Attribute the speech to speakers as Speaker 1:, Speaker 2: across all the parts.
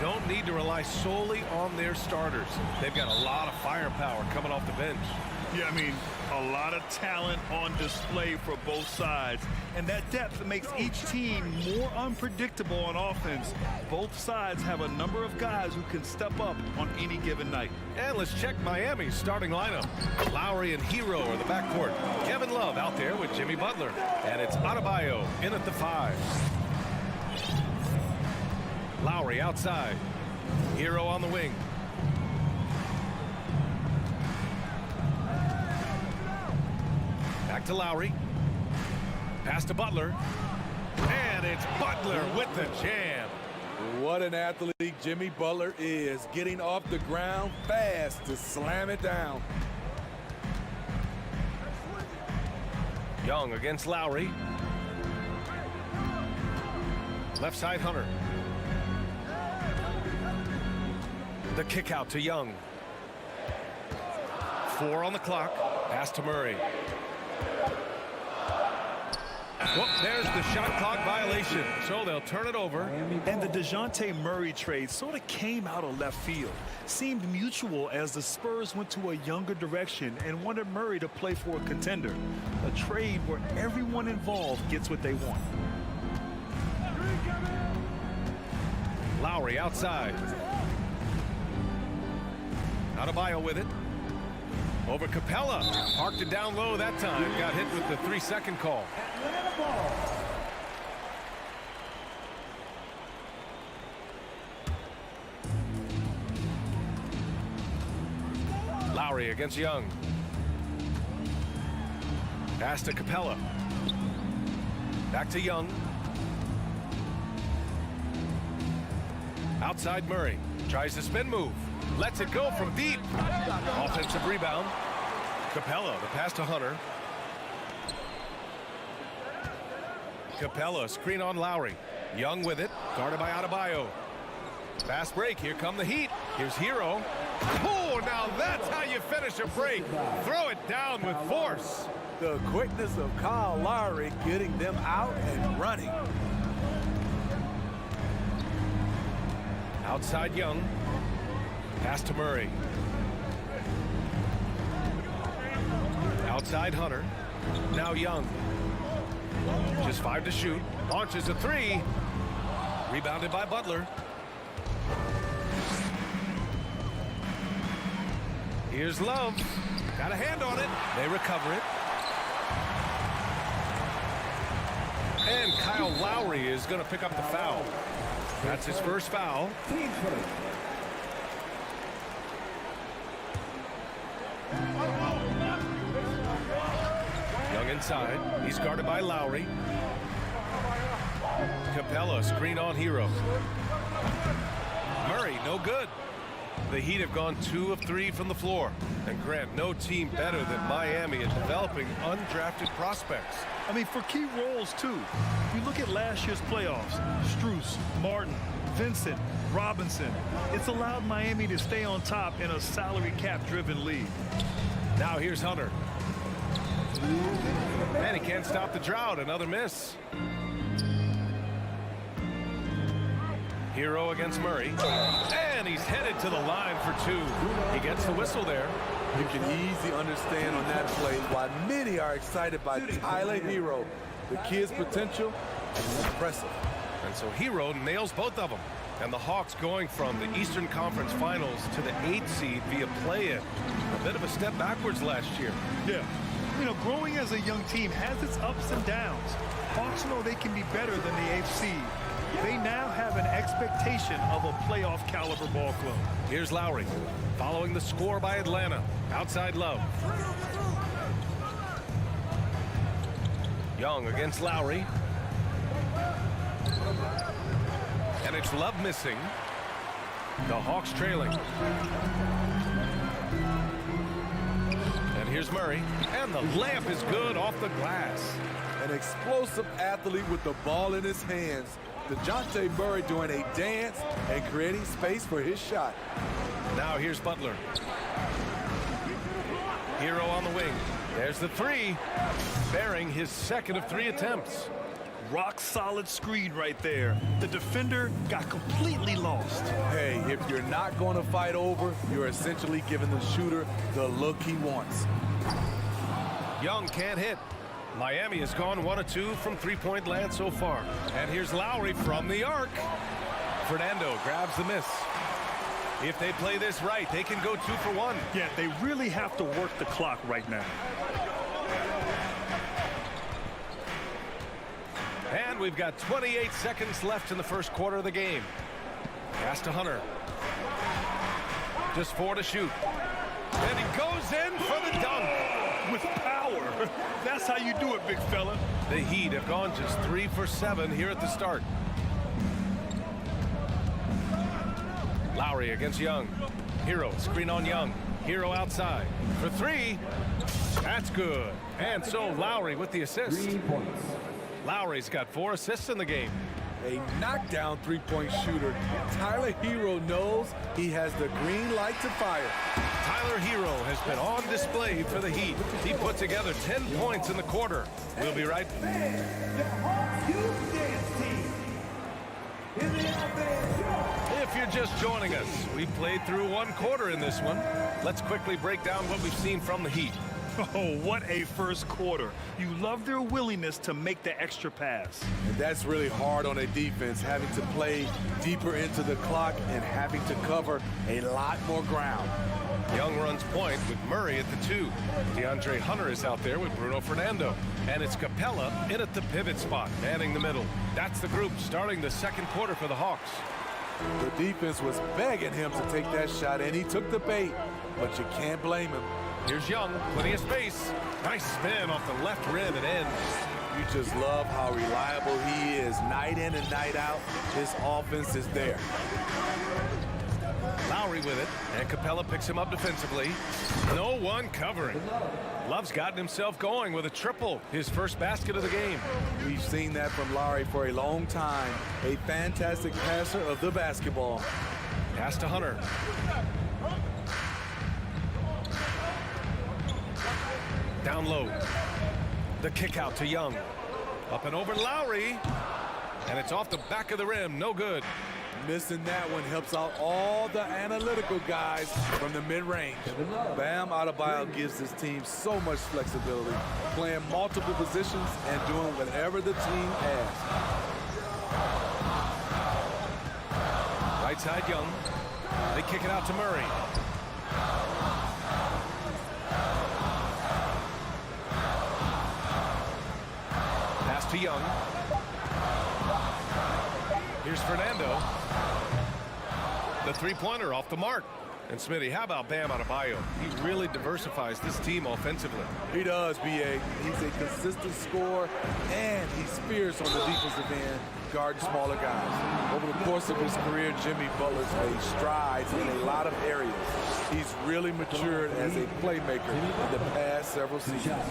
Speaker 1: don't need to rely solely on their starters. They've got a lot of firepower coming off the bench.
Speaker 2: Yeah, I mean, a lot of talent on display for both sides. And that depth makes each team more unpredictable on offense. Both sides have a number of guys who can step up on any given night.
Speaker 1: And let's check Miami's starting lineup. Lowry and Hero are the backcourt. Kevin Love out there with Jimmy Butler. And it's Adebayo in at the 5. Lowry outside. Hero on the wing. Back to Lowry. Pass to Butler. And it's Butler with the jam.
Speaker 3: What an athlete Jimmy Butler is, getting off the ground fast to slam it down.
Speaker 1: Young against Lowry. Left side Hunter. The kick out to Young. 4 on the clock. Pass to Murray. Whoop, there's the shot clock violation. So they'll turn it over.
Speaker 2: And the DeJounte Murray trade sort of came out of left field. Seemed mutual as the Spurs went to a younger direction and wanted Murray to play for a contender. A trade where everyone involved gets what they want.
Speaker 1: Lowry outside. Adebayo with it. Over Capella. Parked it down low that time. Got hit with the 3-second call. Lowry against Young. Pass to Capella. Back to Young. Outside Murray. Tries the spin move. Lets it go from deep. Offensive rebound. Capella, the pass to Hunter. Capella, screen on Lowry. Young with it, guarded by Adebayo. Fast break, here come the Heat. Here's Hero. Oh, now that's how you finish a break. Throw it down with force.
Speaker 3: The quickness of Kyle Lowry getting them out and running.
Speaker 1: Outside Young. Pass to Murray. Outside Hunter. Now Young. Just 5 to shoot. Launches a 3. Rebounded by Butler. Here's Love. Got a hand on it. They recover it. And Kyle Lowry is going to pick up the foul. That's his first foul. Young inside. He's guarded by Lowry. Capella, screen on Hero. Murray, no good. The Heat have gone 2 of 3 from the floor. And Grant, no team better than Miami at developing undrafted prospects.
Speaker 2: I mean, for key roles, too. If you look at last year's playoffs, Strus, Martin, Vincent, Robinson, it's allowed Miami to stay on top in a salary cap-driven league.
Speaker 1: Now here's Hunter. And he can't stop the drought. Another miss. Hero against Murray. And he's headed to the line for 2. He gets the whistle there.
Speaker 3: You can easily understand on that play why many are excited by Tyler Hero. The kid's potential is impressive.
Speaker 1: And so Hero nails both of them. And the Hawks going from the Eastern Conference Finals to the 8th seed via play-in. A bit of a step backwards last year.
Speaker 2: Yeah. You know, growing as a young team has its ups and downs. Hawks know they can be better than the 8th seed. They now have an expectation of a playoff caliber ball club.
Speaker 1: Here's Lowry, following the score by Atlanta. Outside Love. Young against Lowry. And it's Love missing. The Hawks trailing. And here's Murray. And the layup is good off the glass.
Speaker 3: An explosive athlete with the ball in his hands. DeJounte Murray doing a dance and creating space for his shot.
Speaker 1: Now here's Butler. Hero on the wing. There's the 3. Bearing his 2nd of 3 attempts.
Speaker 2: rock-solid screen right there. The defender got completely lost.
Speaker 3: Hey, if you're not going to fight over, you're essentially giving the shooter the look he wants.
Speaker 1: Young can't hit. Miami has gone 1 of 2 from three-point land so far. And here's Lowry from the arc. Fernando grabs the miss. If they play this right, they can go 2 for 1.
Speaker 2: Yeah, they really have to work the clock right now.
Speaker 1: And we've got 28 seconds left in the first quarter of the game. Pass to Hunter. Just 4 to shoot. And he goes in for the dunk.
Speaker 2: With power. That's how you do it, big fella.
Speaker 1: The Heat have gone just 3 for 7 here at the start. Lowry against Young. Hero screen on Young. Hero outside for 3. That's good. And so Lowry with the assist.
Speaker 4: 3 points.
Speaker 1: Lowry's got 4 assists in the game.
Speaker 3: A knockdown three-point shooter. Tyler Hero knows he has the green light to fire.
Speaker 1: Tyler Hero has been on display for the Heat. He put together 10 points in the quarter. We'll be right back. If you're just joining us, we played through 1 quarter in this one. Let's quickly break down what we've seen from the Heat.
Speaker 2: Oh, what a first quarter. You love their willingness to make the extra pass.
Speaker 3: And that's really hard on a defense, having to play deeper into the clock and having to cover a lot more ground.
Speaker 1: Young runs point with Murray at the 2. DeAndre Hunter is out there with Bruno Fernando. And it's Capella in at the pivot spot, manning the middle. That's the group starting the second quarter for the Hawks.
Speaker 3: The defense was begging him to take that shot, and he took the bait, but you can't blame him.
Speaker 1: Here's Young, plenty of space. Nice spin off the left rim and in.
Speaker 3: You just love how reliable he is. Night in and night out, his offense is there.
Speaker 1: Lowry with it, and Capella picks him up defensively. No one covering. Love's gotten himself going with a triple, his first basket of the game.
Speaker 3: We've seen that from Lowry for a long time. A fantastic passer of the basketball.
Speaker 1: Pass to Hunter. Down low. The kick out to Young. Up and over Lowry. And it's off the back of the rim. No good.
Speaker 3: Missing that one helps out all the analytical guys from the mid-range. Bam Adebayo gives his team so much flexibility, playing multiple positions and doing whatever the team asks.
Speaker 1: Right side Young. They kick it out to Murray. Pass to Young. Here's Fernando. The three-pointer off the mark. And Smitty, how about Bam Adebayo? He really diversifies this team offensively.
Speaker 3: He does, B.A. He's a consistent scorer, and he's fierce on the defensive end, guarding smaller guys. Over the course of his career, Jimmy Butler's made strides in a lot of areas. He's really matured as a playmaker in the past several seasons.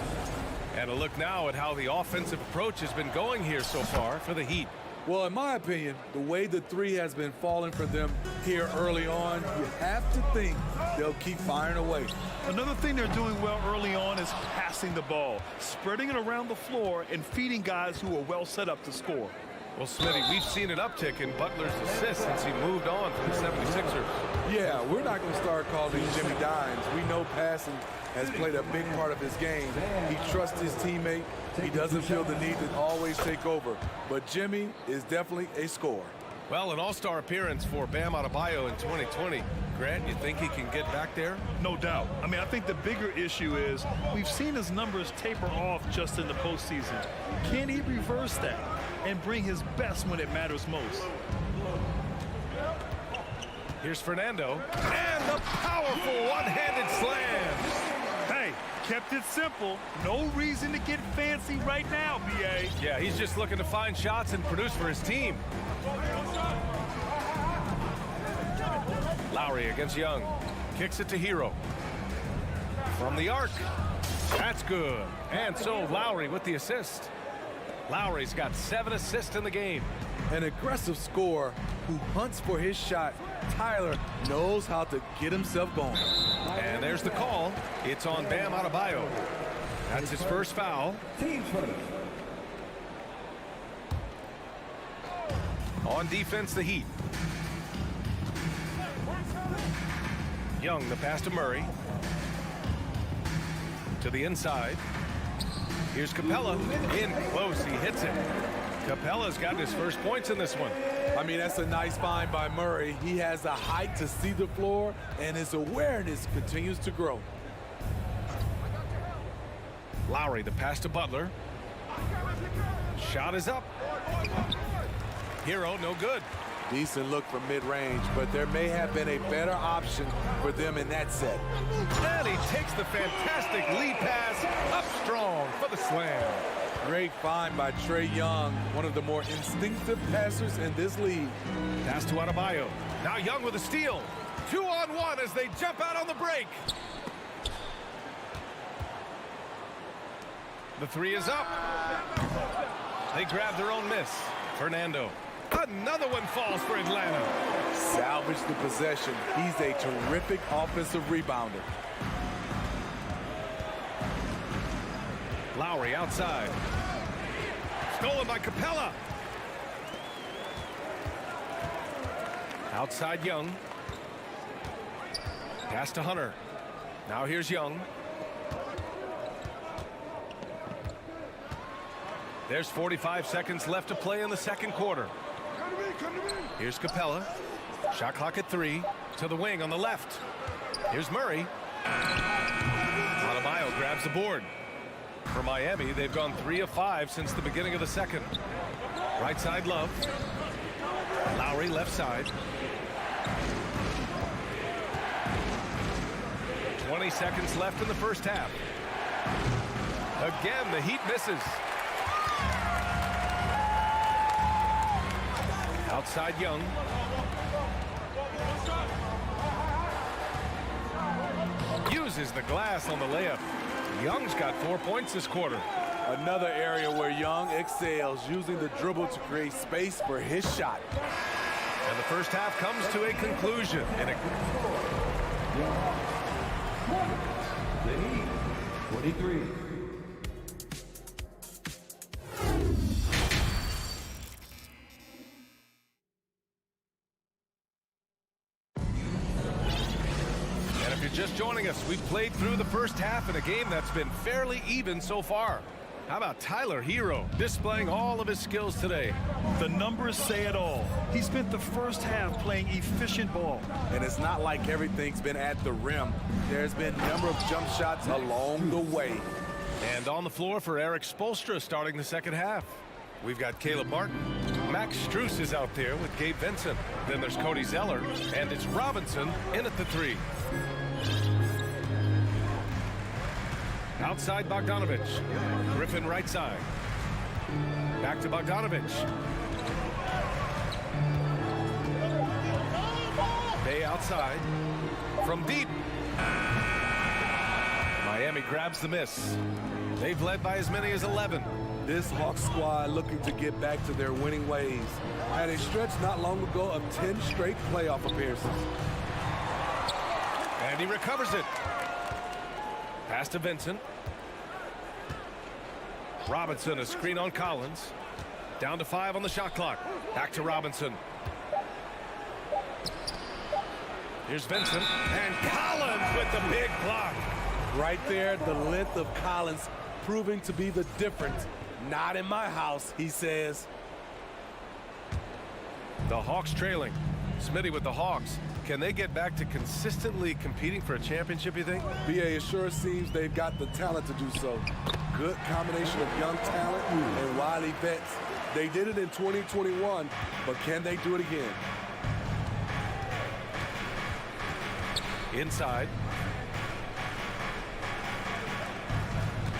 Speaker 1: And a look now at how the offensive approach has been going here so far for the Heat.
Speaker 3: Well, in my opinion, the way the three has been falling for them here early on, you have to think they'll keep firing away.
Speaker 2: Another thing they're doing well early on is passing the ball, spreading it around the floor and feeding guys who are well set up to score.
Speaker 1: Well, Smitty, we've seen an uptick in Butler's assists since he moved on from the 76ers.
Speaker 3: Yeah, we're not going to start calling Jimmy dimes. We know passing has played a big part of his game. He trusts his teammate. He doesn't feel the need to always take over. But Jimmy is definitely a scorer.
Speaker 1: Well, an all-star appearance for Bam Adebayo in 2020. Grant, you think he can get back there?
Speaker 2: No doubt. I mean, I think the bigger issue is we've seen his numbers taper off just in the postseason. Can he reverse that and bring his best when it matters most?
Speaker 1: Here's Fernando. And the powerful one-handed slam.
Speaker 2: Hey, kept it simple. No reason to get fancy right now, B.A.
Speaker 1: Yeah, he's just looking to find shots and produce for his team. Lowry against Young. Kicks it to Hero. From the arc. That's good. And so Lowry with the assist. Lowry's got 7 assists in the game.
Speaker 3: An aggressive scorer who hunts for his shot. Tyler knows how to get himself going.
Speaker 1: And there's the call. It's on Bam Adebayo. That's his first foul.
Speaker 4: Team first.
Speaker 1: On defense, the Heat. Young, the pass to Murray. To the inside. Here's Capella. In close, he hits it. Capella's gotten his first points in this one.
Speaker 3: I mean, that's a nice find by Murray. He has the height to see the floor, and his awareness continues to grow.
Speaker 1: Lowry, the pass to Butler. Shot is up. Hero, no good.
Speaker 3: Decent look from mid-range, but there may have been a better option for them in that set.
Speaker 1: And he takes the fantastic lead pass up strong for the slam.
Speaker 3: Great find by Trae Young, one of the more instinctive passers in this league.
Speaker 1: Pass to Adebayo. Now Young with a steal. 2-on-1 as they jump out on the break. The three is up. They grab their own miss. Fernando. Another one falls for Atlanta.
Speaker 3: Salvage the possession. He's a terrific offensive rebounder.
Speaker 1: Lowry outside. Stolen by Capella. Outside Young. Pass to Hunter. Now here's Young. There's 45 seconds left to play in the second quarter. Here's Capella. Shot clock at 3. To the wing on the left. Here's Murray. Adebayo grabs the board. For Miami, they've gone 3 of 5 since the beginning of the second. Right side, Love. Lowry left side. 20 seconds left in the first half. Again, the Heat misses. Outside Young. Uses the glass on the layup. Young's got 4 points this quarter.
Speaker 3: Another area where Young excels, using the dribble to create space for his shot.
Speaker 1: And the first half comes to a conclusion. And
Speaker 4: The Heat, 23.
Speaker 1: Just joining us, we've played through the first half in a game that's been fairly even so far. How about Tyler Hero displaying all of his skills today?
Speaker 2: The numbers say it all. He spent the first half playing efficient ball.
Speaker 3: And it's not like everything's been at the rim. There's been a number of jump shots along the way.
Speaker 1: And on the floor for Eric Spoelstra starting the second half. We've got Caleb Martin. Max Strus is out there with Gabe Vincent. Then there's Cody Zeller. And it's Robinson in at the 3. Outside Bogdanovich. Griffin right side. Back to Bogdanovich. Bay outside. From deep. Miami grabs the miss. They've led by as many as 11.
Speaker 3: This Hawks squad looking to get back to their winning ways. Had a stretch not long ago of 10 straight playoff appearances.
Speaker 1: And he recovers it. Pass to Vincent. Robinson, a screen on Collins. Down to 5 on the shot clock. Back to Robinson. Here's Vincent. And Collins with the big block.
Speaker 3: Right there, the length of Collins proving to be the difference. Not in my house, he says.
Speaker 1: The Hawks trailing. Smitty with the Hawks. Can they get back to consistently competing for a championship, you think?
Speaker 3: BA, it sure seems they've got the talent to do so. Good combination of young talent and wily vets. They did it in 2021, but can they do it again?
Speaker 1: Inside.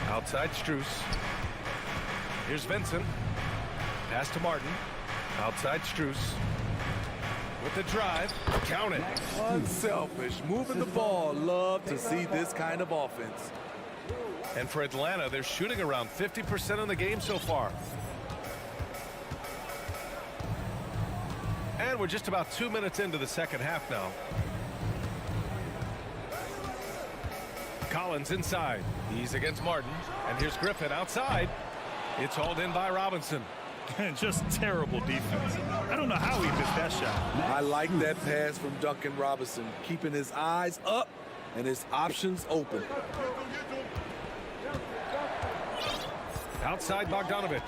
Speaker 1: Outside Strus. Here's Vincent. Pass to Martin. Outside Strus. With the drive. Count it.
Speaker 3: Unselfish. Moving the ball. Love to see this kind of offense.
Speaker 1: And for Atlanta, they're shooting around 50% in the game so far. And we're just about 2 minutes into the second half now. Collins inside. He's against Martin. And here's Griffin outside. It's hauled in by Robinson.
Speaker 2: Just terrible defense. I don't know how he missed that shot.
Speaker 3: I like that pass from Duncan Robinson, keeping his eyes up and his options open.
Speaker 1: Outside Bogdanovich.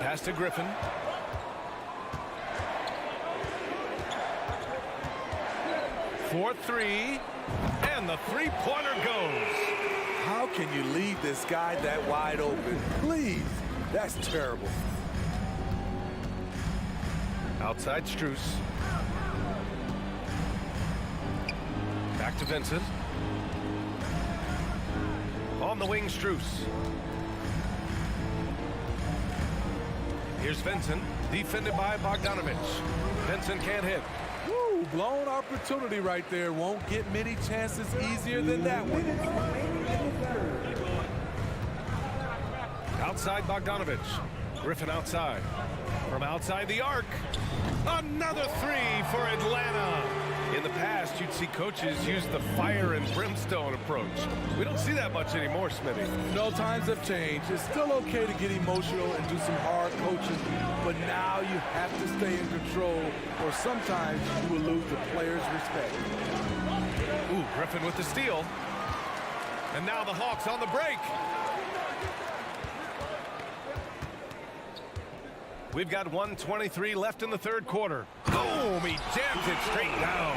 Speaker 1: Pass to Griffin. For three, and the three-pointer goes.
Speaker 3: How can you leave this guy that wide open? Please, that's terrible.
Speaker 1: Outside Strus. Back to Vincent. On the wing, Strus. Here's Vincent, defended by Bogdanovich. Vincent can't hit.
Speaker 3: Woo, blown opportunity right there. Won't get many chances easier than that one.
Speaker 1: Outside Bogdanovich. Griffin outside. From outside the arc. Another three for Atlanta. In the past, you'd see coaches use the fire and brimstone approach. We don't see that much anymore, Smitty.
Speaker 3: No, times have changed. It's still okay to get emotional and do some hard coaching, but now you have to stay in control, or sometimes you will lose the player's respect.
Speaker 1: Ooh, Griffin with the steal. And now the Hawks on the break. We've got 1:23 left in the third quarter. Boom! He jams it straight down.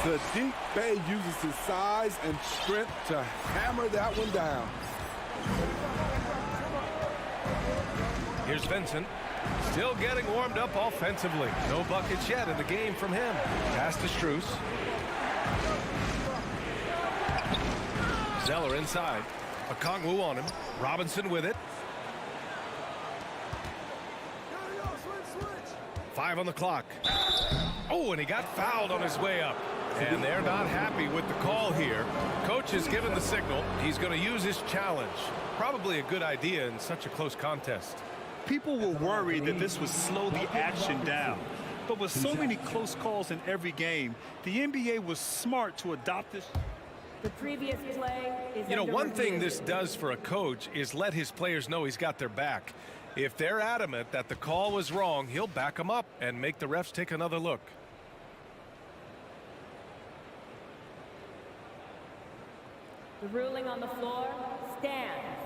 Speaker 3: Sadiq Bey uses his size and strength to hammer that one down.
Speaker 1: Here's Vincent. Still getting warmed up offensively. No buckets yet in the game from him. Pass to Strus. Zeller inside. Okongwu on him. Robinson with it. 5 on the clock. Oh, and he got fouled on his way up. And they're not happy with the call here. Coach has given the signal. He's going to use his challenge. Probably a good idea in such a close contest.
Speaker 2: People were worried that this would slow the action down. But with so many close calls in every game, the NBA was smart to adopt this.
Speaker 5: The previous play is
Speaker 1: You know,
Speaker 5: under
Speaker 1: one thing
Speaker 5: review.
Speaker 1: this does for a coach is let his players know he's got their back. If they're adamant that the call was wrong, he'll back them up and make the refs take another look.
Speaker 5: The ruling on the floor stands.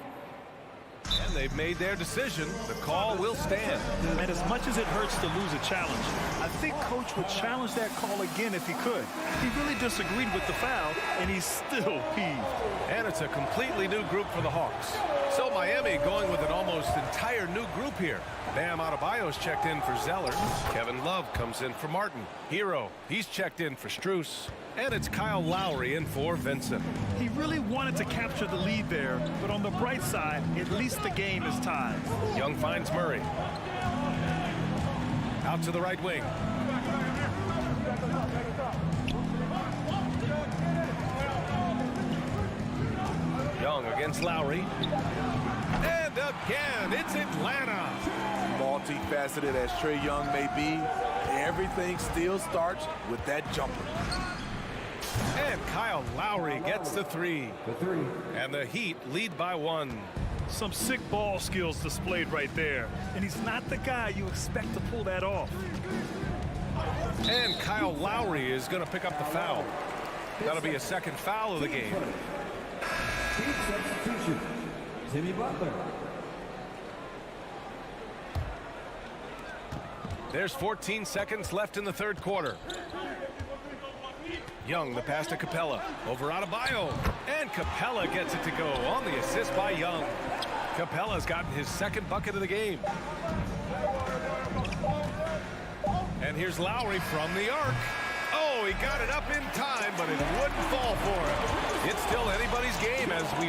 Speaker 1: And they've made their decision. The call will stand.
Speaker 2: And as much as it hurts to lose a challenge, I think Coach would challenge that call again if he could. He really disagreed with the foul, and he's still peeved.
Speaker 1: And it's a completely new group for the Hawks. So Miami going with an almost entire new group here. Bam Adebayo's checked in for Zeller. Kevin Love comes in for Martin. Hero, he's checked in for Strus. And it's Kyle Lowry in for Vincent.
Speaker 2: He really wanted to capture the lead there, but on the bright side, at least the game is tied.
Speaker 1: Young finds Murray. Out to the right wing. Young against Lowry. And again, it's Atlanta.
Speaker 3: Multifaceted as Trae Young may be, everything still starts with that jumper.
Speaker 1: And Kyle Lowry gets the three.
Speaker 4: The three.
Speaker 1: And the Heat lead by 1.
Speaker 2: Some sick ball skills displayed right there, and he's not the guy you expect to pull that off.
Speaker 1: And Kyle Lowry is going to pick up the foul. That'll be a second foul of the game.
Speaker 4: Team substitution. Jimmy Butler.
Speaker 1: There's 14 seconds left in the third quarter. Young, the pass to Capella. Over Adebayo. And Capella gets it to go on the assist by Young. Capella's gotten his second bucket of the game. And here's Lowry from the arc. Oh, he got it up in time, but it wouldn't fall for him. It's still anybody's game as we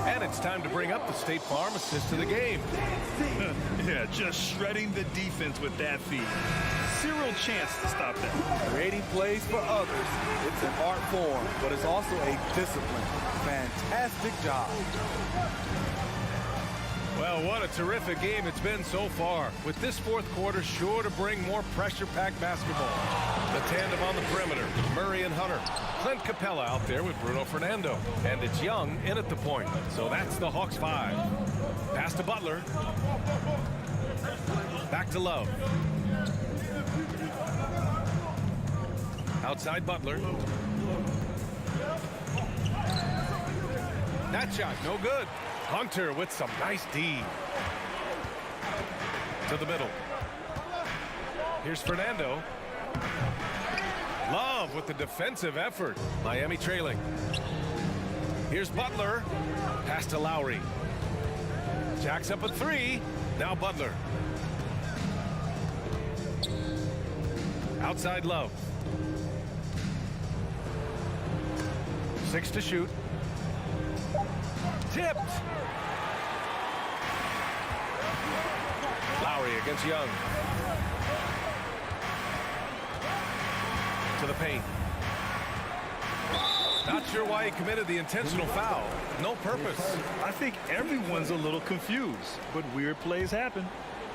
Speaker 1: And it's time to bring up the State Farm assist of the game.
Speaker 2: Yeah, just shredding the defense with that feed. Zero chance to stop that.
Speaker 3: Creating plays for others, it's an art form, but it's also a discipline. Fantastic job.
Speaker 1: Well, what a terrific game it's been so far. With this fourth quarter sure to bring more pressure-packed basketball. The tandem on the perimeter, Murray and Hunter. Clint Capella out there with Bruno Fernando. And it's Young in at the point. So that's the Hawks 5. Pass to Butler. Back to Love. Outside Butler. That shot, no good. Hunter with some nice D. To the middle. Here's Fernando. Love with the defensive effort. Miami trailing. Here's Butler. Pass to Lowry. Jacks up a 3. Now Butler. Outside Love. 6 to shoot. Tipped. Lowry against Young. To the paint. Not sure why he committed the intentional foul. No purpose.
Speaker 2: I think everyone's a little confused, but weird plays happen.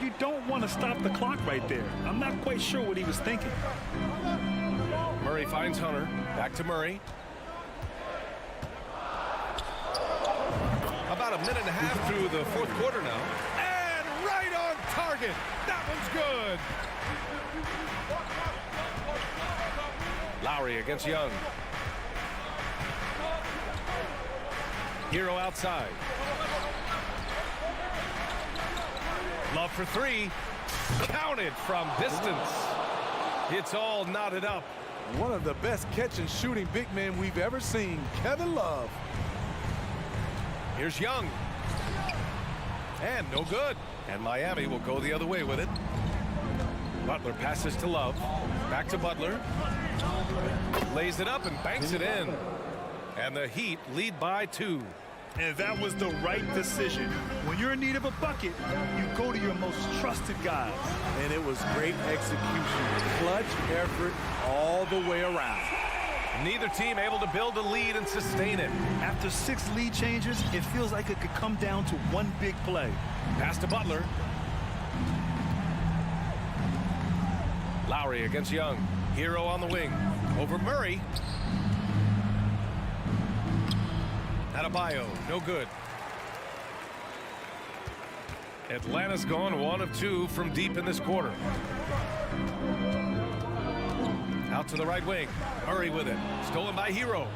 Speaker 2: You don't want to stop the clock right there. I'm not quite sure what he was thinking.
Speaker 1: Murray finds Hunter. Back to Murray. About a minute and a half through the fourth quarter now. And right on target. That one's good. Lowry against Young. Hero outside. Love for 3. Counted from distance. It's all knotted up.
Speaker 3: One of the best catch and shooting big men we've ever seen, Kevin Love.
Speaker 1: Here's Young. And no good. And Miami will go the other way with it. Butler passes to Love. Back to Butler. Lays it up and banks it in. And the Heat lead by 2.
Speaker 2: And that was the right decision. When you're in need of a bucket, you go to your most trusted guys.
Speaker 3: And it was great execution. Clutch effort all the way around.
Speaker 1: Neither team able to build a lead and sustain it.
Speaker 2: After 6 lead changes, it feels like it could come down to one big play.
Speaker 1: Pass to Butler. Lowry against Young. Hero on the wing. Over Murray. Adebayo, no good. Atlanta's gone 1 of 2 from deep in this quarter. Out to the right wing. Murray with it. Stolen by Hero.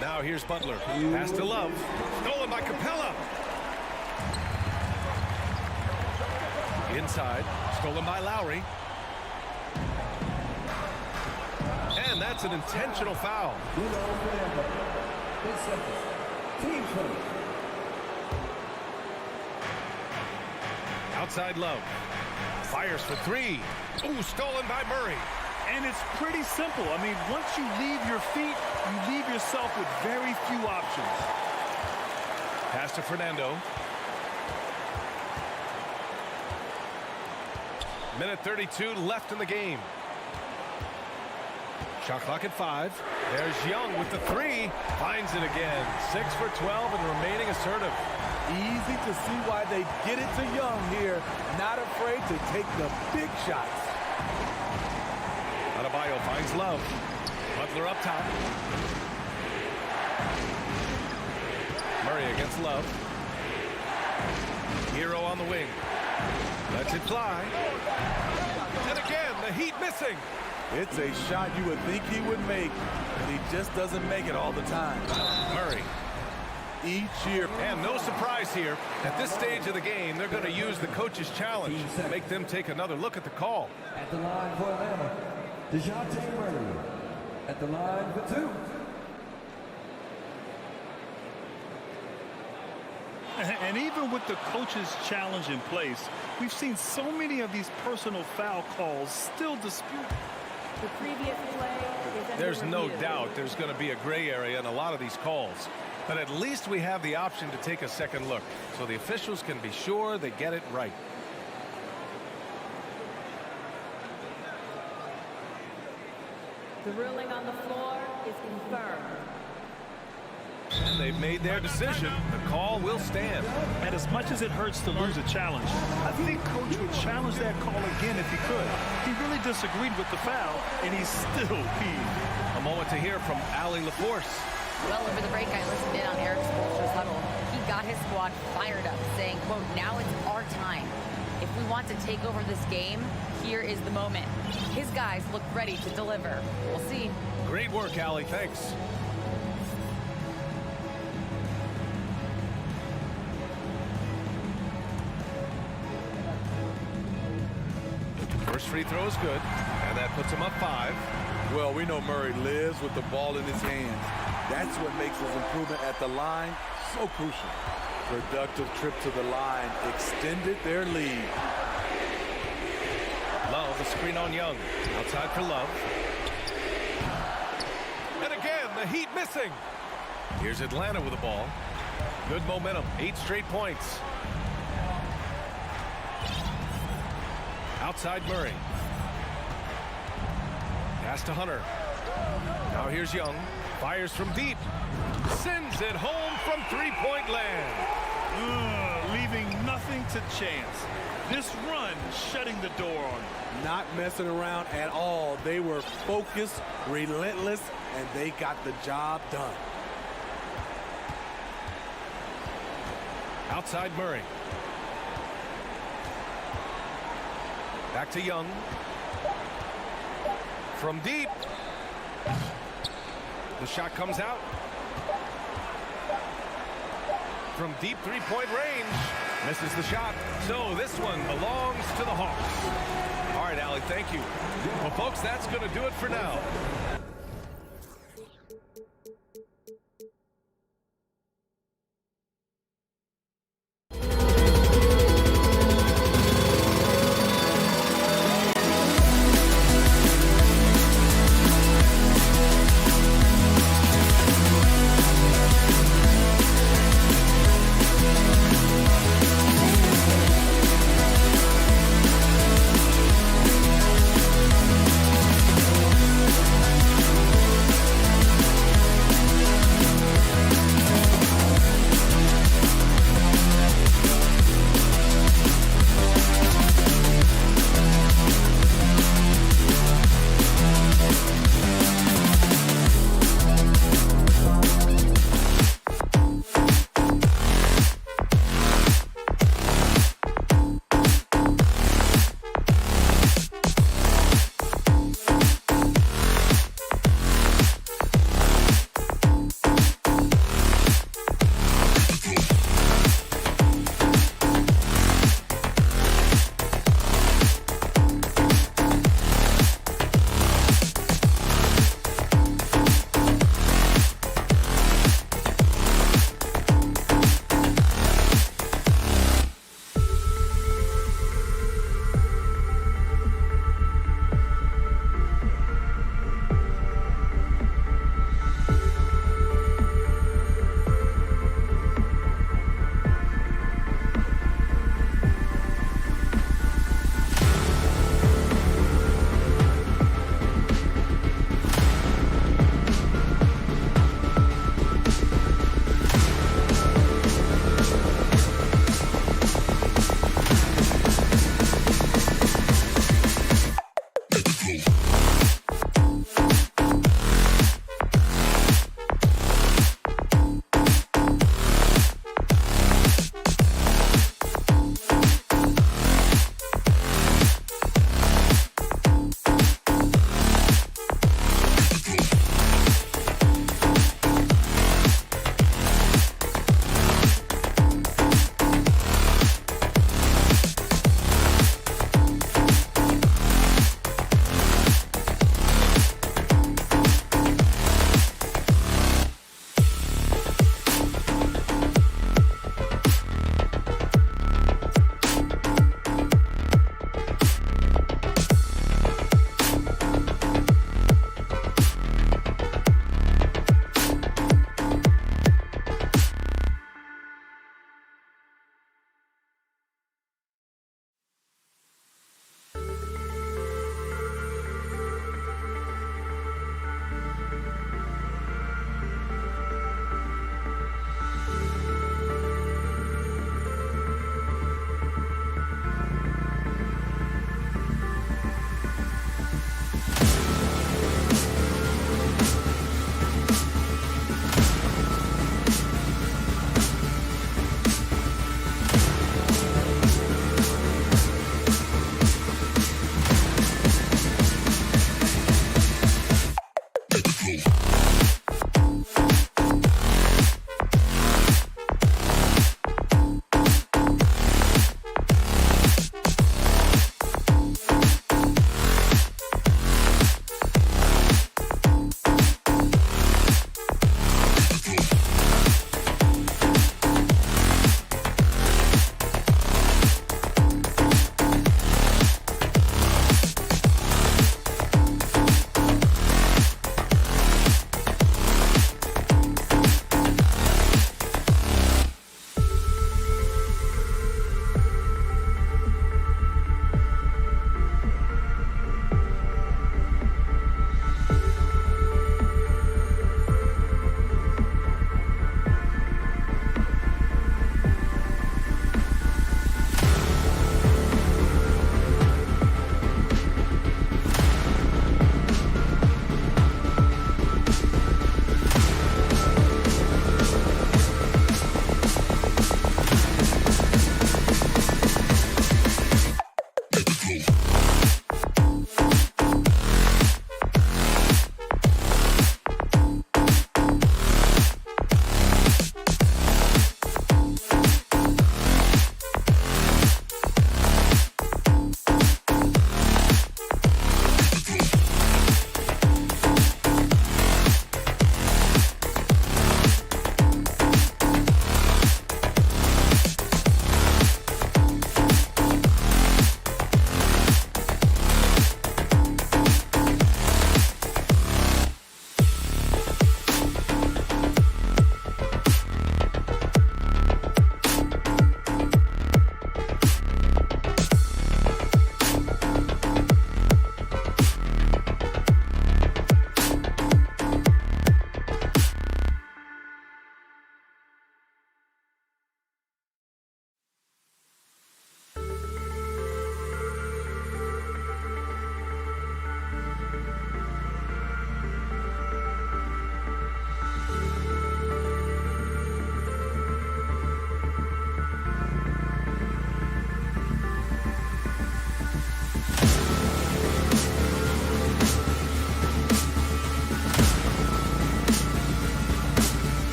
Speaker 1: Now here's Butler. Pass to Love. Stolen by Capella. Inside. Stolen by Lowry. And that's an intentional foul. Outside Love. Fires for 3. Ooh, stolen by Murray.
Speaker 2: And it's pretty simple. I mean, once you leave your feet, you leave yourself with very few options.
Speaker 1: Pass to Fernando. Minute 32 left in the game. Shot clock at 5. There's Young with the 3. Finds it again. 6 for 12 and remaining assertive.
Speaker 3: Easy to see why they get it to Young here. Not afraid to take the big shots.
Speaker 1: Adebayo finds Love. Butler up top. Murray against Love. Hero on the wing. Lets it fly. And again, the Heat missing.
Speaker 3: It's a shot you would think he would make, but he just doesn't make it all the time.
Speaker 1: Murray.
Speaker 3: Each year.
Speaker 1: And no surprise here. At this stage of the game, they're going to use the coach's challenge. Make them take another look at the call.
Speaker 4: At the line for Atlanta, DeJounte Murray. At the line for 2.
Speaker 2: And even with the coach's challenge in place, we've seen so many of these personal foul calls still disputed.
Speaker 5: The previous play is under
Speaker 1: There's no
Speaker 5: review.
Speaker 1: doubt there's going to be a gray area in a lot of these calls. But at least we have the option to take a second look, so the officials can be sure they get it right.
Speaker 5: The ruling on the floor is confirmed.
Speaker 1: And they've made their decision. The call will stand.
Speaker 2: And as much as it hurts to lose a challenge, I think Coach would challenge that call again if he could. He really disagreed with the foul, and he's still peeved.
Speaker 1: A moment to hear from Allie LaForce.
Speaker 6: Well, over the break, I listened in on Eric Spoelstra's huddle. He got his squad fired up, saying, quote, now it's our time. If we want to take over this game, here is the moment. His guys look ready to deliver. We'll see.
Speaker 1: Great work, Allie. Thanks. First free throw is good, and that puts him up 5.
Speaker 3: Well, we know Murray lives with the ball in his hands. That's what makes his improvement at the line so crucial. Productive trip to the line extended their lead.
Speaker 1: Love, the screen on Young. Outside for Love. And again, the Heat missing. Here's Atlanta with the ball. Good momentum, 8 straight points. Outside Murray. Pass to Hunter. Now here's Young. Fires from deep. Sends it home from three-point land.
Speaker 2: Leaving nothing to chance. This run shutting the door on him.
Speaker 3: Not messing around at all. They were focused, relentless, and they got the job done.
Speaker 1: Outside Murray. Back to Young. From deep. The shot comes out. From deep three-point range. Misses the shot. So this one belongs to the Hawks. All right, Allie, thank you. Well, folks, that's going to do it for now.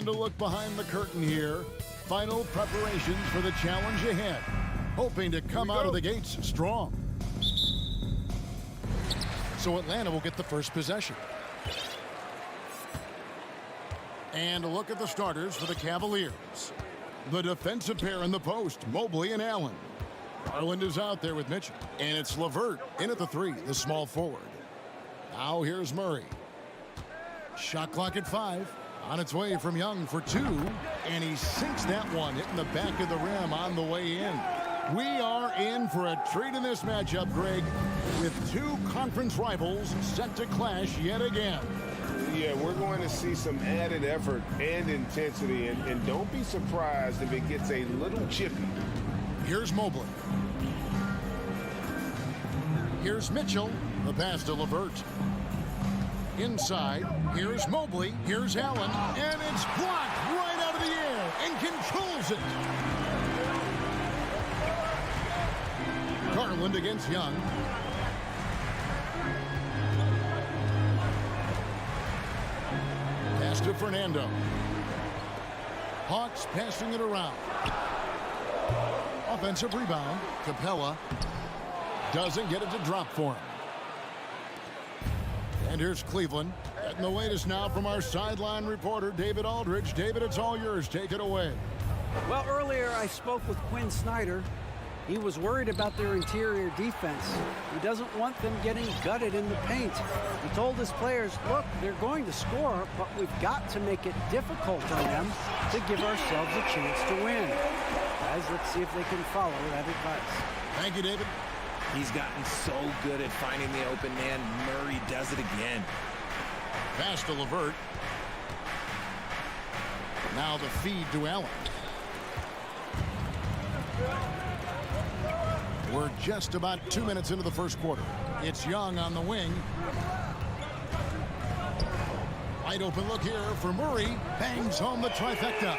Speaker 7: And a look behind the curtain here. Final preparations for the challenge ahead. Hoping to come out of the gates strong. So Atlanta will get the first possession. And a look at the starters for the Cavaliers. The defensive pair in the post, Mobley and Allen. Garland is out there with Mitchell. And it's LeVert in at the 3, the small forward. Now here's Murray. Shot clock at 5. On its way from Young for 2. And he sinks that one, hitting the back of the rim on the way in. We are in for a treat in this matchup, Greg, with 2 conference rivals set to clash yet again.
Speaker 8: Yeah, we're going to see some added effort and intensity, and don't be surprised if it gets a little chippy.
Speaker 7: Here's Mobley. Here's Mitchell. The pass to LeVert. Inside, here's Mobley. Here's Allen. And it's blocked right out of the air and controls it. Garland against Young. Pass to Fernando. Hawks passing it around. Offensive rebound. Capella doesn't get it to drop for him. And here's Cleveland. Getting the latest now from our sideline reporter, David Aldridge. David, it's all yours. Take it away.
Speaker 9: Well, earlier I spoke with Quinn Snyder. He was worried about their interior defense. He doesn't want them getting gutted in the paint. He told his players, look, they're going to score, but we've got to make it difficult on them to give ourselves a chance to win. Guys, let's see if they can follow that advice.
Speaker 7: Thank you, David.
Speaker 10: He's gotten so good at finding the open man. Murray does it again.
Speaker 7: Pass to LeVert. Now the feed to Allen. We're just about 2 minutes into the first quarter. It's Young on the wing. Wide open look here for Murray. Bangs home the trifecta.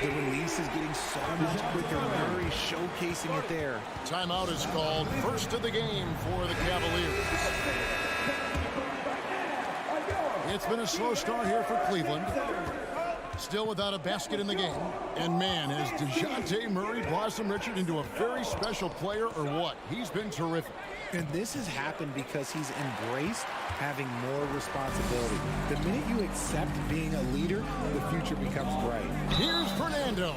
Speaker 10: The release is getting so much quicker. Murray showcasing it there.
Speaker 7: Timeout is called. First of the game for the Cavaliers. It's been a slow start here for Cleveland. Still without a basket in the game. And man, has DeJounte Murray blossomed Richard into a very special player or what? He's been terrific.
Speaker 10: And this has happened because he's embraced having more responsibility. The minute you accept being a leader, the future becomes bright.
Speaker 7: Here's Fernando.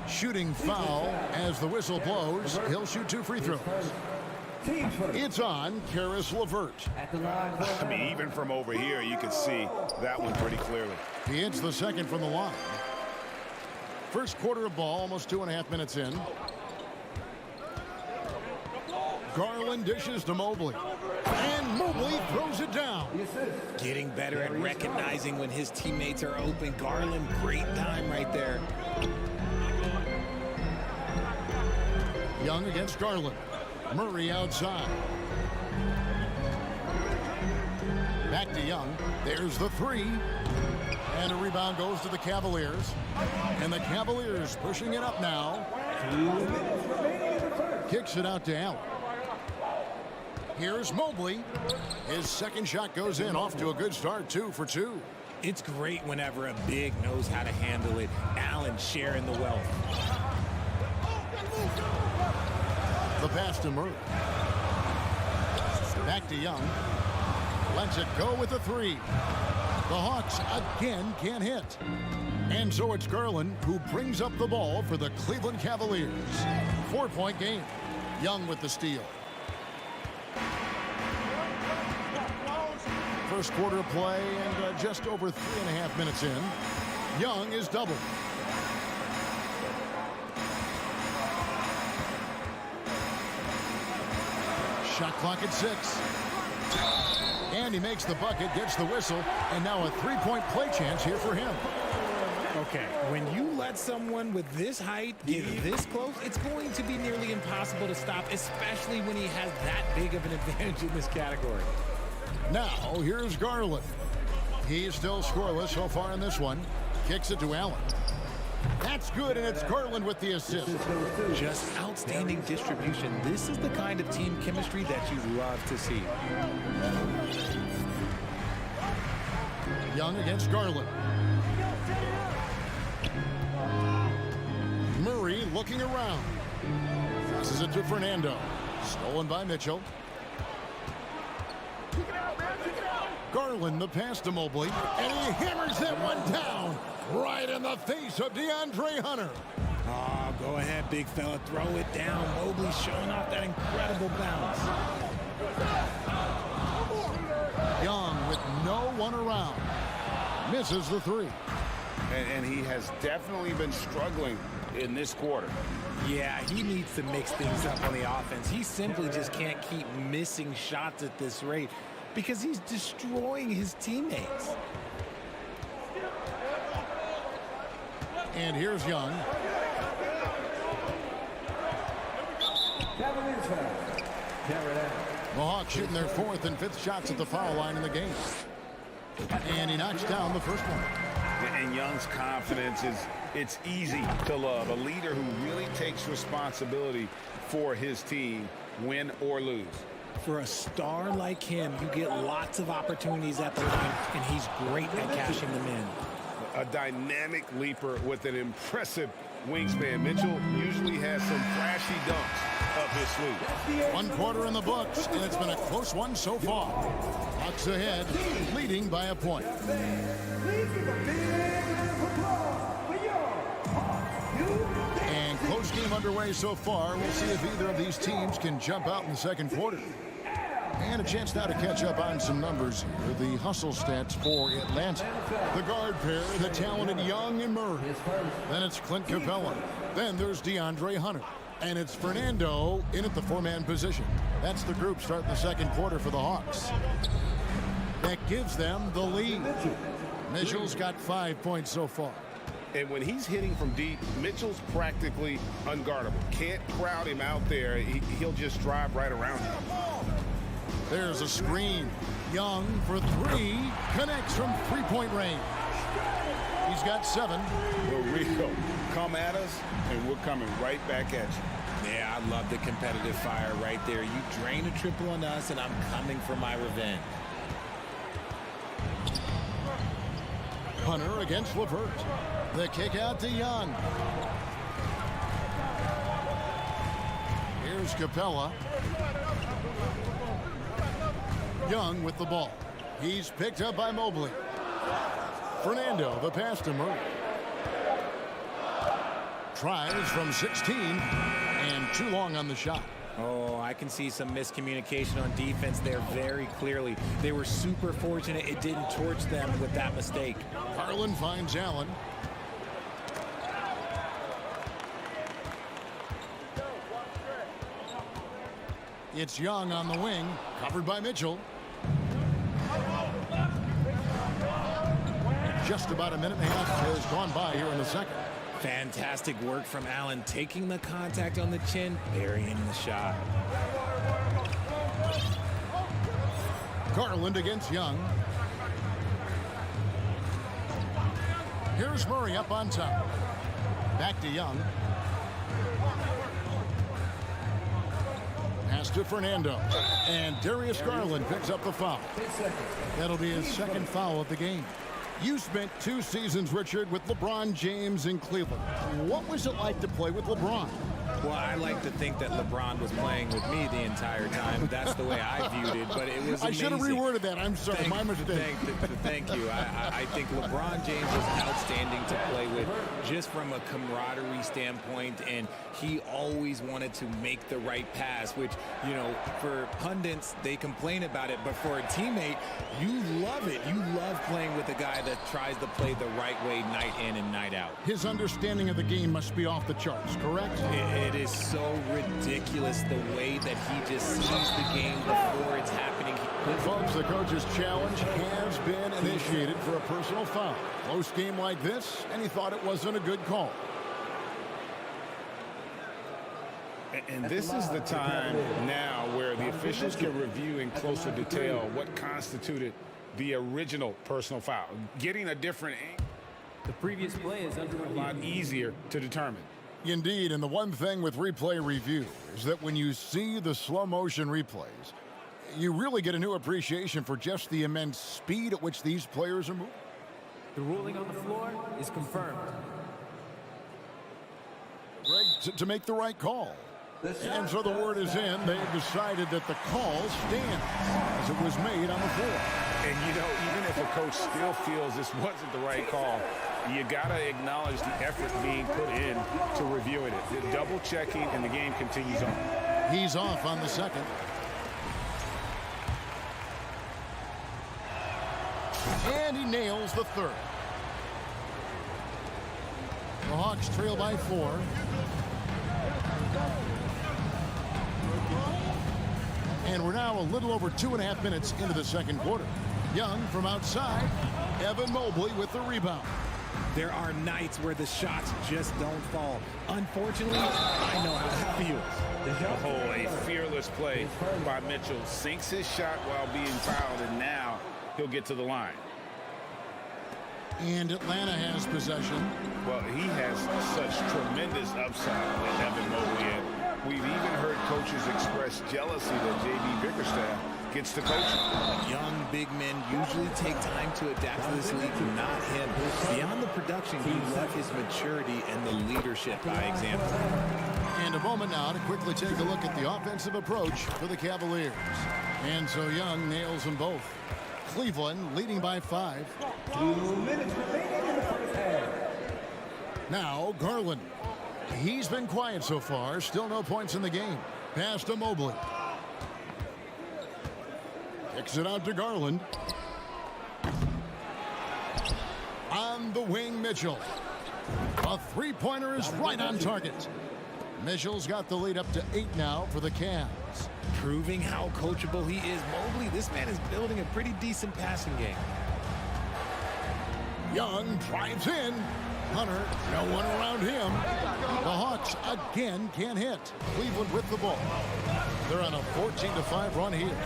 Speaker 7: Shooting foul as the whistle blows. He'll shoot 2 free throws. It's on Karis LeVert.
Speaker 8: I mean, even from over here, you can see that one pretty clearly.
Speaker 7: He hits the second from the line. First quarter of ball, almost 2.5 minutes in. Garland dishes to Mobley. And Mobley throws it down.
Speaker 10: Getting better at recognizing when his teammates are open. Garland, great time right there.
Speaker 7: Young against Garland. Murray outside. Back to Young. There's the 3. And a rebound goes to the Cavaliers. And the Cavaliers pushing it up now. Kicks it out to Allen. Here's Mobley. His second shot goes in, off to a good start, 2 for 2.
Speaker 10: It's great whenever a big knows how to handle it. Allen sharing the wealth.
Speaker 7: The pass to Murray. Back to Young. Lets it go with the 3. The Hawks again can't hit. And so it's Garland who brings up the ball for the Cleveland Cavaliers. 4-point game. Young with the steal. First quarter of play and just over 3.5 minutes in. Young is doubled. Shot clock at 6. And he makes the bucket, gets the whistle, and now a 3-point play chance here for him.
Speaker 10: Okay, when you let someone with this height get this close, it's going to be nearly impossible to stop, especially when he has that big of an advantage in this category.
Speaker 7: Now, here's Garland. He's still scoreless so far in this one. Kicks it to Allen. That's good, and it's Garland with the assist.
Speaker 10: Just outstanding distribution. This is the kind of team chemistry that you love to see.
Speaker 7: Young against Garland. looking around. Passes it to Fernando. Stolen by Mitchell. Garland the pass to Mobley, and he hammers that one down right in the face of DeAndre Hunter.
Speaker 10: Oh, go ahead, big fella. Throw it down. Mobley showing off that incredible bounce.
Speaker 7: Young with no one around. Misses the three.
Speaker 8: And he has definitely been struggling in this quarter.
Speaker 10: Yeah, he needs to mix things up on the offense. He simply just can't keep missing shots at this rate because he's destroying his teammates.
Speaker 7: And here's Young.
Speaker 4: Cavaliers foul.
Speaker 7: The Hawks shooting their fourth and fifth shots at the foul line in the game. And he knocks down the first one.
Speaker 8: And Young's confidence it's easy to love. A leader who really takes responsibility for his team, win or lose.
Speaker 10: For a star like him, you get lots of opportunities at the line, and he's great at cashing them in.
Speaker 8: A dynamic leaper with an impressive wingspan. Mitchell usually has some flashy dunks up his sleeve.
Speaker 7: One quarter in the books, and it's been a close one so far. Hawks ahead, leading by a point. And close game underway so far. We'll see if either of these teams can jump out in the second quarter. And a chance now to catch up on some numbers here. The hustle stats for Atlanta. The guard pair, the talented Young and Murray. Then it's Clint Capella. Then there's DeAndre Hunter. And it's Fernando in at the four-man position. That's the group starting the second quarter for the Hawks. That gives them the lead. Mitchell's got 5 points so far.
Speaker 8: And when he's hitting from deep, Mitchell's practically unguardable. Can't crowd him out there. He'll just drive right around him.
Speaker 7: There's a screen. Young for three. Connects from three-point range. He's got 7.
Speaker 8: We'll come at us, and we're coming right back at you.
Speaker 10: Yeah, I love the competitive fire right there. You drain a triple on us, and I'm coming for my revenge.
Speaker 7: Hunter against LeVert. The kick out to Young. Here's Capella. Young with the ball. He's picked up by Mobley. Fernando, the pass to Murray. Tries from 16 and too long on the shot.
Speaker 10: Oh, I can see some miscommunication on defense there very clearly. They were super fortunate it didn't torch them with that mistake.
Speaker 7: Garland finds Allen. It's Young on the wing, covered by Mitchell. Just about a minute and a half has gone by here in the second.
Speaker 10: Fantastic work from Allen, taking the contact on the chin, burying the shot.
Speaker 7: Garland against Young. Here's Murray up on top. Back to Young. Pass to Fernando. And Darius Garland picks up the foul. That'll be his second foul of the game. You spent 2 seasons, Richard, with LeBron James in Cleveland. What was it like to play with LeBron?
Speaker 10: Well, I like to think that LeBron was playing with me the entire time. That's the way I viewed it, but it was amazing.
Speaker 7: I should have reworded that. I'm sorry, my mistake.
Speaker 10: Thank you. I think LeBron James was outstanding to play with just from a camaraderie standpoint, and he always wanted to make the right pass, which, you know, for pundits, they complain about it, but for a teammate, you love it. You love playing with a guy that tries to play the right way night in and night out.
Speaker 7: His understanding of the game must be off the charts, correct?
Speaker 10: It is so ridiculous the way that he just sees the game before it's happening.
Speaker 7: Folks, the coach's challenge has been initiated for a personal foul. Close game like this, and he thought it wasn't a good call.
Speaker 8: And this is the time now where the officials can review in closer detail what constituted the original personal foul. Getting a different angle,
Speaker 11: the previous play is under
Speaker 8: a lot easier to determine.
Speaker 7: Indeed, and the one thing with replay review is that when you see the slow motion replays, you really get a new appreciation for just the immense speed at which these players are moving.
Speaker 11: The ruling on the floor is confirmed.
Speaker 7: Greg, to make the right call. And so the word is in. They've decided that the call stands as it was made on the floor.
Speaker 8: And, you know, even if a coach still feels this wasn't the right call, you got to acknowledge the effort being put in to reviewing it. The double checking, and the game continues on.
Speaker 7: He's off on the second. And he nails the third. The Hawks trail by 4. And we're now a little over 2.5 minutes into the second quarter. Young from outside. Evan Mobley with the rebound.
Speaker 10: There are nights where the shots just don't fall. Unfortunately, I know how that feels.
Speaker 8: Oh, a fearless play by Mitchell. Sinks his shot while being fouled, and now he'll get to the line.
Speaker 7: And Atlanta has possession.
Speaker 8: Well, he has such tremendous upside with Evan Mobley, and we've even heard coaches express jealousy that J.B. Bickerstaff gets to coaching.
Speaker 10: Young big men usually take time to adapt to this league, not him. Beyond the production, he left his maturity and the leadership by example.
Speaker 7: And a moment now to quickly take a look at the offensive approach for the Cavaliers. And so Young nails them both. Cleveland leading by 5.
Speaker 4: 2 minutes remaining in the first half.
Speaker 7: Now Garland. He's been quiet so far. Still no points in the game. Pass to Mobley. Kicks it out to Garland. On the wing, Mitchell. A three-pointer is right on target. Mitchell's got the lead up to 8 now for the Cavs.
Speaker 10: Proving how coachable he is. Mobley, this man is building a pretty decent passing game.
Speaker 7: Young drives in. Hunter, no one around him. The Hawks again can't hit. Cleveland with the ball. They're on a 14-5 run here.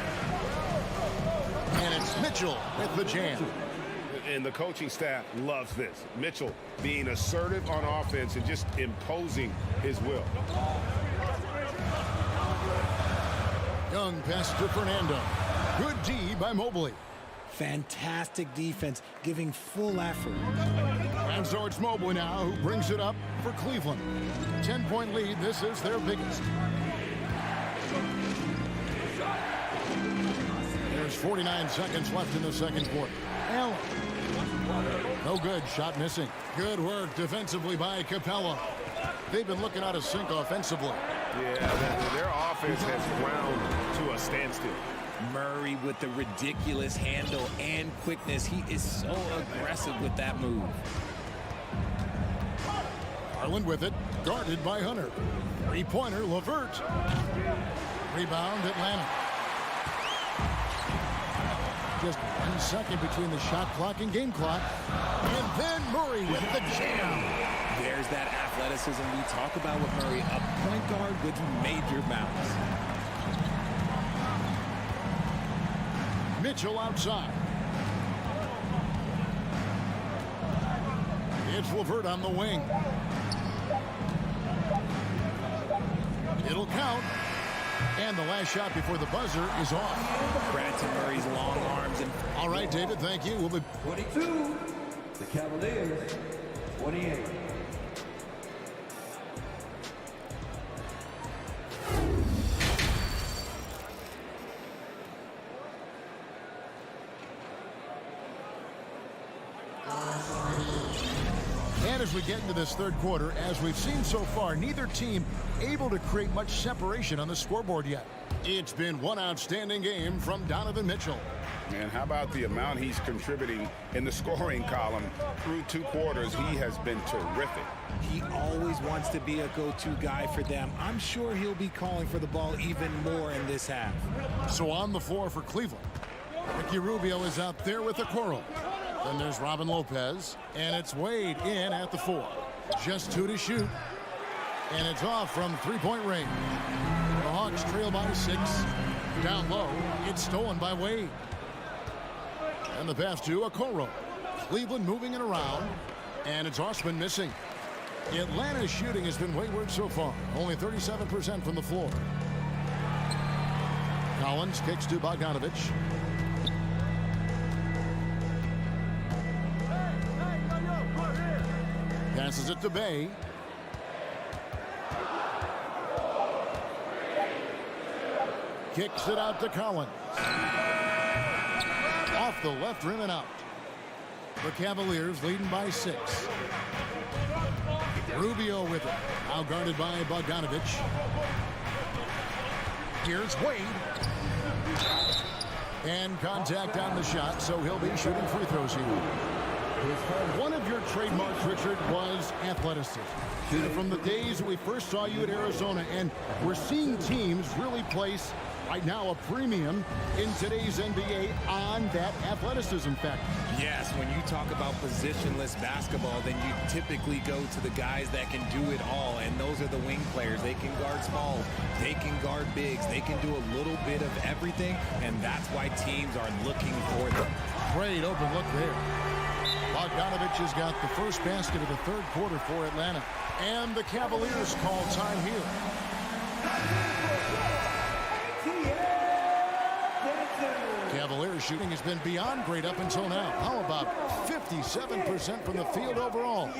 Speaker 7: And it's Mitchell with the jam.
Speaker 8: And the coaching staff loves this. Mitchell being assertive on offense and just imposing his will.
Speaker 7: Young pass to Fernando. Good D by Mobley.
Speaker 10: Fantastic defense, giving full effort.
Speaker 7: And so it's Mobley now who brings it up for Cleveland. 10-point lead. This is their biggest. There's 49 seconds left in the second quarter. Allen. No good. Shot missing. Good work defensively by Capella. They've been looking out of sync offensively.
Speaker 8: Yeah, their offense has ground to a standstill.
Speaker 10: Murray with the ridiculous handle and quickness. He is so aggressive with that move.
Speaker 7: Garland with it. Guarded by Hunter. Three-pointer, LeVert. Rebound, Atlanta. Just 1 second between the shot clock and game clock. And then Murray with the jam.
Speaker 10: There's that athleticism we talk about with Murray. A point guard with major bounce.
Speaker 7: Mitchell outside. It's LeVert on the wing. It'll count. And the last shot before the buzzer is off.
Speaker 10: Credit to Murray's long arms. And
Speaker 7: all right, David, thank you. We'll be
Speaker 4: 22. The Cavaliers, 28.
Speaker 7: And as we get into this third quarter, as we've seen so far, neither team able to create much separation on the scoreboard yet. It's been one outstanding game from Donovan Mitchell.
Speaker 8: Man, how about the amount he's contributing in the scoring column through 2 quarters? He has been terrific.
Speaker 10: He always wants to be a go-to guy for them. I'm sure he'll be calling for the ball even more in this half.
Speaker 7: So on the floor for Cleveland, Ricky Rubio is out there with a quarrel. Then there's Robin Lopez, and it's Wade in at the 4. Just 2 to shoot, and it's off from three-point range. The Hawks trail by 6. Down low, it's stolen by Wade. And the pass to Okoro. Cleveland moving it around, and it's Osman missing. Atlanta's shooting has been wayward so far, only 37% from the floor. Collins kicks to Bogdanovich. Passes it to Bay. Kicks it out to Collins. Off the left rim and out. The Cavaliers leading by 6. Rubio with it. Now guarded by Bogdanovich. Here's Wade. And contact on the shot, so he'll be shooting free throws here. One of your trademarks, Richard, was athleticism. From the days we first saw you at Arizona, and we're seeing teams really place, right now, a premium in today's NBA on that athleticism factor.
Speaker 10: Yes, when you talk about positionless basketball, then you typically go to the guys that can do it all, and those are the wing players. They can guard smalls, they can guard bigs, they can do a little bit of everything, and that's why teams are looking for them.
Speaker 7: Great open look there. Bogdanovich has got the first basket of the third quarter for Atlanta, and the Cavaliers call time here. Cavaliers shooting has been beyond great up until now. How about 57% from the field overall?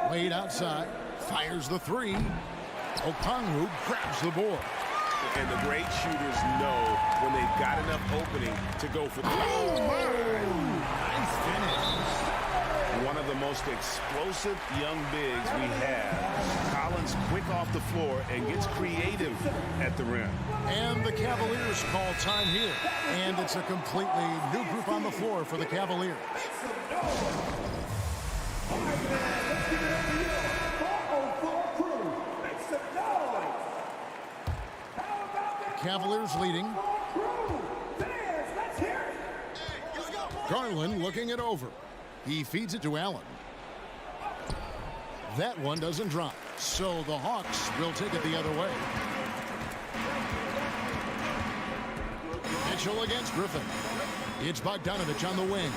Speaker 7: Wade outside, fires the three. Okongwu grabs the board.
Speaker 8: And the great shooters know when they've got enough opening to go for the nice finish. One of the most explosive young bigs we have. Collins quick off the floor and gets creative at the rim.
Speaker 7: And the Cavaliers call time here. And it's a completely new group on the floor for the Cavaliers. Cavaliers leading. Garland looking it over. He feeds it to Allen. That one doesn't drop. So the Hawks will take it the other way. Mitchell against Griffin. It's Bogdanovich on the wing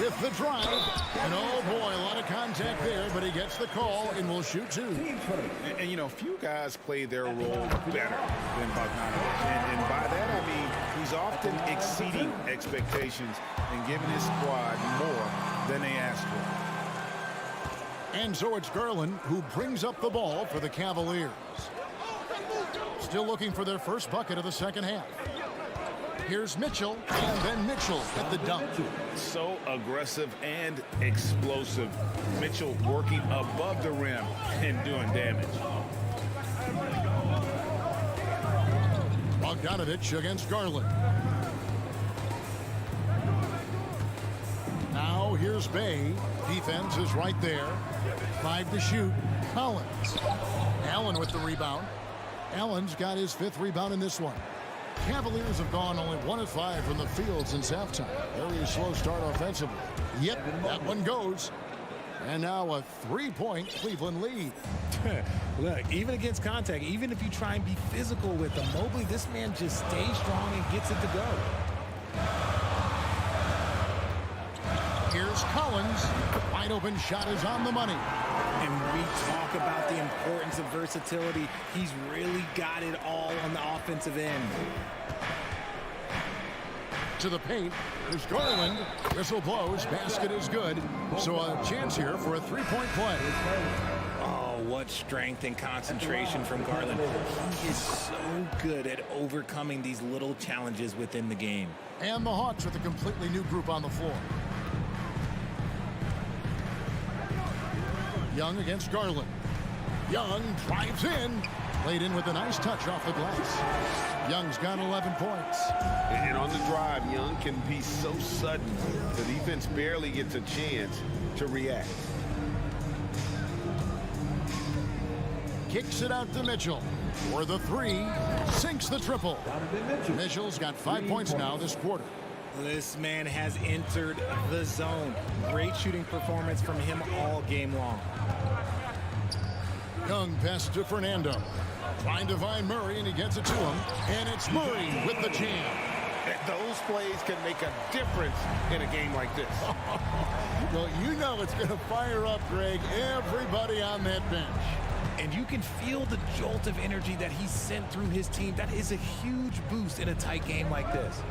Speaker 7: with the drive. And oh boy, a lot of contact there, but he gets the call and will shoot 2.
Speaker 8: And you know, few guys play their role better than Bogdanovich. And by that I mean he's often exceeding expectations and giving his squad more than they asked for.
Speaker 7: And so it's Garland who brings up the ball for the Cavaliers. Still looking for their first bucket of the second half. Here's Mitchell, and then Mitchell at the dunk.
Speaker 8: So aggressive and explosive. Mitchell working above the rim and doing damage.
Speaker 7: Bogdanovich against Garland. Now here's Bay. Defense is right there. 5 to shoot. Collins. Allen with the rebound. Allen's got his 5th rebound in this one. Cavaliers have gone only 1 of 5 from the field since halftime. Very slow start offensively. Yep, that one goes. And now a 3-point Cleveland lead.
Speaker 10: Look, even against contact, even if you try and be physical with him, Mobley, this man just stays strong and gets it to go.
Speaker 7: Here's Collins. Wide open shot is on the money.
Speaker 10: And we talk about the importance of versatility. He's really got it all on the offensive end.
Speaker 7: To the paint. There's Garland. Whistle blows. Basket is good. So a chance here for a 3-point play.
Speaker 10: Oh, what strength and concentration from Garland. He is so good at overcoming these little challenges within the game.
Speaker 7: And the Hawks with a completely new group on the floor. Young against Garland. Young drives in. Laid in with a nice touch off the glass. Young's got 11 points.
Speaker 8: And on the drive, Young can be so sudden. The defense barely gets a chance to react.
Speaker 7: Kicks it out to Mitchell. For the 3. Sinks the triple. Mitchell's got 5 points now this quarter.
Speaker 10: This man has entered the zone. Great shooting performance from him all game long.
Speaker 7: Young pass to Fernando. Trying to find Murray, and he gets it to him. And it's Murray with the jam.
Speaker 8: Those plays can make a difference in a game like this.
Speaker 7: Well, you know it's going to fire up, Greg, everybody on that bench.
Speaker 10: And you can feel the jolt of energy that he sent through his team. That is a huge boost in a tight game like this.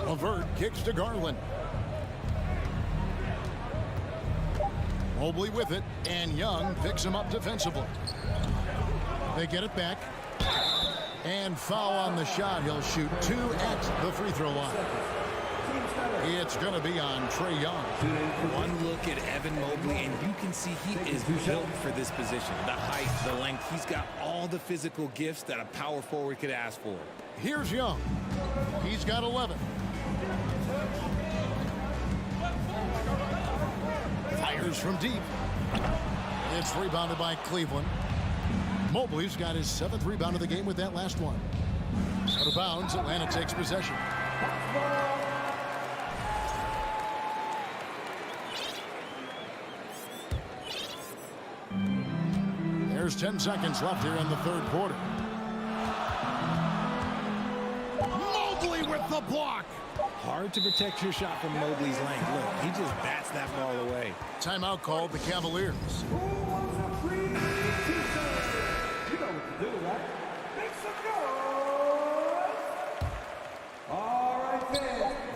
Speaker 7: LeVert kicks to Garland. Mobley with it, and Young picks him up defensively. They get it back. And foul on the shot. He'll shoot 2 at the free throw line. It's going to be on Trae Young.
Speaker 10: One look at Evan Mobley, and you can see he is built for this position. The height, the length, he's got all the physical gifts that a power forward could ask for.
Speaker 7: Here's Young. He's got 11. Fires from deep. It's rebounded by Cleveland. Mobley's got his 7th rebound of the game with that last one. Out of bounds, Atlanta takes possession. There's 10 seconds left here in the 3rd quarter. Mobley with the block.
Speaker 10: Hard to protect your shot from Mobley's length. Look, he just bats that ball away.
Speaker 7: Timeout called the Cavaliers.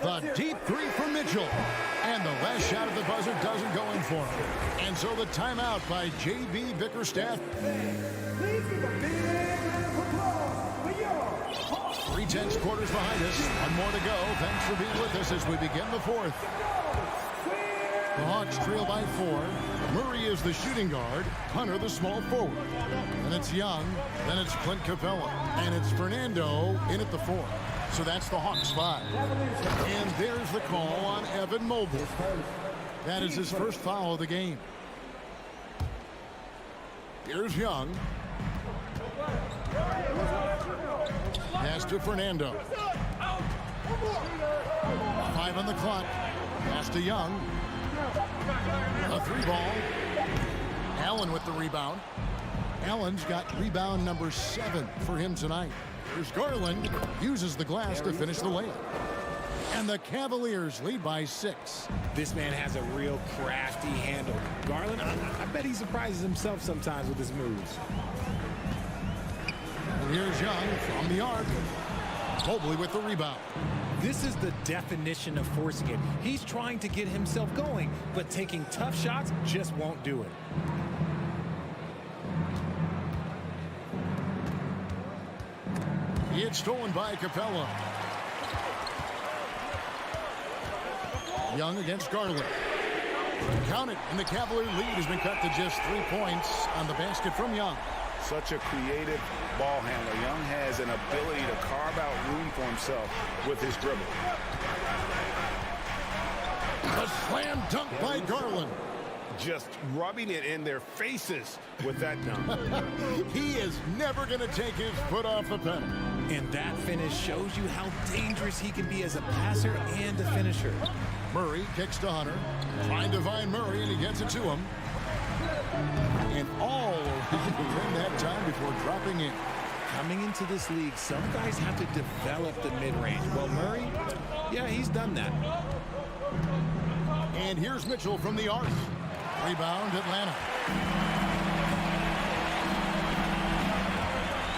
Speaker 7: The deep 3 from Mitchell. And the last shot of the buzzer doesn't go in for him. And so the timeout by J.B. Bickerstaff. 3 quarters behind us. 1 more to go. Thanks for being with us as we begin the 4th. The Hawks trail by 4. Murray is the shooting guard. Hunter the small forward. Then it's Young. Then it's Clint Capella. And it's Fernando in at the 4. So that's the Hawks 5. And there's the call on Evan Mobley. That is his first foul of the game. Here's Young. Pass to Fernando. 5 on the clock. Pass to Young. A 3 ball. Allen with the rebound. Allen's got rebound number 7 for him tonight. Here's Garland. Uses the glass to finish the layup. And the Cavaliers lead by 6.
Speaker 10: This man has a real crafty handle. Garland, I bet he surprises himself sometimes with his moves.
Speaker 7: And here's Young from the arc. Mobley with the rebound.
Speaker 10: This is the definition of forcing it. He's trying to get himself going, but taking tough shots just won't do it.
Speaker 7: It's stolen by Capella. Young against Garland. Count it, and the Cavalier lead has been cut to just 3 points on the basket from Young.
Speaker 8: Such a creative ball handler. Young has an ability to carve out room for himself with his dribble.
Speaker 7: A slam dunk by Garland.
Speaker 8: Just rubbing it in their faces with that dunk.
Speaker 7: He is never going to take his foot off the pedal.
Speaker 10: And that finish shows you how dangerous he can be as a passer and a finisher.
Speaker 7: Murray kicks to Hunter. Trying to find Murray, and he gets it to him. And all in that time before dropping in.
Speaker 10: Coming into this league, some guys have to develop the mid-range. Well, Murray, yeah, he's done that.
Speaker 7: And here's Mitchell from the arc. Rebound, Atlanta.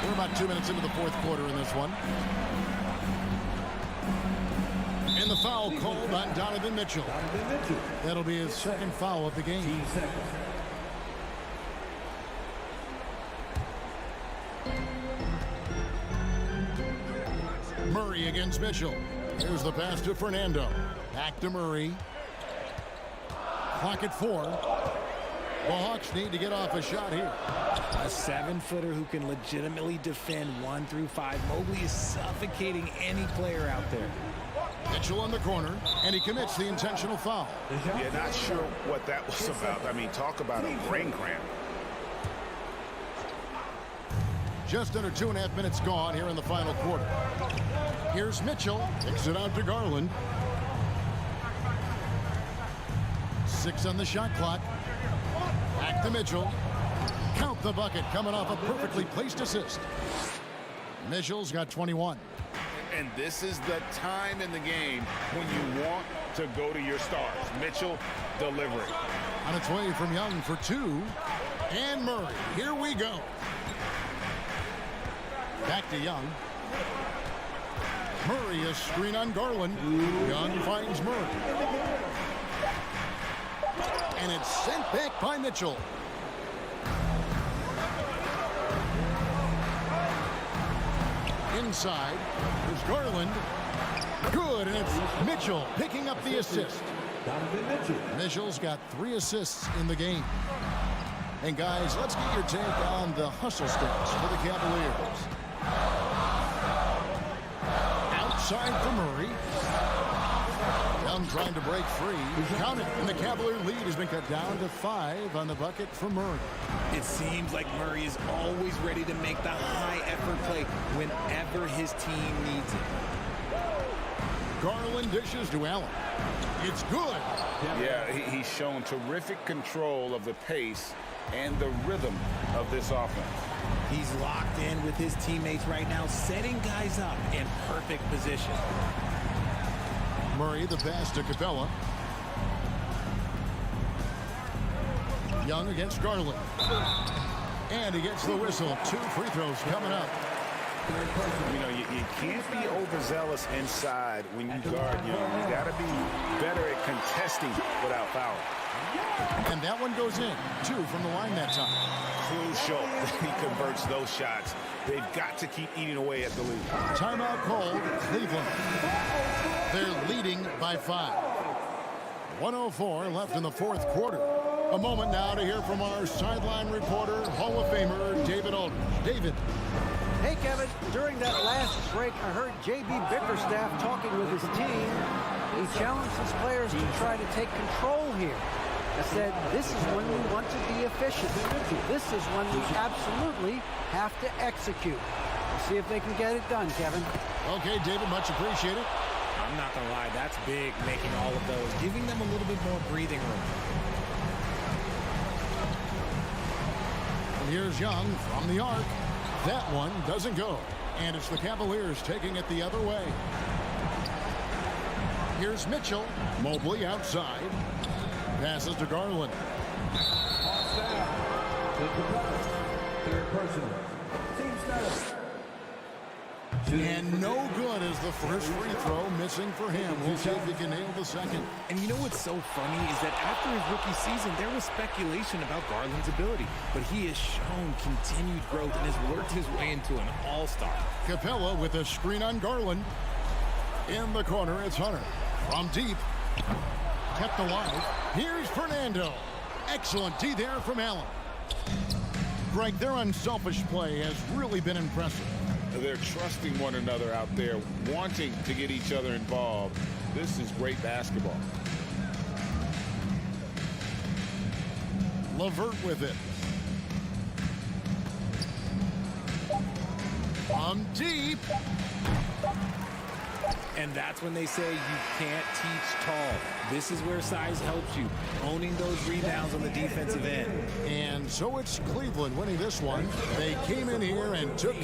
Speaker 7: We're about 2 minutes into the 4th quarter in this one. And the foul called on Donovan Mitchell. That'll be his 2nd foul of the game. Murray against Mitchell. Here's the pass to Fernando. Back to Murray. Clock at 4. The Hawks need to get off a shot here.
Speaker 10: A 7-footer who can legitimately defend 1 through 5. Mobley is suffocating any player out there.
Speaker 7: Mitchell in the corner, and he commits the intentional foul.
Speaker 8: Yeah, not sure what that was about. I mean, talk about a brain cramp.
Speaker 7: Just under 2.5 minutes gone here in the final quarter. Here's Mitchell. Takes it out to Garland. 6 on the shot clock. Back to Mitchell. Count the bucket coming off a perfectly placed assist. Mitchell's got 21.
Speaker 8: And this is the time in the game when you want to go to your stars. Mitchell delivering.
Speaker 7: On its way from Young for 2. And Murray. Here we go. Back to Young. Murray, a screen on Garland. Young finds Murray. And it's sent back by Mitchell. inside. There's Garland. Good, and it's Mitchell picking up the assist. Mitchell's got 3 assists in the game. And guys, let's get your take on the hustle steps for the Cavaliers. Outside for Murray. Young trying to break free. Count it, and the Cavalier lead has been cut down to 5 on the bucket for Murray.
Speaker 10: It seems like Murray is always ready to make the high-effort play whenever his team needs it.
Speaker 7: Garland dishes to Allen. It's good.
Speaker 8: Yeah, he's shown terrific control of the pace and the rhythm of this offense.
Speaker 10: He's locked in with his teammates right now, setting guys up in perfect position.
Speaker 7: Murray, the pass to Capella. Young against Garland. And he gets the whistle. 2 free throws coming up.
Speaker 8: You know, you can't be overzealous inside when you guard Young. You got to be better at contesting without foul.
Speaker 7: And that one goes in. 2 from the line that time.
Speaker 8: Crucial that he converts those shots. They've got to keep eating away at the lead.
Speaker 7: Timeout called, Cleveland. They're leading by 5. 1:04 left in the 4th quarter. A moment now to hear from our sideline reporter, Hall of Famer David Aldridge. David.
Speaker 9: Hey, Kevin, during that last break, I heard J.B. Bickerstaff talking with his team. He challenged his players to try to take control here. I said, this is when we want to be efficient. This is when we absolutely have to execute. We'll see if they can get it done, Kevin.
Speaker 7: Okay, David, much appreciated.
Speaker 10: I'm not going to lie, that's big, making all of those, giving them a little bit more breathing room.
Speaker 7: And here's Young from the arc. That one doesn't go. And it's the Cavaliers taking it the other way. Here's Mitchell. Mobley outside. Passes to Garland.
Speaker 4: Third personal. Team status.
Speaker 7: And no good as the first free throw missing for him. We'll see if he can nail the second.
Speaker 10: And you know what's so funny is that after his rookie season, there was speculation about Garland's ability. But he has shown continued growth and has worked his way into an all-star.
Speaker 7: Capella with a screen on Garland. In the corner, it's Hunter. From deep. Kept alive. Here's Fernando. Excellent D there from Allen. Greg, their unselfish play has really been impressive.
Speaker 8: They're trusting one another out there, wanting to get each other involved. This is great basketball.
Speaker 7: LeVert with it. From deep.
Speaker 10: And that's when they say you can't teach tall. This is where size helps you, owning those rebounds on the defensive end.
Speaker 7: And so it's Cleveland winning this one. They came in here and took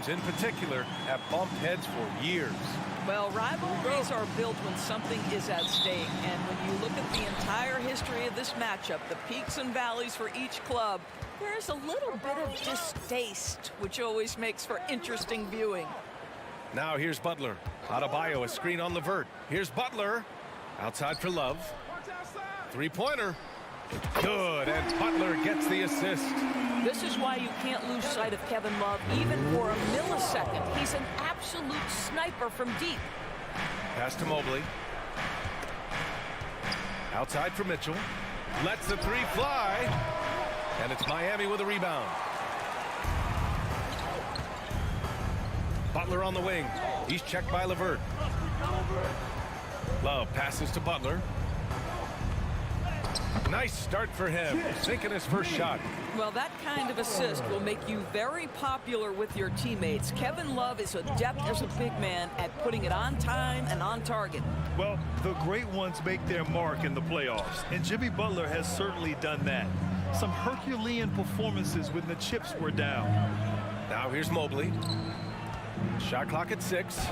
Speaker 1: In particular, have bumped heads for years.
Speaker 12: Well, rivalries are built when something is at stake, and when you look at the entire history of this matchup, the peaks and valleys for each club, there's a little bit of distaste, which always makes for interesting viewing.
Speaker 1: Now here's Butler. Adebayo, a screen on Levert. Here's Butler. Outside for Love. Three-pointer. Good, and Butler gets the assist.
Speaker 12: This is why you can't lose sight of Kevin Love, even for a millisecond. He's an absolute sniper from deep.
Speaker 1: Pass to Mobley. Outside for Mitchell. Lets the three fly. And it's Miami with a rebound. Butler on the wing. He's checked by Levert. Love passes to Butler. Nice start for him, sinking his first shot.
Speaker 12: Well, that kind of assist will make you very popular with your teammates. Kevin Love is adept as a big man at putting it on time and on target.
Speaker 2: Well, the great ones make their mark in the playoffs, and Jimmy Butler has certainly done that. Some Herculean performances when the chips were down.
Speaker 1: Now here's Mobley. Shot clock at 6.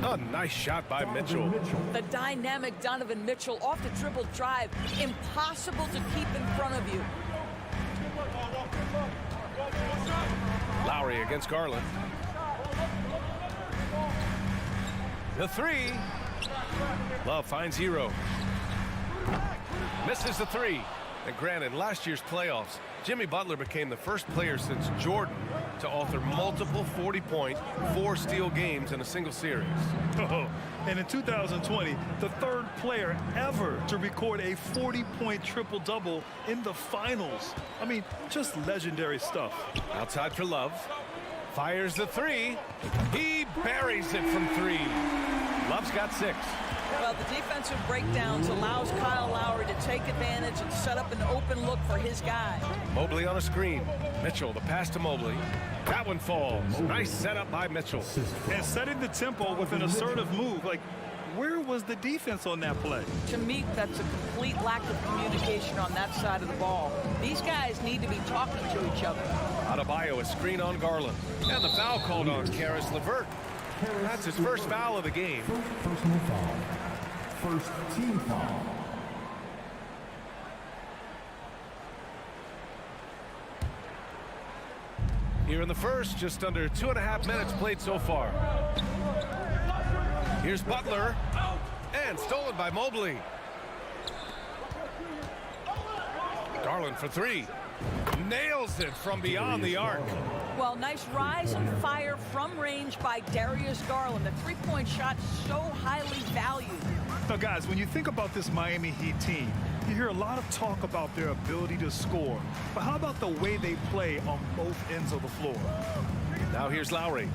Speaker 1: A nice shot by Mitchell.
Speaker 12: The dynamic Donovan Mitchell off the dribble drive. Impossible to keep in front of you.
Speaker 1: Lowry against Garland. The three. Love finds Hero. Misses the three. And granted, last year's playoffs, Jimmy Butler became the first player since Jordan to author multiple 40-point, 4-steal games in a single series.
Speaker 2: Oh, and in 2020, the third player ever to record a 40-point triple-double in the finals. I mean, just legendary stuff.
Speaker 1: Outside for Love. Fires the three. He buries it from 3. Love's got 6.
Speaker 12: Well, the defensive breakdowns allows Kyle Lowry to take advantage and set up an open look for his guy.
Speaker 1: Mobley on a screen. Mitchell, the pass to Mobley. That one falls. Nice setup by Mitchell.
Speaker 2: And setting the tempo with an assertive move. Like, where was the defense on that play?
Speaker 12: To me, that's a complete lack of communication on that side of the ball. These guys need to be talking to each other.
Speaker 1: Adebayo, a screen on Garland. And the foul called on Karis LeVert. That's his first foul of the game.
Speaker 4: Personal foul. First team foul.
Speaker 1: Here in the first, just under 2.5 minutes played so far. Here's Butler. And stolen by Mobley. Garland for 3. Nails it from beyond the arc.
Speaker 12: Well, nice rise and fire from range by Darius Garland. The three-point shot so highly valued.
Speaker 2: Now, guys, when you think about this Miami Heat team, you hear a lot of talk about their ability to score. But how about the way they play on both ends of the floor?
Speaker 1: Now here's Lowry.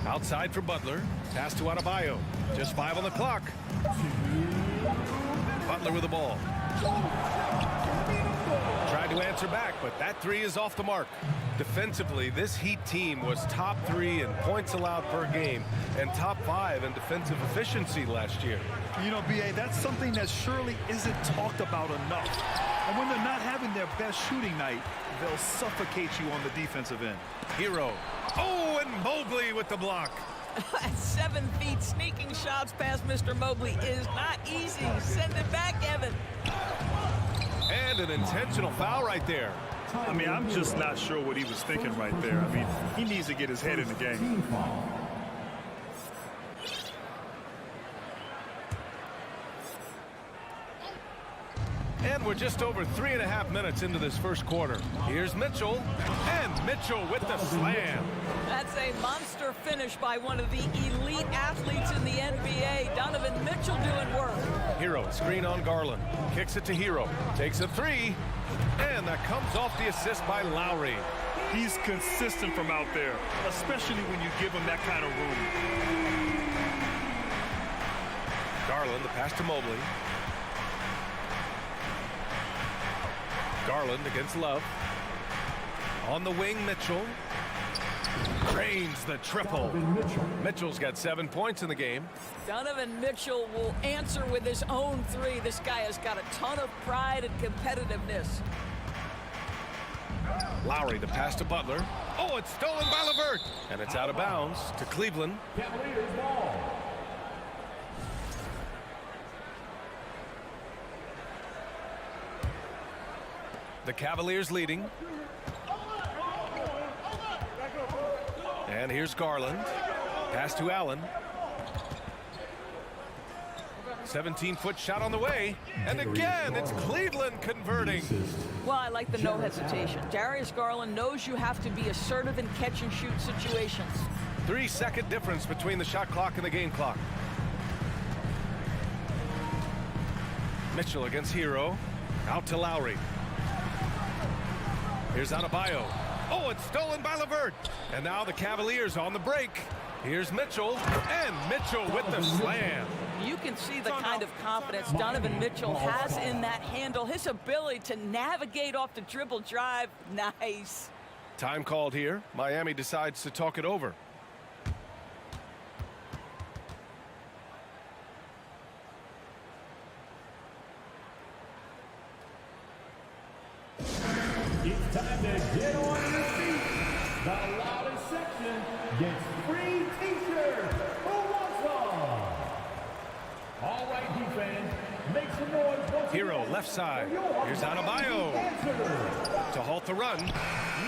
Speaker 1: Outside for Butler. Pass to Adebayo. Just 5 on the clock. Butler with the ball. Tried to answer back, but that 3 is off the mark. Defensively, this Heat team was top 3 in points allowed per game and top 5 in defensive efficiency last year.
Speaker 2: You know, B.A., that's something that surely isn't talked about enough. And when they're not having their best shooting night, they'll suffocate you on the defensive end.
Speaker 1: Hero. Oh, and Mobley with the block.
Speaker 12: At 7 feet, sneaking shots past Mr. Mobley is not easy. Send it back, Evan.
Speaker 1: And an intentional foul right there.
Speaker 2: I mean, I'm just not sure what he was thinking right there. I mean, he needs to get his head in the game.
Speaker 1: And we're just over 3.5 minutes into this first quarter. Here's Mitchell, and Mitchell with the slam.
Speaker 12: That's a monster finish by one of the elite athletes in the NBA. Donovan Mitchell doing work.
Speaker 1: Hero, screen on Garland. Kicks it to Hero. Takes a 3. And that comes off the assist by Lowry.
Speaker 2: He's consistent from out there, especially when you give him that kind of room.
Speaker 1: Garland, the pass to Mobley. Garland against Love. On the wing, Mitchell. Drains the triple. Mitchell's got 7 points in the game.
Speaker 12: Donovan Mitchell will answer with his own three. This guy has got a ton of pride and competitiveness.
Speaker 1: Lowry, the pass to Butler. Oh, it's stolen by LeVert. And it's out of bounds to Cleveland.
Speaker 4: Cavaliers ball.
Speaker 1: The Cavaliers leading. And here's Garland. Pass to Allen. 17-foot shot on the way. And again, it's Cleveland converting.
Speaker 12: Well, I like the no hesitation. Darius Garland knows you have to be assertive in catch-and-shoot situations.
Speaker 1: 3-second difference between the shot clock and the game clock. Mitchell against Hero. Out to Lowry. Here's Adebayo. Oh, it's stolen by LeVert. And now the Cavaliers on the break. Here's Mitchell. And Mitchell with the slam.
Speaker 12: You can see the kind of confidence Donovan Mitchell has in that handle. His ability to navigate off the dribble drive. Nice.
Speaker 1: Time called here. Miami decides to talk it over.
Speaker 4: It's time to get on your feet. The loudest section gets free t-shirts. Who wants one? All right, defense, make some noise. Once
Speaker 1: Hero left side. Here's Adebayo to halt the run.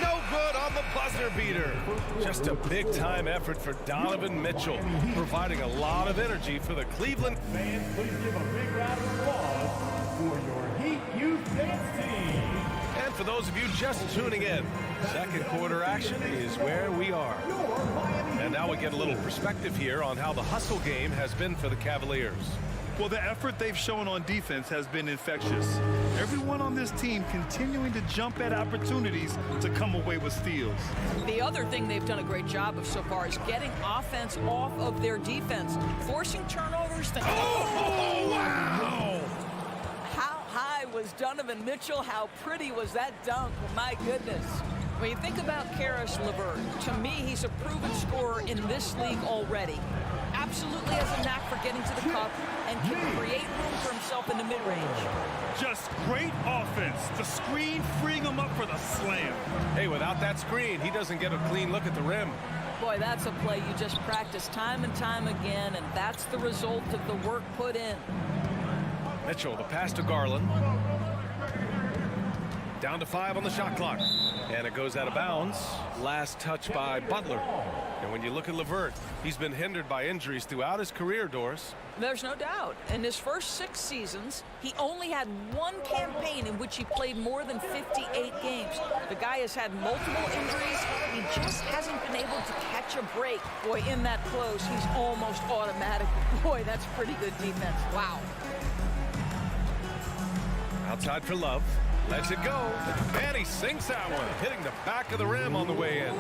Speaker 1: No good on the buzzer beater. Just a big-time effort for Donovan Mitchell, providing a lot of energy for the Cleveland
Speaker 4: fans. Please give a big round of applause for your Heat Youth Dance Team.
Speaker 1: And for those of you just tuning in, second quarter action is where we are. And now we get a little perspective here on how the hustle game has been for the Cavaliers.
Speaker 2: Well, the effort they've shown on defense has been infectious. Everyone on this team continuing to jump at opportunities to come away with steals.
Speaker 12: The other thing they've done a great job of so far is getting offense off of their defense, forcing turnovers.
Speaker 1: Oh, wow!
Speaker 12: How high was Donovan Mitchell? How pretty was that dunk? My goodness. When you think about Karis LeVert, to me, he's a proven scorer in this league already. Absolutely has a knack for getting to the cup and can create room for himself in the mid-range.
Speaker 2: Just great offense. The screen freeing him up for the slam.
Speaker 1: Hey, without that screen, he doesn't get a clean look at the rim.
Speaker 12: Boy, that's a play you just practice time and time again, and that's the result of the work put in.
Speaker 1: Mitchell, the pass to Garland. Down to 5 on the shot clock. And it goes out of bounds. Last touch by Butler. And when you look at LeVert, he's been hindered by injuries throughout his career, Doris.
Speaker 12: There's no doubt. In his first 6 seasons, he only had one campaign in which he played more than 58 games. The guy has had multiple injuries. He just hasn't been able to catch a break. Boy, in that close, he's almost automatic. Boy, that's pretty good defense. Wow.
Speaker 1: Outside for Love. Lets it go. And he sinks that one, hitting the back of the rim on the way in.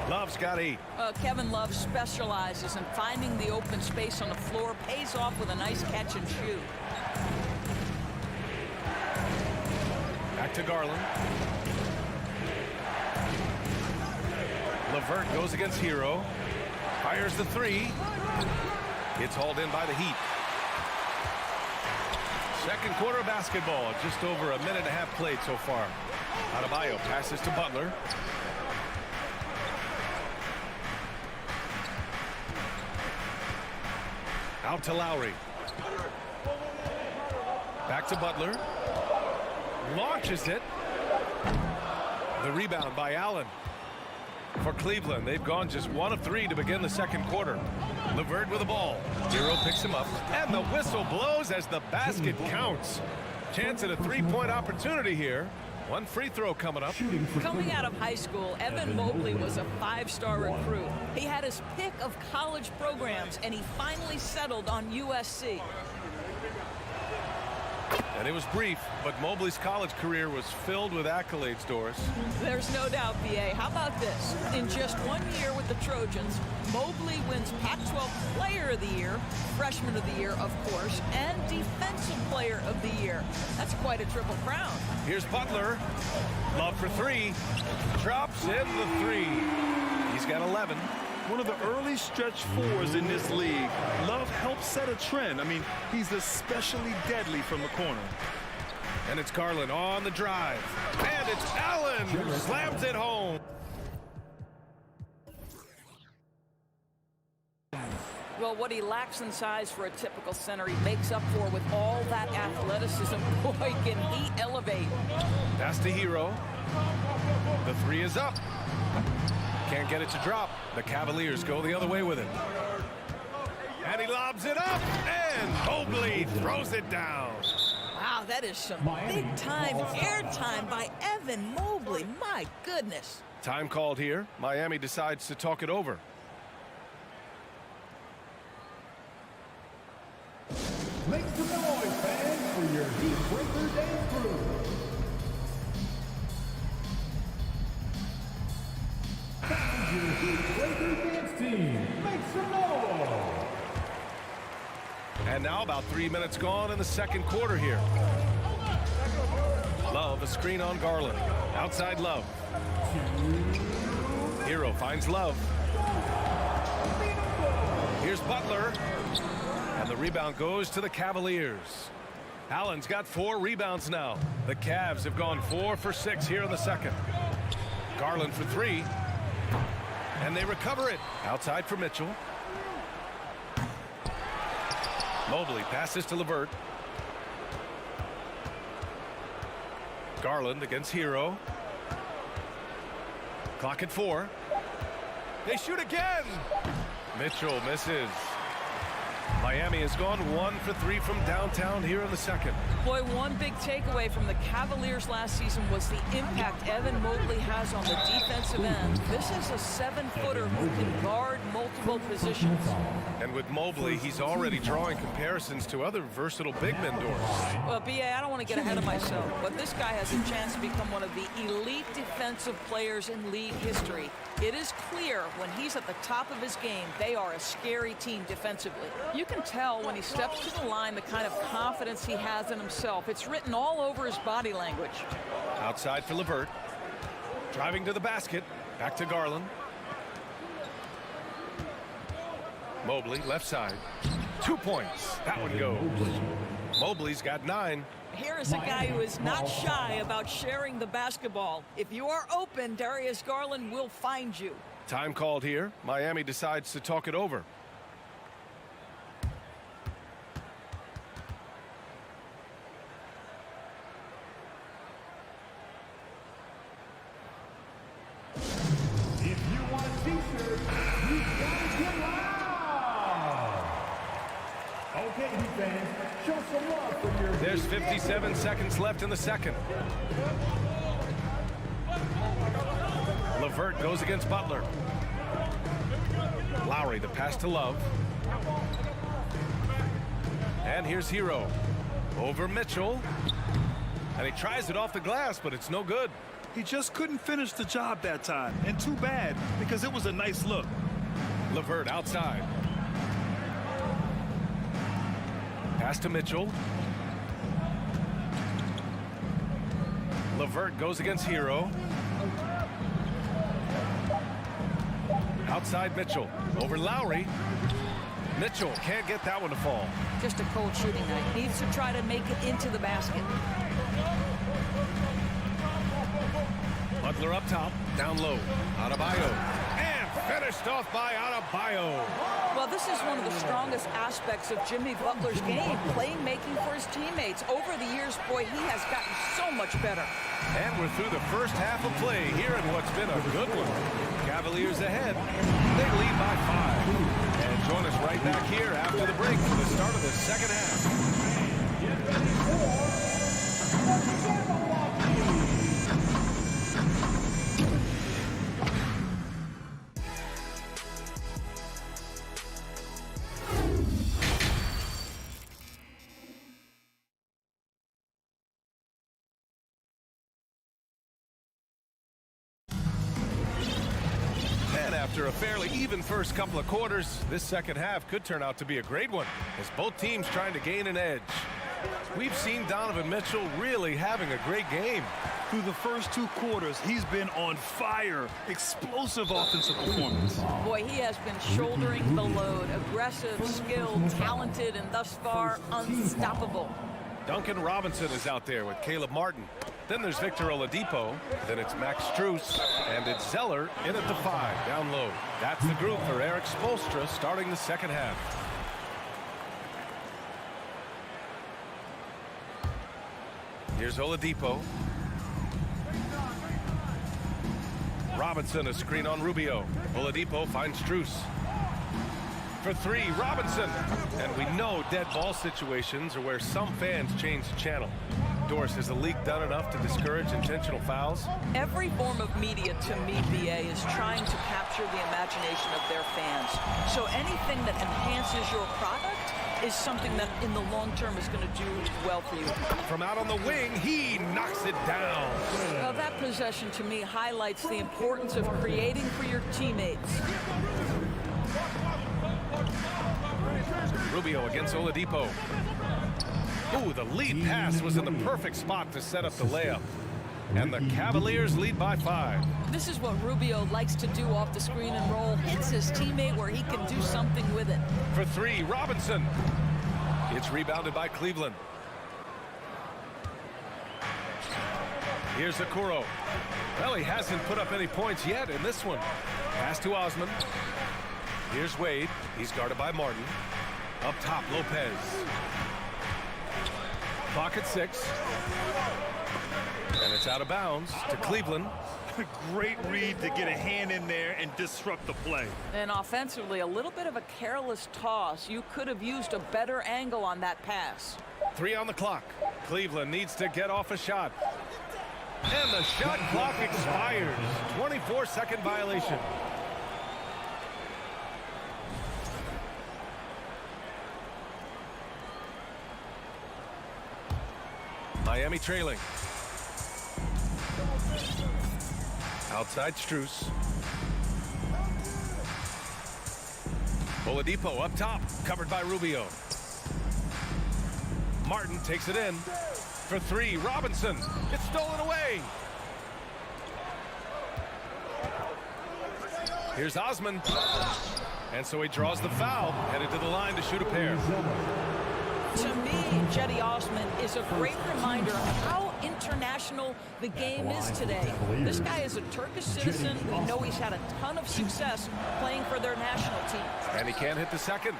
Speaker 1: Love's got 8.
Speaker 12: Kevin Love specializes in finding the open space on the floor, pays off with a nice catch and shoot.
Speaker 1: Back to Garland. LeVert goes against Hero. Fires the 3. It's hauled in by the Heat. Second quarter basketball, just over a minute and a half played so far. Adebayo passes to Butler. Out to Lowry. Back to Butler. Launches it. The rebound by Allen. For Cleveland, they've gone just 1 of 3 to begin the second quarter. LeVert with the ball. Hero picks him up. And the whistle blows as the basket counts. Chance at a 3-point opportunity here. 1 free throw coming up.
Speaker 12: Coming out of high school, Evan Mobley was a 5-star recruit. He had his pick of college programs, and he finally settled on USC.
Speaker 1: And it was brief, but Mobley's college career was filled with accolades, Doris.
Speaker 12: There's no doubt, BA. How about this? In just 1 year with the Trojans, Mobley wins Pac-12 Player of the Year, Freshman of the Year, of course, and Defensive Player of the Year. That's quite a triple crown.
Speaker 1: Here's Butler. Love for three. Drops in the three. He's got 11.
Speaker 2: One of the early stretch fours in this league. Love helps set a trend. I mean, he's especially deadly from the corner.
Speaker 1: And it's Garland on the drive. And it's Allen who slams it home.
Speaker 12: Well, what he lacks in size for a typical center, he makes up for with all that athleticism. Boy, can he elevate.
Speaker 1: Pass to Hero. The three is up. Can't get it to drop. The Cavaliers go the other way with it. And he lobs it up, and Mobley throws it down.
Speaker 12: Wow, that is some big-time airtime by Evan Mobley. My goodness.
Speaker 1: Time called here. Miami decides to talk it over.
Speaker 4: Make some noise, fans, for your Heat Breaker dance crew. Your Heat Breaker dance team. Make some noise.
Speaker 1: And now about 3 minutes gone in the second quarter here. Love, a screen on Garland. Outside Love. Hero finds Love. Here's Butler. And the rebound goes to the Cavaliers. Allen's got 4 rebounds now. The Cavs have gone 4 for 6 here in the second. Garland for 3. And they recover it. Outside for Mitchell. Mobley passes to LeVert. Garland against Hero. Clock at 4. They shoot again. Mitchell misses. Miami has gone 1 for 3 from downtown here in the second.
Speaker 12: Boy, one big takeaway from the Cavaliers last season was the impact Evan Mobley has on the defensive end. This is a 7-footer who can guard multiple positions.
Speaker 1: And with Mobley, he's already drawing comparisons to other versatile big men, Doris.
Speaker 12: Well, BA, I don't want to get ahead of myself, but this guy has a chance to become one of the elite defensive players in league history. It is clear when he's at the top of his game, they are a scary team defensively. You can tell when he steps to the line the kind of confidence he has in himself. It's written all over his body language.
Speaker 1: Outside for LeVert. Driving to the basket. Back to Garland. Mobley, left side. 2 points. That one goes. Mobley's got 9.
Speaker 12: Here is a guy who is not shy about sharing the basketball. If you are open, Darius Garland will find you.
Speaker 1: Time called here. Miami decides to talk it over.
Speaker 4: If you want a t-shirt, you gotta get loud. Okay, Heat fans, show some love for your...
Speaker 1: There's 57 seconds left in the second. LeVert goes against Butler. Lowry, the pass to Love. And here's Hero. Over Mitchell. And he tries it off the glass, but it's no good.
Speaker 2: He just couldn't finish the job that time. And too bad, because it was a nice look.
Speaker 1: LeVert outside. Pass to Mitchell. LeVert goes against Hero. Outside Mitchell. Over Lowry. Mitchell can't get that one to fall.
Speaker 12: Just a cold shooting night. Needs to try to make it into the basket.
Speaker 1: Butler up top. Down low. Adebayo. And finished off by Adebayo.
Speaker 12: Well, this is one of the strongest aspects of Jimmy Butler's game, playmaking for his teammates. Over the years, boy, he has gotten so much better.
Speaker 1: And we're through the first half of play here in what's been a good one. Cavaliers ahead. They lead by 5. And join us right back here after the break for the start of the second half.
Speaker 4: Get ready for...
Speaker 1: After a fairly even first couple of quarters, this second half could turn out to be a great one, as both teams trying to gain an edge. We've seen Donovan Mitchell really having a great game.
Speaker 2: Through the first 2 quarters, he's been on fire. Explosive offensive performance.
Speaker 12: Boy, he has been shouldering the load. Aggressive, skilled, talented, and thus far unstoppable.
Speaker 1: Duncan Robinson is out there with Caleb Martin. Then there's Victor Oladipo. Then it's Max Strus. And it's Zeller in at the 5, down low. That's the group for Eric Spoelstra starting the second half. Here's Oladipo. Robinson, a screen on Rubio. Oladipo finds Strus. For 3, Robinson. And we know dead ball situations are where some fans change the channel. Doris, has the league done enough to discourage intentional fouls?
Speaker 12: Every form of media, to me, BA, is trying to capture the imagination of their fans. So anything that enhances your product is something that in the long term is going to do well for you.
Speaker 1: From out on the wing, he knocks it down.
Speaker 12: Well, that possession to me highlights the importance of creating for your teammates.
Speaker 1: Rubio against Oladipo. Ooh, the lead pass was in the perfect spot to set up the layup. And the Cavaliers lead by 5.
Speaker 12: This is what Rubio likes to do off the screen and roll. Hits his teammate where he can do something with it.
Speaker 1: For 3, Robinson. It's rebounded by Cleveland. Here's Okoro. Well, he hasn't put up any points yet in this one. Pass to Osman. Here's Wade. He's guarded by Martin. Up top, Lopez. Clock at 6. And it's out of bounds to Cleveland.
Speaker 2: Great read to get a hand in there and disrupt the play.
Speaker 12: And offensively, a little bit of a careless toss. You could have used a better angle on that pass.
Speaker 1: 3 on the clock. Cleveland needs to get off a shot. And the shot clock expires. 24-second violation. Miami trailing. Outside Strus. Oladipo up top, covered by Rubio. Martin takes it in. For 3, Robinson. It's stolen away. Here's Osman. And so he draws the foul, headed to the line to shoot a pair.
Speaker 12: To me, Jetty Osman is a great reminder of how international the game is today. This guy is a Turkish citizen. We know he's had a ton of success playing for their national team.
Speaker 1: And he can't hit the second.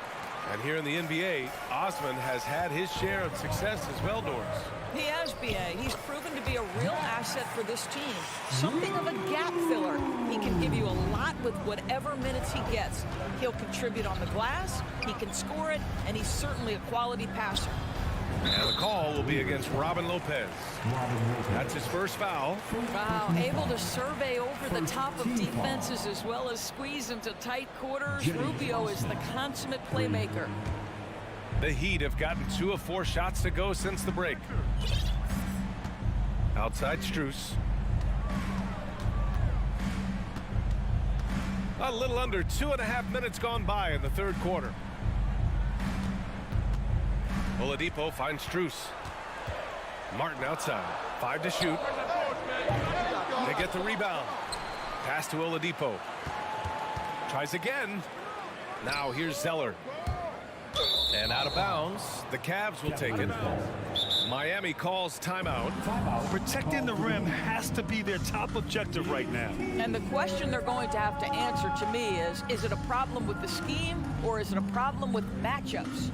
Speaker 1: And here in the NBA, Osman has had his share of success as well, Doris.
Speaker 12: He has, B.A. He's proven to be a real asset for this team. Something of a gap filler. He can give you a lot with whatever minutes he gets. He'll contribute on the glass, he can score it, and he's certainly a quality passer.
Speaker 1: And the call will be against Robin Lopez. That's his first foul.
Speaker 12: Wow, able to survey over the top of defenses as well as squeeze into tight quarters. Rubio is the consummate playmaker.
Speaker 1: The Heat have gotten 2 of 4 shots to go since the break. Outside Strus. A little under 2.5 minutes gone by in the third quarter. Oladipo finds Strus. Martin outside. 5 to shoot. They get the rebound. Pass to Oladipo. Tries again. Now here's Zeller. And out of bounds. The Cavs will take it. Miami calls timeout.
Speaker 2: Protecting the rim has to be their top objective right now.
Speaker 12: And the question they're going to have to answer to me is it a problem with the scheme or is it a problem with matchups?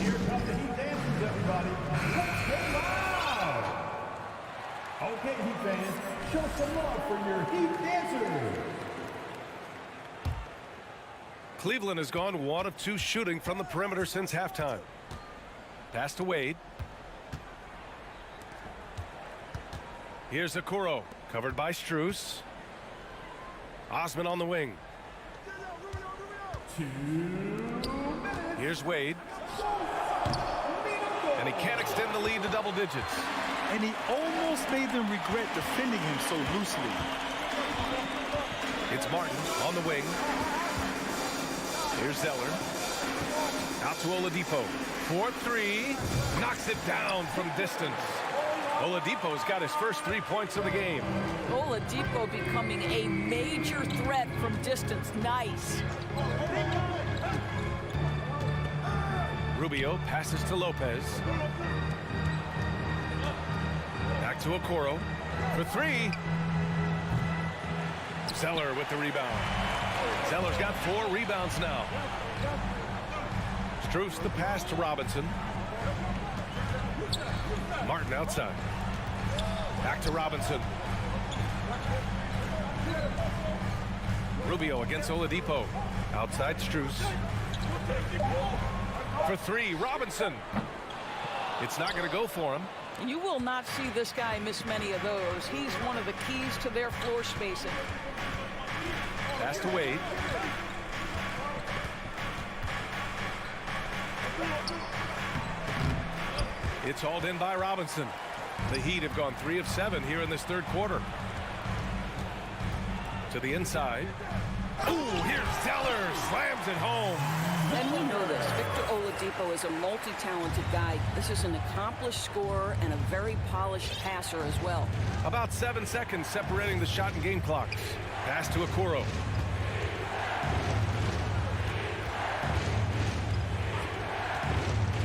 Speaker 4: Here come the Heat dancers, everybody. Let's get loud. Okay, Heat fans, show some love for your Heat dancers.
Speaker 1: Cleveland has gone 1 of 2 shooting from the perimeter since halftime. Pass to Wade. Here's Okoro, covered by Strus. Osman on the wing. Here's Wade. And he can't extend the lead to double digits.
Speaker 2: And he almost made them regret defending him so loosely.
Speaker 1: It's Martin on the wing. Here's Zeller. Out to Oladipo. 4-3. Knocks it down from distance. Oladipo's got his first 3 points of the game.
Speaker 12: Oladipo becoming a major threat from distance. Nice.
Speaker 1: Rubio passes to Lopez. Back to Okoro for 3. Zeller with the rebound. Zeller's got 4 rebounds now. Strus the pass to Robinson. Martin outside. Back to Robinson. Rubio against Oladipo. Outside Strus. For 3, Robinson. It's not going to go for him.
Speaker 12: You will not see this guy miss many of those. He's one of the keys to their floor spacing.
Speaker 1: Pass to Wade. It's hauled in by Robinson. The Heat have gone 3 of 7 here in this third quarter. To the inside. Ooh, here's Zeller. Slams it home.
Speaker 13: And we know this. Victor Oladipo is a multi-talented guy. This is an accomplished scorer and a very polished passer as well.
Speaker 1: About 7 seconds separating the shot and game clocks. Pass to Okoro.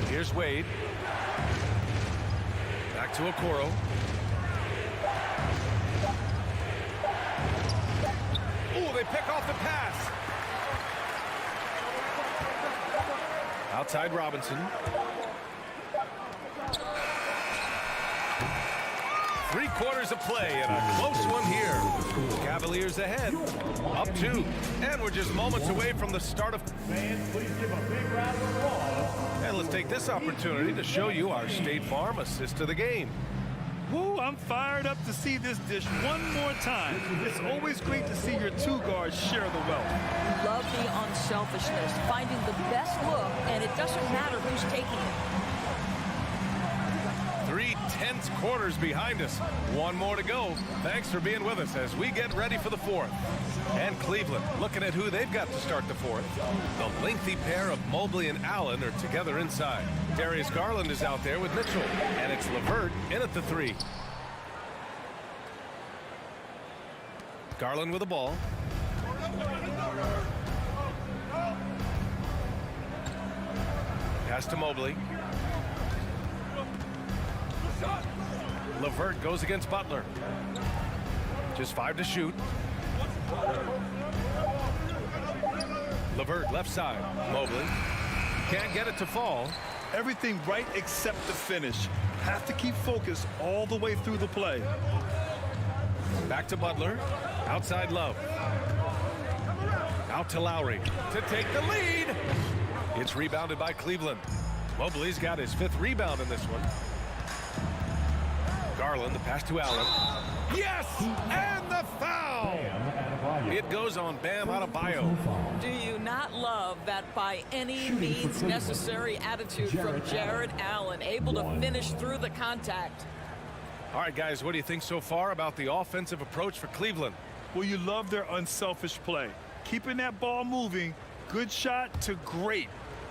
Speaker 1: Here's Wade. Back to Okoro. Ooh, they pick off the pass. Outside Robinson. 3 quarters of play and a close one here. Cavaliers ahead, up 2, and we're just moments away from the start of.
Speaker 4: Fans, please give a big round of applause.
Speaker 1: And let's take this opportunity to show you our State Farm assist to the game.
Speaker 2: Woo, I'm fired up to see this dish one more time. It's always great to see your 2 guards share the wealth.
Speaker 12: Love the unselfishness, finding the best look, and it doesn't matter who's taking it.
Speaker 1: 3 tense quarters behind us. 1 more to go. Thanks for being with us as we get ready for the 4th. And Cleveland looking at who they've got to start the 4th. The lengthy pair of Mobley and Allen are together inside. Darius Garland is out there with Mitchell. And it's LeVert in at the 3. Garland with the ball. Pass to Mobley. LeVert goes against Butler. Just 5 to shoot. LeVert left side. Mobley can't get it to fall.
Speaker 2: Everything right except the finish. Have to keep focused all the way through the play.
Speaker 1: Back to Butler. Outside Love. Out to Lowry to take the lead. It's rebounded by Cleveland. Mobley's got his 5th rebound in this one. Garland, the pass to Allen. Yes! And the foul! It goes on Bam Adebayo.
Speaker 12: Do you not love that by any means necessary attitude from Jared Allen, able to finish through the contact?
Speaker 1: All right, guys, what do you think so far about the offensive approach for Cleveland?
Speaker 2: Well, you love their unselfish play. Keeping that ball moving, good shot to great.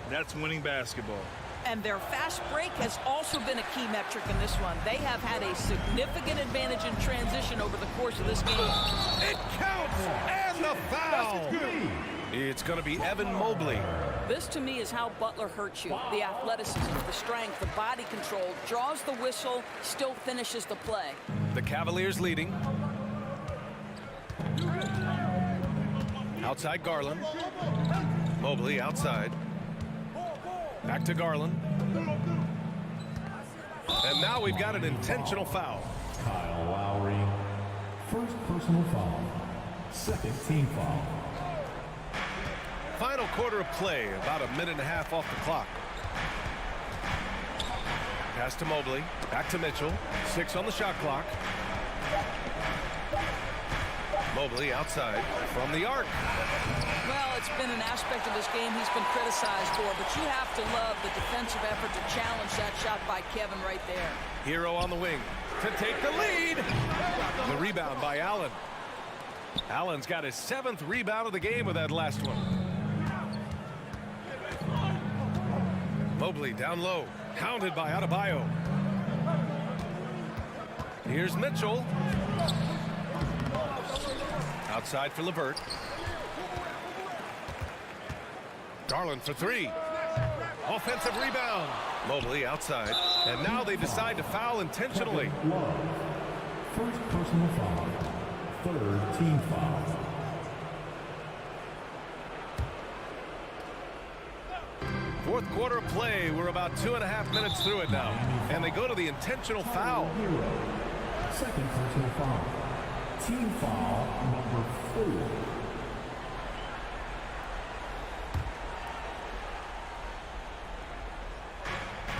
Speaker 2: That's winning basketball.
Speaker 12: And their fast break has also been a key metric in this one. They have had a significant advantage in transition over the course of this game.
Speaker 1: It counts! And the foul! It's going to be Evan Mobley.
Speaker 12: This, to me, is how Butler hurts you. The athleticism, the strength, the body control, draws the whistle, still finishes the play.
Speaker 1: The Cavaliers leading. Outside Garland. Mobley outside. Back to Garland. And now we've got an intentional foul.
Speaker 4: Kyle Lowry, first personal foul, 2nd team foul.
Speaker 1: Final quarter of play, about 1.5 minutes off the clock. Pass to Mobley, back to Mitchell, 6 on the shot clock. Mobley outside from the arc.
Speaker 12: Well, it's been an aspect of this game he's been criticized for, but you have to love the defensive effort to challenge that shot by Kevin right there.
Speaker 1: Hero on the wing to take the lead. The rebound by Allen. Allen's got his 7th rebound of the game with that last one. Mobley down low, hounded by Adebayo. Here's Mitchell. Outside for LeVert. Garland for 3. Offensive rebound. Mobley outside. And now they decide to foul intentionally.
Speaker 4: First personal foul. 3rd team foul.
Speaker 1: Fourth quarter of play. We're about 2.5 minutes through it now. And they go to the intentional foul.
Speaker 4: Second personal foul. Team foul number 4.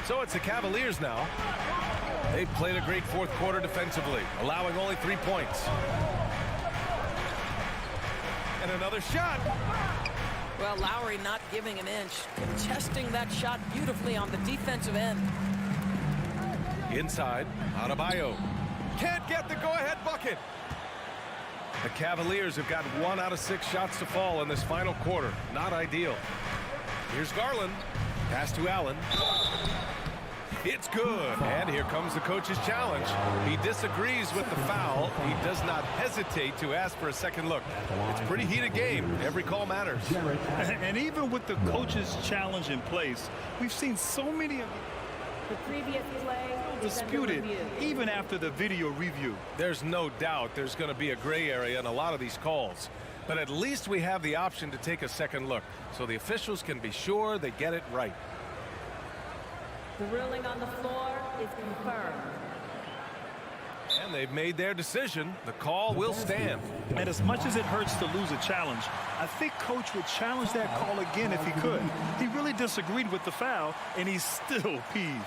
Speaker 1: So it's the Cavaliers now. They've played a great fourth quarter defensively, allowing only 3 points. And another shot.
Speaker 12: Well, Lowry not giving an inch, contesting that shot beautifully on the defensive end.
Speaker 1: Inside, Adebayo. Can't get the go-ahead bucket. The Cavaliers have got 1 out of 6 shots to fall in this final quarter. Not ideal. Here's Garland. Pass to Allen. It's good. And here comes the coach's challenge. He disagrees with the foul. He does not hesitate to ask for a second look. It's a pretty heated game. Every call matters.
Speaker 2: And even with the coach's challenge in place, we've seen so many of
Speaker 5: The previous play is under
Speaker 2: disputed
Speaker 5: review.
Speaker 2: even after the video review.
Speaker 1: There's no doubt there's going to be a gray area in a lot of these calls. But at least we have the option to take a second look, so the officials can be sure they get it right.
Speaker 5: The ruling on the floor is confirmed.
Speaker 1: And they've made their decision. The call will stand.
Speaker 2: And as much as it hurts to lose a challenge, I think Coach would challenge that call again if he could. He really disagreed with the foul, and he's still peeved.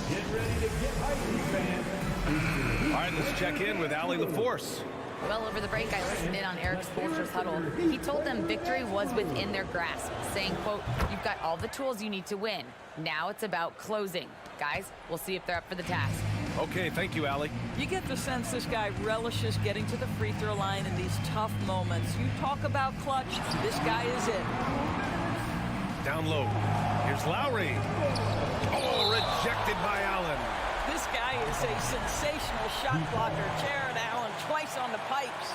Speaker 4: Get ready to get hyped, fans.
Speaker 1: All right, let's check in with Allie LaForce.
Speaker 6: Well, over the break, I listened in on Eric Spoelstra's huddle. He told them victory was within their grasp, saying, quote, "You've got all the tools you need to win. Now it's about closing. Guys, we'll see if they're up for the task."
Speaker 1: Okay, thank you, Allie.
Speaker 12: You get the sense this guy relishes getting to the free throw line in these tough moments. You talk about clutch, this guy is it.
Speaker 1: Down low. Here's Lowry. Oh, rejected by Allen.
Speaker 12: This guy is a sensational shot blocker. Jared Allen twice on the pipes.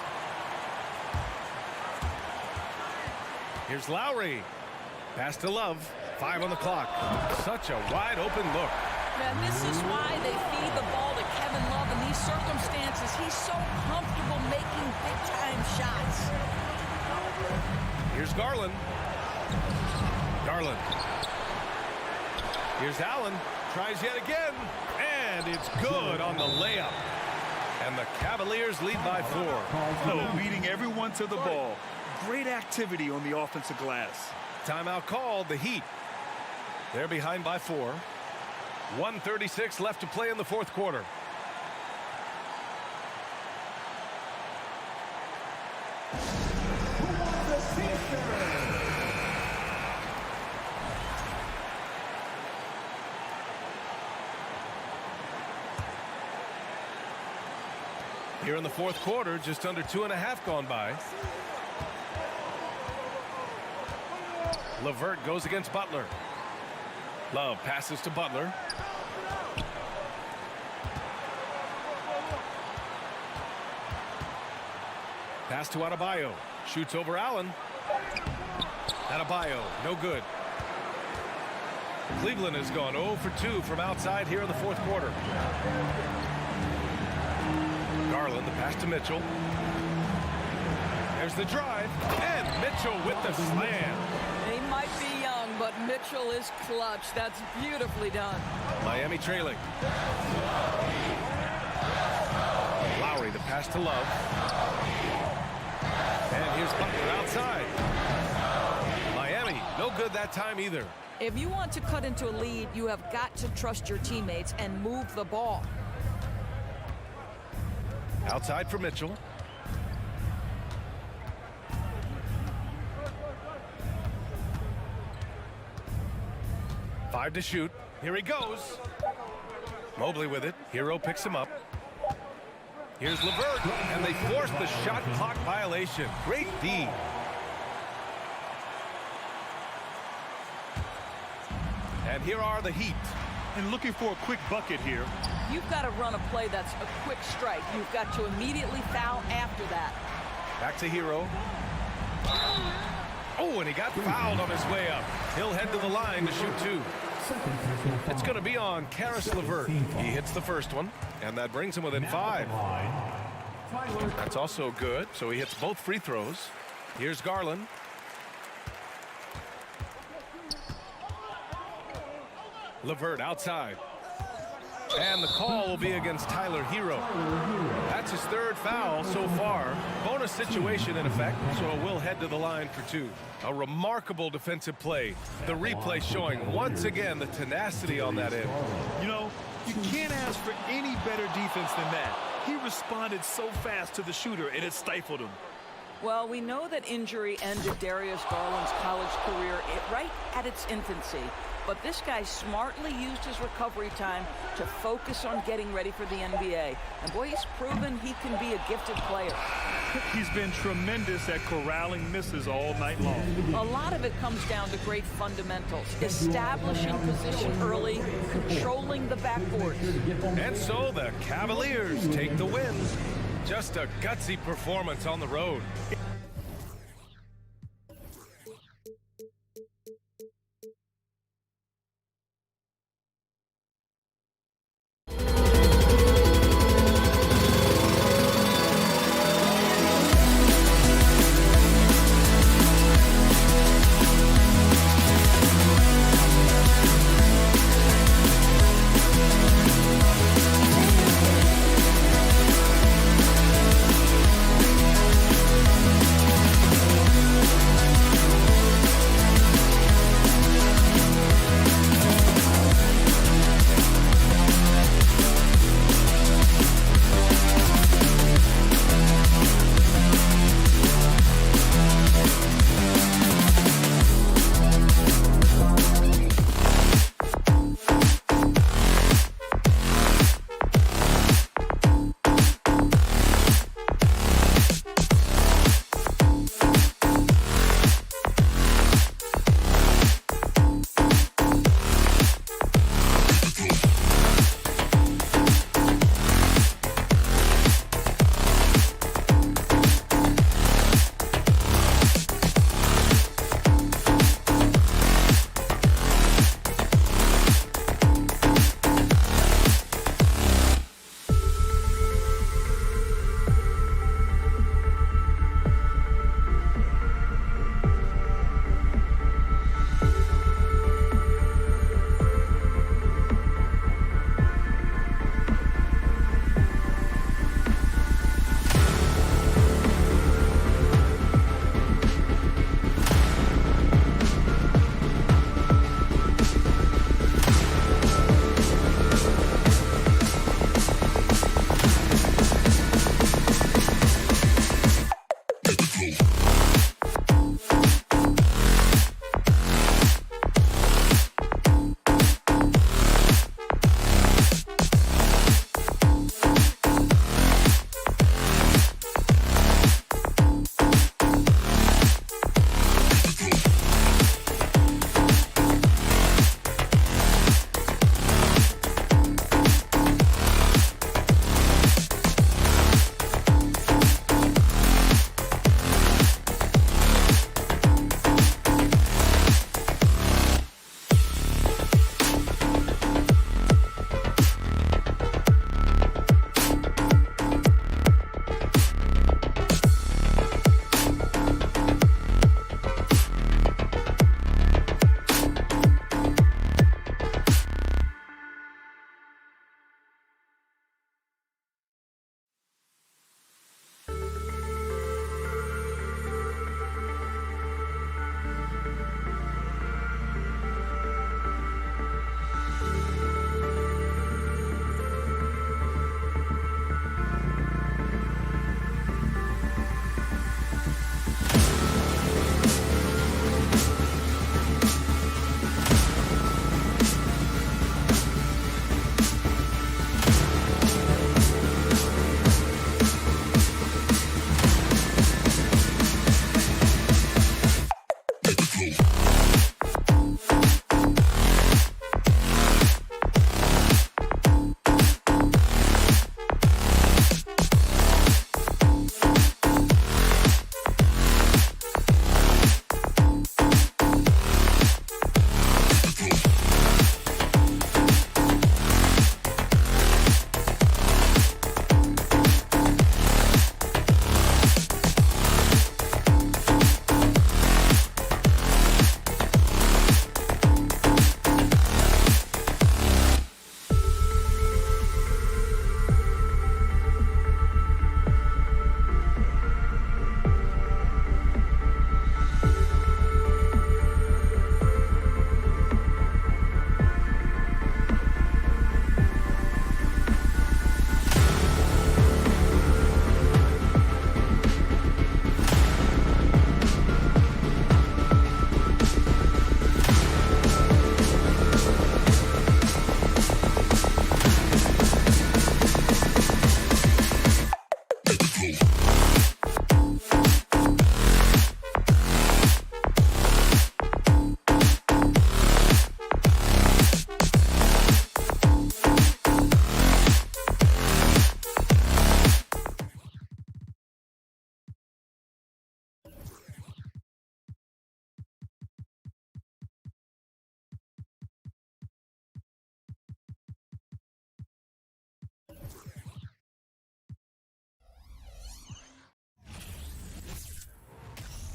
Speaker 1: Here's Lowry. Pass to Love. 5 on the clock. Such a wide open look.
Speaker 12: Man, this is why they feed the ball to Kevin Love in these circumstances. He's so comfortable making big-time shots.
Speaker 1: Here's Garland. Garland. Here's Allen. Tries yet again. And it's good on the layup. And the Cavaliers lead by 4.
Speaker 2: Leading everyone to the ball. Great activity on the offensive glass.
Speaker 1: Timeout called, the Heat. They're behind by 4. 1:36 left to play in the fourth quarter. Here in the fourth quarter, just under 2.5 gone by. LeVert goes against Butler. Love passes to Butler. Pass to Adebayo. Shoots over Allen. Adebayo, no good. Cleveland has gone 0 for 2 from outside here in the fourth quarter. Garland, the pass to Mitchell. There's the drive, and Mitchell with the slam.
Speaker 12: He might be young, but Mitchell is clutch. That's beautifully done.
Speaker 1: Miami trailing. Lowry, the pass to Love. And here's Butler outside. Miami, no good that time either.
Speaker 12: If you want to cut into a lead, you have got to trust your teammates and move the ball.
Speaker 1: Outside for Mitchell. Five to shoot. Here he goes. Mobley with it. Hero picks him up. Here's Levert, and they force the shot clock violation. Great D. And here are the Heat.
Speaker 2: And looking for a quick bucket here.
Speaker 12: You've got to run a play that's a quick strike. You've got to immediately foul after that.
Speaker 1: Back to Hero. Oh, and he got fouled on his way up. He'll head to the line to shoot 2. It's going to be on Karis LeVert. He hits the first one, and that brings him within 5. That's also good, so he hits both free throws. Here's Garland. LeVert outside. And the call will be against Tyler Hero. That's his 3rd foul so far. Bonus situation in effect, so it will head to the line for 2. A remarkable defensive play. The replay showing once again the tenacity on that end.
Speaker 2: You know, you can't ask for any better defense than that. He responded so fast to the shooter, and it stifled him.
Speaker 12: Well, we know that injury ended Darius Garland's college career right at its infancy. But this guy smartly used his recovery time to focus on getting ready for the NBA. And boy, he's proven he can be a gifted player.
Speaker 2: He's been tremendous at corralling misses all night long.
Speaker 12: A lot of it comes down to great fundamentals. Establishing position early, controlling the backboard.
Speaker 1: And so the Cavaliers take the win. Just a gutsy performance on the road.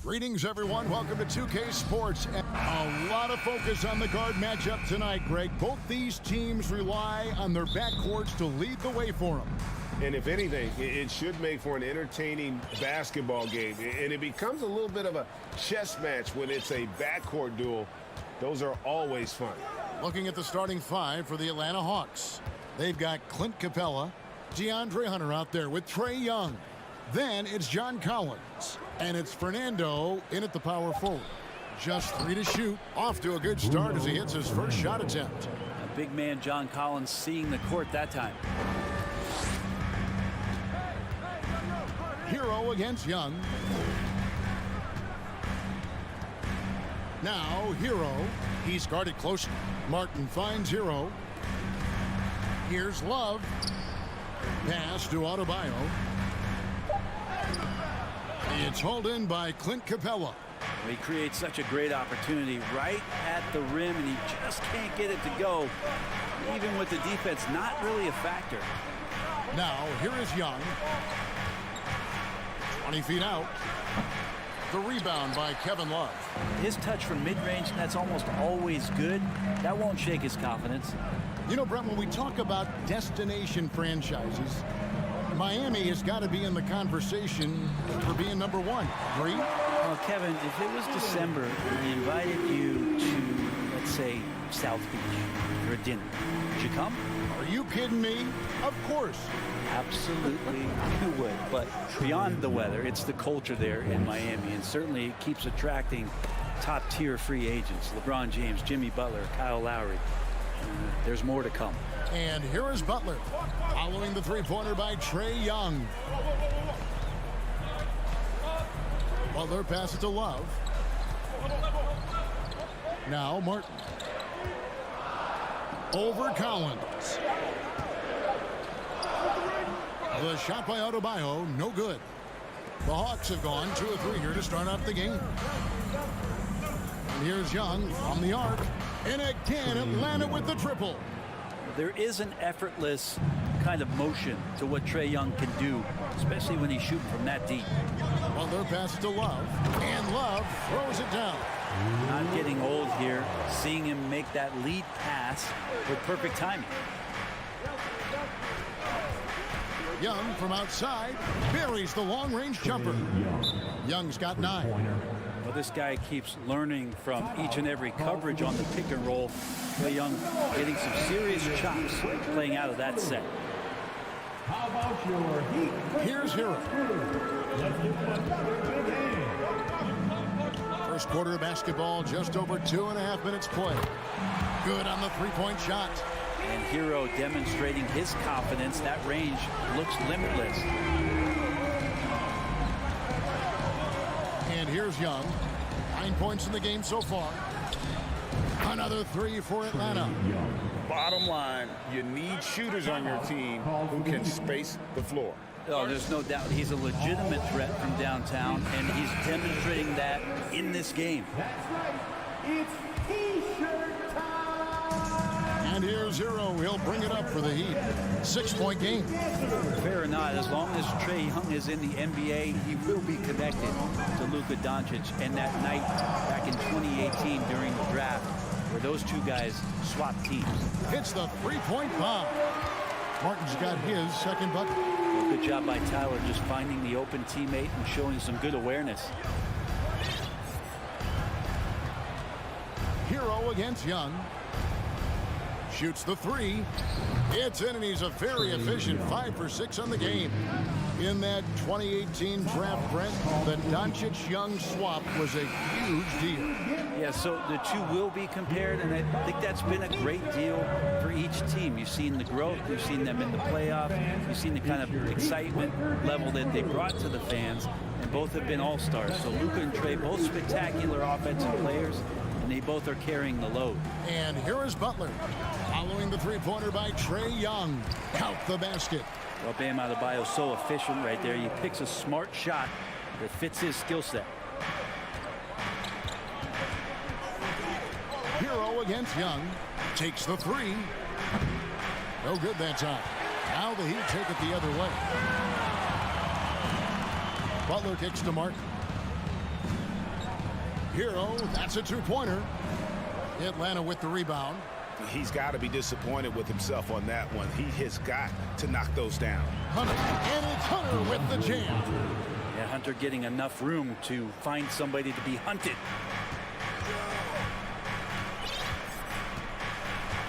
Speaker 7: Greetings, everyone. Welcome to 2K Sports. A lot of focus on the guard matchup tonight, Greg. Both these teams rely on their backcourts to lead the way for them.
Speaker 14: And if anything, it should make for an entertaining basketball game. And it becomes a little bit of a chess match when it's a backcourt duel. Those are always fun.
Speaker 7: Looking at the starting five for the Atlanta Hawks. They've got Clint Capella, DeAndre Hunter out there with Trae Young. Then it's John Collins. And it's Fernando in at the power forward. Just 3 to shoot. Off to a good start as he hits his first shot attempt.
Speaker 15: A big man, John Collins, seeing the court that time.
Speaker 7: Hero against Young. Now Hero. He's guarded closely. Martin finds Hero. Here's Love. Pass to Adebayo. It's hauled in by Clint Capella.
Speaker 15: He creates such a great opportunity right at the rim, and he just can't get it to go. Even with the defense not really a factor.
Speaker 7: Now here is Young. 20 feet out. The rebound by Kevin Love.
Speaker 15: His touch from mid-range, that's almost always good. That won't shake his confidence.
Speaker 7: You know, Brent, when we talk about destination franchises, Miami has got to be in the conversation for being number one. Agree?
Speaker 15: Well, Kevin, if it was December and he invited you to, let's say, South Beach for a dinner, would you come?
Speaker 7: Are you kidding me? Of course.
Speaker 15: Absolutely, you would. But beyond the weather, it's the culture there in Miami, and certainly it keeps attracting top-tier free agents. LeBron James, Jimmy Butler, Kyle Lowry. There's more to come.
Speaker 7: And here is Butler, following the three-pointer by Trae Young. Butler passes to Love. Now Martin. Over Collins. The shot by Adebayo, no good. The Hawks have gone 2 of 3 here to start off the game. And here's Young on the arc. And again, Atlanta with the triple.
Speaker 15: There is an effortless kind of motion to what Trae Young can do, especially when he's shooting from that deep.
Speaker 7: Butler passes to Love, and Love throws it down.
Speaker 15: Not getting old here, seeing him make that lead pass with perfect timing.
Speaker 7: Young from outside buries the long-range jumper. Young's got 9.
Speaker 15: Well, this guy keeps learning from each and every coverage on the pick and roll. Trae Young getting some serious chops playing out of that set.
Speaker 4: How about your Heat?
Speaker 7: Here's Hero.
Speaker 4: Let's give him another good hand.
Speaker 7: First quarter of basketball, just over 2.5 minutes play. Good on the three-point shot.
Speaker 15: And Hero demonstrating his confidence. That range looks limitless.
Speaker 7: And here's Young. 9 points in the game so far. Another 3 for Atlanta.
Speaker 8: Bottom line, you need shooters on your team who can space the floor.
Speaker 15: Oh, there's no doubt he's a legitimate threat from downtown, and he's demonstrating that in this game.
Speaker 4: That's right. It's T-shirt time.
Speaker 7: And here's Hero. He'll bring it up for the Heat. 6-point game.
Speaker 15: Fair or not, as long as Trae Young is in the NBA, he will be connected to Luka Doncic. And that night back in 2018 during the draft, where those two guys swapped teams.
Speaker 7: Hits the three-point bomb. Martin's got his second bucket.
Speaker 15: Well, good job by Tyler just finding the open teammate and showing some good awareness.
Speaker 7: Hero against Young. Shoots the 3. It's in, and he's a very efficient 5 for 6 on the game. In that 2018 draft, Brent, the Doncic-Young swap was a huge deal.
Speaker 15: Yeah, so the two will be compared, and I think that's been a great deal for each team. You've seen the growth, you've seen them in the playoffs, you've seen the kind of excitement level that they brought to the fans, and both have been all-stars. So Luka and Trae, both spectacular offensive players, and they both are carrying the load.
Speaker 7: And here is Butler, following the three-pointer by Trae Young. Count the basket.
Speaker 15: Well, Bam Adebayo is so efficient right there. He picks a smart shot that fits his skill set.
Speaker 7: Hero against Young. Takes the 3. No good that time. Now the Heat take it the other way. Butler kicks to Martin. Hero, that's a two-pointer. Atlanta with the rebound.
Speaker 8: He's got to be disappointed with himself on that one. He has got to knock those down.
Speaker 7: Hunter, and it's Hunter with the jam.
Speaker 15: Yeah, Hunter getting enough room to find somebody to be hunted.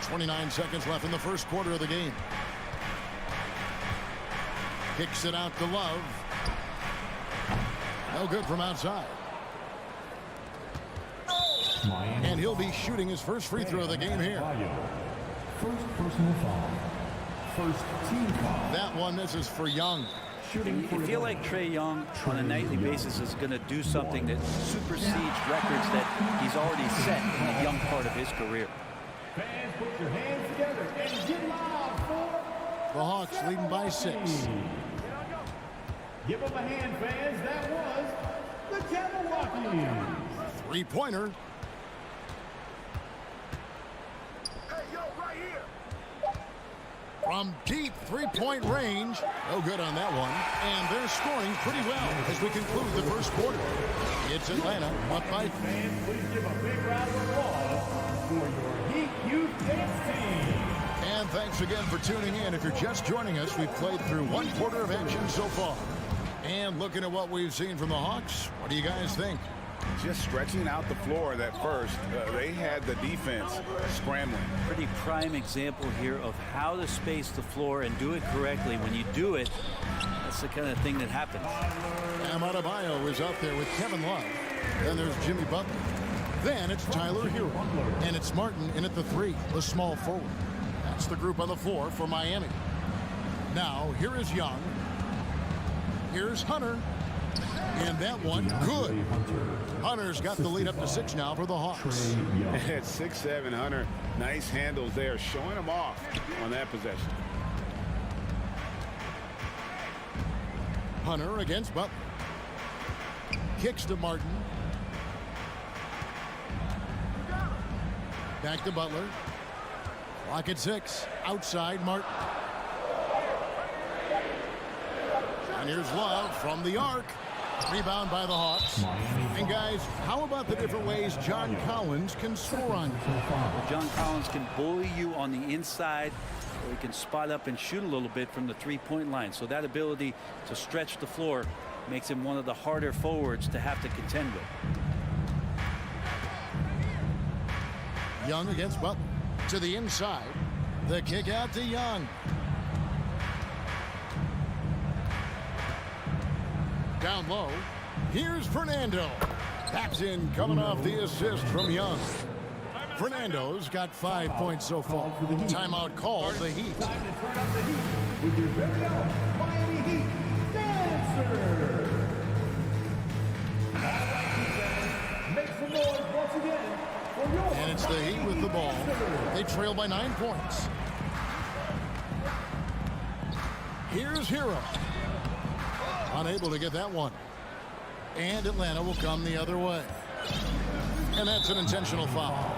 Speaker 7: 29 seconds left in the first quarter of the game. Kicks it out to Love. No good from outside. And he'll be shooting his first free throw of the game here.
Speaker 4: First personal foul. First team foul.
Speaker 7: That one, this is for Young.
Speaker 15: You feel like Trae Young on a nightly basis is going to do something that supersedes records that he's already set in the young part of his career.
Speaker 4: Fans, put your hands together and get loud for
Speaker 7: the Hawks leading by 6.
Speaker 4: Give them a hand, fans. That was the Cavaliers.
Speaker 7: Three-pointer. From deep three-point range. No good on that one. And they're scoring pretty well as we conclude the first quarter. It's Atlanta up by 3.
Speaker 4: Fans, please give a big round of applause for your Heat Youth Dance Team.
Speaker 7: And thanks again for tuning in. If you're just joining us, we've played through one quarter of action so far. And looking at what we've seen from the Hawks, what do you guys think?
Speaker 8: Just stretching out the floor that first. They had the defense scrambling.
Speaker 15: Pretty prime example here of how to space the floor and do it correctly. When you do it, that's the kind of thing that happens.
Speaker 7: Adebayo is out there with Kevin Love. Then there's Jimmy Butler. Then it's Tyler Hero. And it's Martin in at the 3, the small forward. That's the group on the floor for Miami. Now, here is Young. Here's Hunter. And that one, good. Hunter's got the lead up to 6 now for the Hawks.
Speaker 8: At 6'7", Hunter, nice handles there, showing him off on that possession.
Speaker 7: Hunter against Butler. Kicks to Martin. Back to Butler. Clock at 6. Outside Martin. And here's Love from the arc. Rebound by the Hawks. And guys, how about the different ways John Collins can score on you?
Speaker 15: Well, John Collins can bully you on the inside, or he can spot up and shoot a little bit from the three-point line. So that ability to stretch the floor makes him one of the harder forwards to have to contend with.
Speaker 7: Young against Butler. To the inside. The kick out to Young. Down low. Here's Fernando. Taps in, coming off the assist from Young. Fernando's got 5 points so far. Timeout called the Heat.
Speaker 4: Time to turn up the heat with your very own Miami Heat Dancer. Make some noise once again for your
Speaker 7: And it's the Heat with the ball. They trail by 9 points. Here's Hero. Unable to get that one. And Atlanta will come the other way. And that's an intentional foul.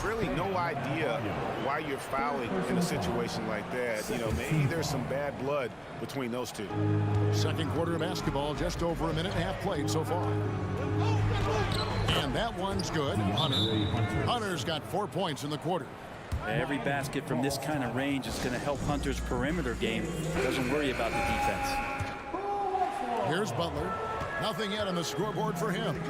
Speaker 8: Really no idea why you're fouling in a situation like that. You know, maybe there's some bad blood between those two.
Speaker 7: Second quarter of basketball, just over a minute and a half played so far. And that one's good. Hunter's got 4 points in the quarter.
Speaker 15: Every basket from this kind of range is going to help Hunter's perimeter game. Doesn't worry about the defense.
Speaker 7: Here's Butler. Nothing yet on the scoreboard for him.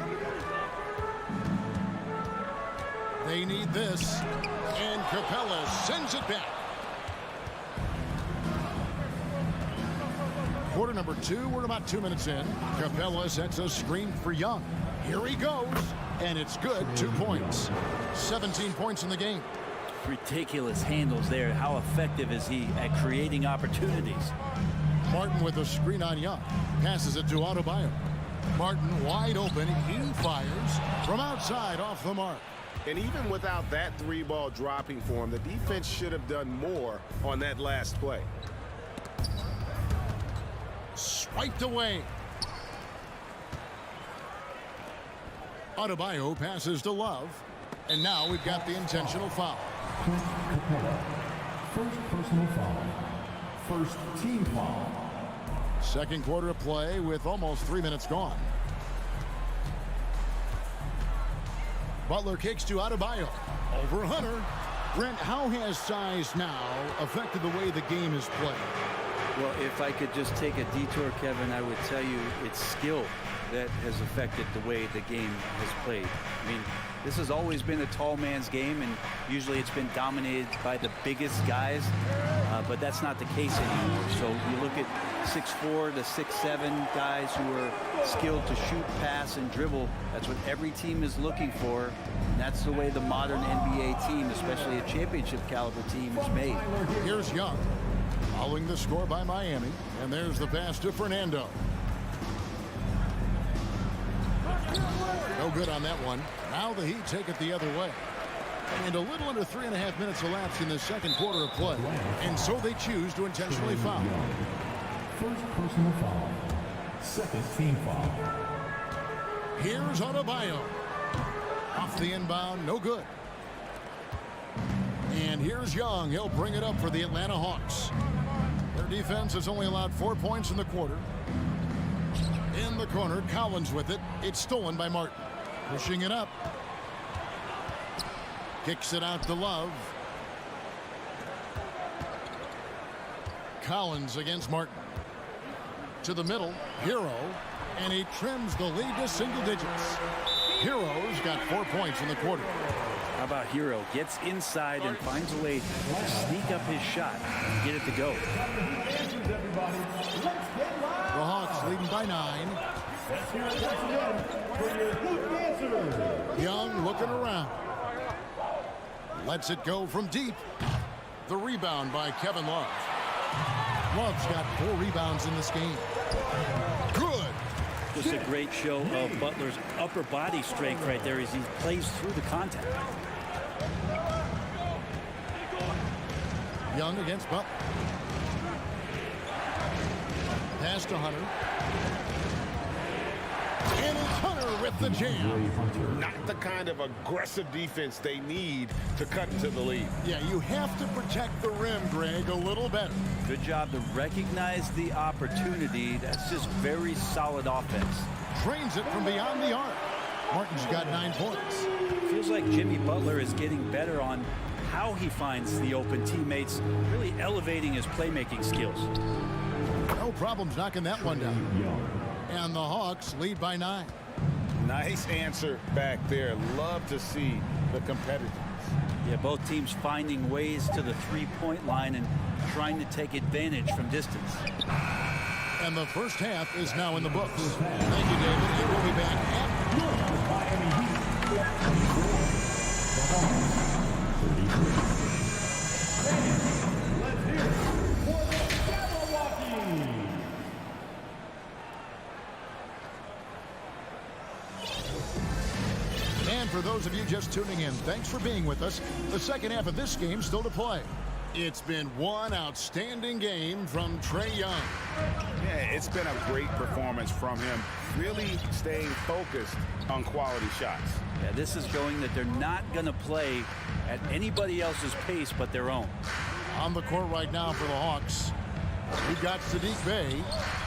Speaker 7: They need this. And Capella sends it back. Quarter number 2. We're about 2 minutes in. Capella sets a screen for Young. Here he goes. And it's good. 2 points. 17 points in the game.
Speaker 15: Ridiculous handles there. How effective is he at creating opportunities?
Speaker 7: Martin with a screen on Young. Passes it to Adebayo. Martin wide open. He fires from outside off the mark.
Speaker 14: And even without that 3-ball dropping for him, the defense should have done more on that last play.
Speaker 7: Swiped away. Adebayo passes to Love. And now we've got the intentional foul.
Speaker 4: First personal foul. First team foul.
Speaker 7: Second quarter of play with almost 3 minutes gone. Butler kicks to Adebayo. Over Hunter. Brent, how has size now affected the way the game is played?
Speaker 15: Well, if I could just take a detour, Kevin, I would tell you it's skill that has affected the way the game has played. I mean, this has always been a tall man's game, and usually it's been dominated by the biggest guys, but that's not the case anymore. So you look at 6'4" to 6'7" guys who are skilled to shoot, pass, and dribble. That's what every team is looking for, and that's the way the modern NBA team, especially a championship caliber team, is made.
Speaker 7: Here's Young, following the score by Miami, and there's the pass to Fernando. No good on that one. Now the Heat take it the other way. And a little under 3.5 minutes elapsed in the second quarter of play. And so they choose to intentionally foul.
Speaker 4: First personal foul. Second team foul.
Speaker 7: Here's Adebayo. Off the inbound, no good. And here's Young. He'll bring it up for the Atlanta Hawks. Their defense has only allowed 4 points in the quarter. In the corner, Collins with it. It's stolen by Martin. Pushing it up. Kicks it out to Love. Collins against Martin. To the middle, Hero. And he trims the lead to single digits. Hero's got 4 points in the quarter.
Speaker 15: How about Hero? Gets inside and finds a way to sneak up his shot and get it to go.
Speaker 7: The Hawks leading by 9. Young looking around. Lets it go from deep. The rebound by Kevin Love. Love's got 4 rebounds in this game. Good.
Speaker 15: Just a great show of Butler's upper body strength right there as he plays through the contact.
Speaker 7: Young against Butler. Pass to Hunter. And it's Hunter with the jam.
Speaker 14: Not the kind of aggressive defense they need to cut into the lead.
Speaker 7: Yeah, you have to protect the rim, Greg, a little better.
Speaker 15: Good job to recognize the opportunity. That's just very solid offense.
Speaker 7: Trains it from beyond the arc. Martin's got 9 points.
Speaker 15: Feels like Jimmy Butler is getting better on how he finds the open teammates, really elevating his playmaking skills.
Speaker 7: No problems knocking that one down. And the Hawks lead by 9.
Speaker 8: Nice answer back there. Love to see the competitiveness.
Speaker 15: Yeah, both teams finding ways to the three-point line and trying to take advantage from distance.
Speaker 7: And the first half is now in the books. Thank you, David. And we'll be back at
Speaker 4: Miami Heat. Let's hear it for the Jabberwockies.
Speaker 7: And for those of you just tuning in, thanks for being with us. The second half of this game still to play. It's been one outstanding game from Trae Young.
Speaker 8: Yeah, it's been a great performance from him, really staying focused on quality shots.
Speaker 15: Yeah, this is showing that they're not going to play at anybody else's pace but their own.
Speaker 7: On the court right now for the Hawks, we've got Sadiq Bey,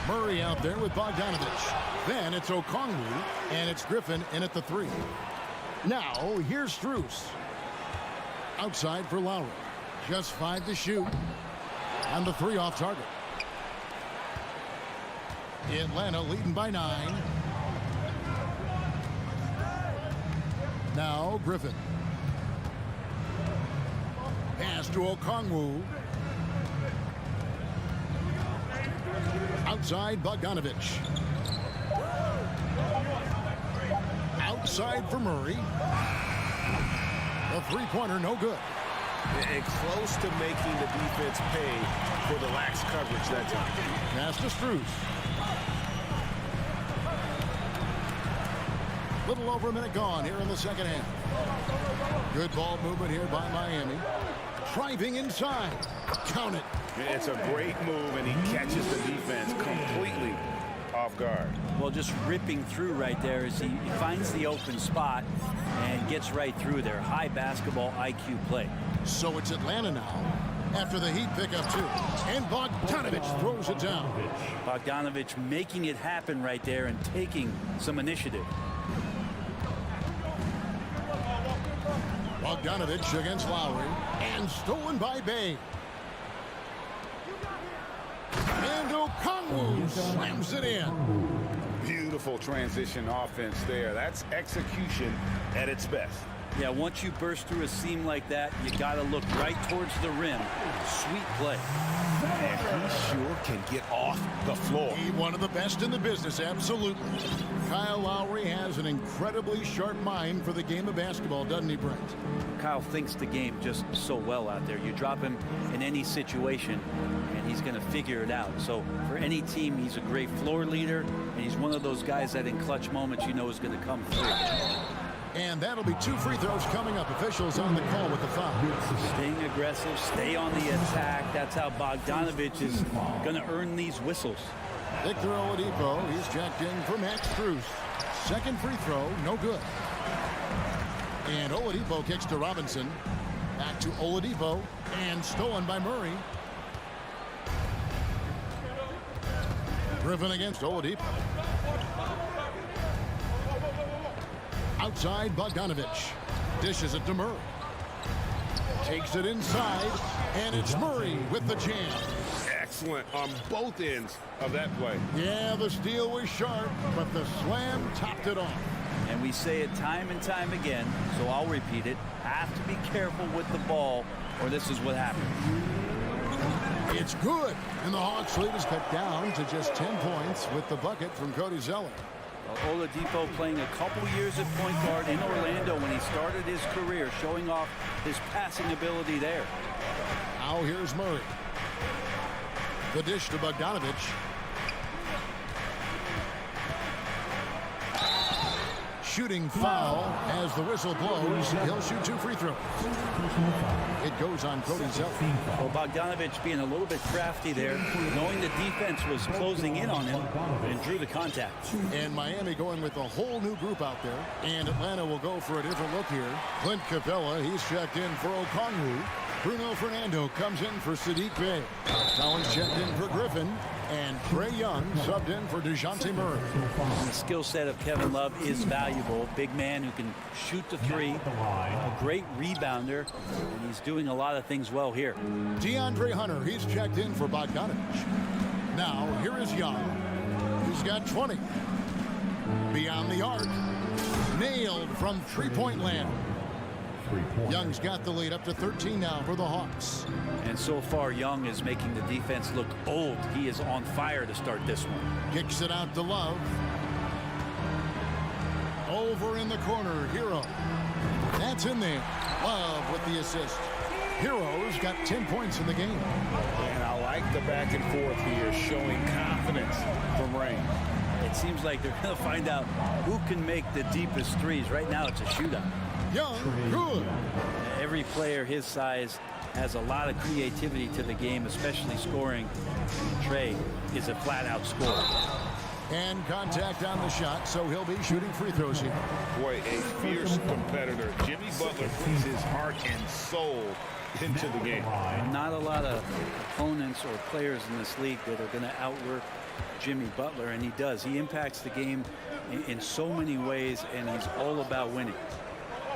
Speaker 7: Murray out there with Bogdanovich. Then it's Okongwu, and it's Griffin in at the 3. Now, here's Strus. Outside for Lowry. Just 5 to shoot. And the 3 off target. Atlanta leading by 9. Now Griffin. Pass to Okongwu. Outside Bogdanovich. Outside for Murray. The three-pointer no good.
Speaker 14: And close to making the defense pay for the lax coverage that time.
Speaker 7: Pass to Strus. Little over a minute gone here in the second half. Good ball movement here by Miami. Driving inside. Count it.
Speaker 14: It's a great move, and he catches the defense completely off guard.
Speaker 15: Well, just ripping through right there as he finds the open spot and gets right through there. High basketball IQ play.
Speaker 7: So it's Atlanta now after the Heat pick up 2. And Bogdanovich throws it down.
Speaker 15: Bogdanovich making it happen right there and taking some initiative.
Speaker 7: Bogdanovich against Lowry, and stolen by Bay. And Okongwu slams it in.
Speaker 8: Beautiful transition offense there. That's execution at its best.
Speaker 15: Yeah, once you burst through a seam like that, you got to look right towards the rim. Sweet play.
Speaker 8: And he sure can get off the floor.
Speaker 7: He's one of the best in the business, absolutely. Kyle Lowry has an incredibly sharp mind for the game of basketball, doesn't he, Brent?
Speaker 15: Kyle thinks the game just so well out there. You drop him in any situation, and he's going to figure it out. So for any team, he's a great floor leader, and he's one of those guys that in clutch moments you know is going to come through.
Speaker 7: And that'll be 2 free throws coming up. Officials on the call with the foul.
Speaker 15: Staying aggressive, stay on the attack. That's how Bogdanovich is going to earn these whistles.
Speaker 7: Victor Oladipo, he's checked in for Max Strus. Second free throw, no good. And Oladipo kicks to Robinson. Back to Oladipo, and stolen by Murray. Griffin against Oladipo. Outside, Bogdanovich. Dishes it to Murray. Takes it inside, and it's Murray with the jam.
Speaker 14: Excellent on both ends of that play.
Speaker 7: Yeah, the steal was sharp, but the slam topped it off.
Speaker 15: And we say it time and time again, so I'll repeat it. Have to be careful with the ball, or this is what happens.
Speaker 7: It's good, and the Hawks lead is cut down to just 10 points with the bucket from Cody Zeller.
Speaker 15: Well, Oladipo playing a couple years at point guard in Orlando when he started his career, showing off his passing ability there.
Speaker 7: Now here's Murray. The dish to Bogdanovich. Shooting foul as the whistle blows. He'll shoot 2 free throws. It goes on Cody Zeller.
Speaker 15: Well, Bogdanovich being a little bit crafty there, knowing the defense was closing in on him, and drew the contact.
Speaker 7: And Miami going with a whole new group out there. And Atlanta will go for a different look here. Clint Capella, he's checked in for Okongwu. Bruno Fernando comes in for Sadiq Bey. Collins checked in for Griffin. And Trae Young subbed in for DeJounte Murray.
Speaker 15: The skill set of Kevin Love is valuable. Big man who can shoot the three. A great rebounder. And he's doing a lot of things well here.
Speaker 7: DeAndre Hunter, he's checked in for Bogdanovich. Now, here is Young. He's got 20. Beyond the arc. Nailed from three-point land. Young's got the lead up to 13 now for the Hawks.
Speaker 15: And so far, Young is making the defense look old. He is on fire to start this one.
Speaker 7: Kicks it out to Love. Over in the corner, Hero. That's in there. Love with the assist. Hero's got 10 points in the game.
Speaker 8: And I like the back and forth here, showing confidence from Rain.
Speaker 15: It seems like they're going to find out who can make the deepest threes. Right now, it's a shootout.
Speaker 7: Young, good.
Speaker 15: Every player his size has a lot of creativity to the game, especially scoring. Trae is a flat-out scorer.
Speaker 7: And contact on the shot, so he'll be shooting free throws here.
Speaker 14: Boy, a fierce competitor. Jimmy Butler puts his heart and soul into the game.
Speaker 15: Not a lot of opponents or players in this league that are going to outwork Jimmy Butler, and he does. He impacts the game in so many ways, and he's all about winning.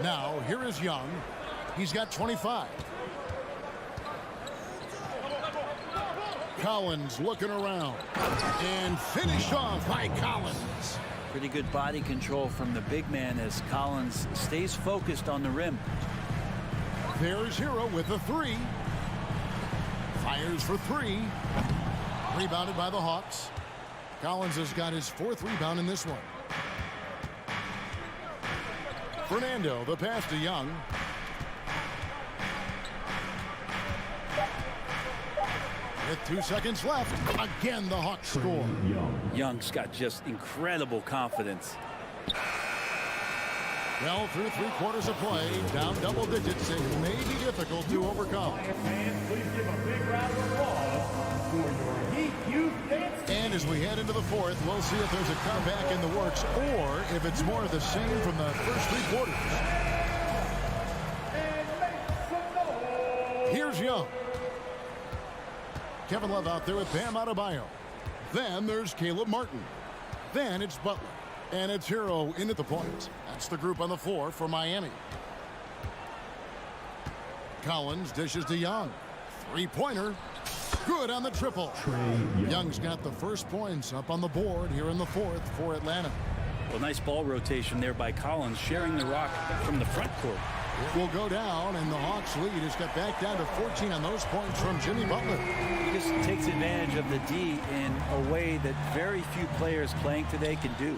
Speaker 7: Now, here is Young. He's got 25. Collins looking around. And finished off by Collins.
Speaker 15: Pretty good body control from the big man as Collins stays focused on the rim.
Speaker 7: There's Hero with a three. Fires for three. Rebounded by the Hawks. Collins has got his 4th rebound in this one. Fernando, the pass to Young. With 2 seconds left, again the Hawks score.
Speaker 15: Young's got just incredible confidence.
Speaker 7: Well, through 3 quarters of play, down double digits, it may be difficult to overcome.
Speaker 4: Please give a big round of applause for your Heat Youth Dance.
Speaker 7: And as we head into the 4th, we'll see if there's a comeback in the works or if it's more of the same from the first 3 quarters. Here's Young. Kevin Love out there with Bam Adebayo. Then there's Caleb Martin. Then it's Butler. And it's Hero in at the point. That's the group on the floor for Miami. Collins dishes to Young. Three-pointer. Good on the triple. Young's got the first points up on the board here in the fourth for Atlanta.
Speaker 15: Well, nice ball rotation there by Collins, sharing the rock from the front court.
Speaker 7: Will go down, and the Hawks lead has got back down to 14 on those points from Jimmy Butler.
Speaker 15: He just takes advantage of the D in a way that very few players playing today can do.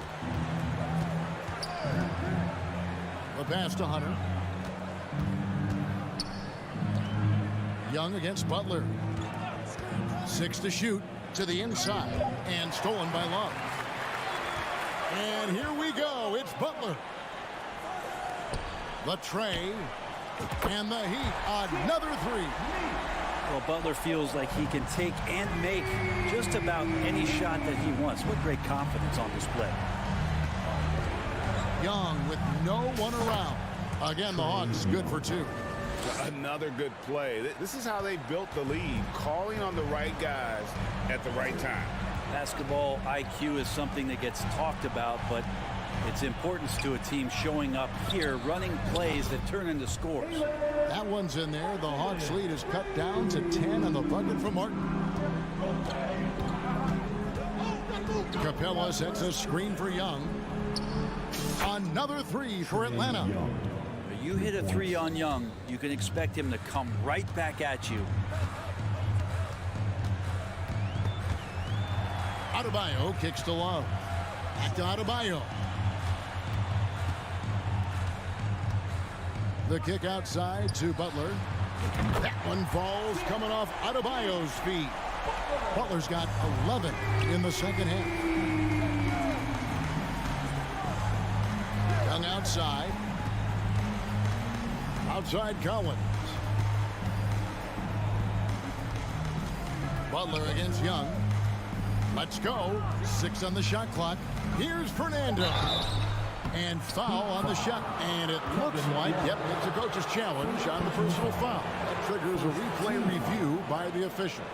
Speaker 7: The pass to Hunter. Young against Butler. 6 to shoot to the inside, and stolen by Love. And here we go. It's Butler. The tray, and the Heat, another three.
Speaker 15: Well, Butler feels like he can take and make just about any shot that he wants. What great confidence on display.
Speaker 7: Young with no one around. Again, the Hawks good for two.
Speaker 8: Another good play. This is how they built the lead, calling on the right guys at the right time.
Speaker 15: Basketball IQ is something that gets talked about, but its importance to a team showing up here, running plays that turn into scores.
Speaker 7: That one's in there. The Hawks lead is cut down to 10 on the bucket for Martin. Capella sets a screen for Young. Another three for Atlanta.
Speaker 15: You hit a three on Young, you can expect him to come right back at you.
Speaker 7: Adebayo kicks to Love. Back to Adebayo. The kick outside to Butler. That one falls coming off Adebayo's feet. Butler's got 11 in the second half. Young outside. Outside Collins. Butler against Young. Let's go. 6 on the shot clock. Here's Fernando. And foul on the shot. And it looks like, yep, it's a coach's challenge on the personal foul. That triggers a replay review by the officials.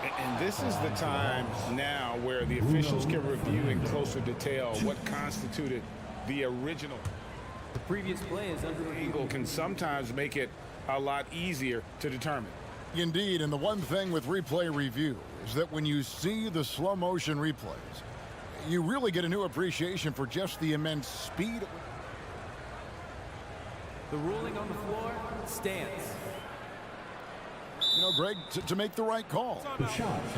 Speaker 8: And this is the time now where the officials can review in closer detail what constituted the original.
Speaker 11: The previous play is under
Speaker 8: angle can sometimes make it a lot easier to determine.
Speaker 7: Indeed, and the one thing with replay review is that when you see the slow motion replays, you really get a new appreciation for just the immense speed.
Speaker 11: The ruling on the floor stands.
Speaker 7: You know, Greg, to make the right call.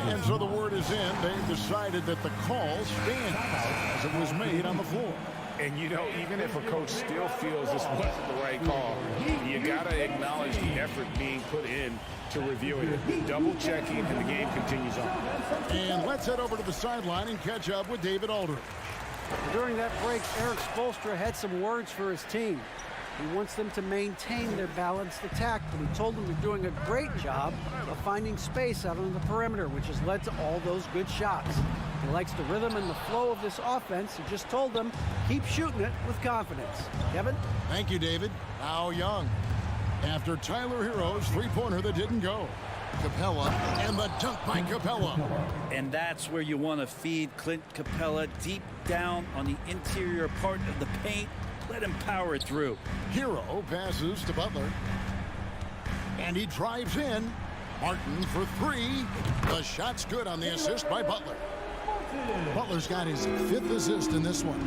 Speaker 7: And so the word is in. They've decided that the call stands as it was made on the floor.
Speaker 8: And, you know, even if a coach still feels this wasn't the right call, you got to acknowledge the effort being put in to reviewing it, double-checking, and the game continues on.
Speaker 7: And let's head over to the sideline and catch up with David Aldridge.
Speaker 9: During that break, Eric Spoelstra had some words for his team. He wants them to maintain their balanced attack, but he told them they're doing a great job of finding space out on the perimeter, which has led to all those good shots. He likes the rhythm and the flow of this offense. He just told them, keep shooting it with confidence. Kevin?
Speaker 7: Thank you, David. Now Young. After Tyler Hero's three-pointer that didn't go. Capella and the dunk by Capella.
Speaker 15: And that's where you want to feed Clint Capella deep down on the interior part of the paint. Let him power it through.
Speaker 7: Hero passes to Butler. And he drives in. Martin for three. The shot's good on the assist by Butler. Butler's got his 5th assist in this one.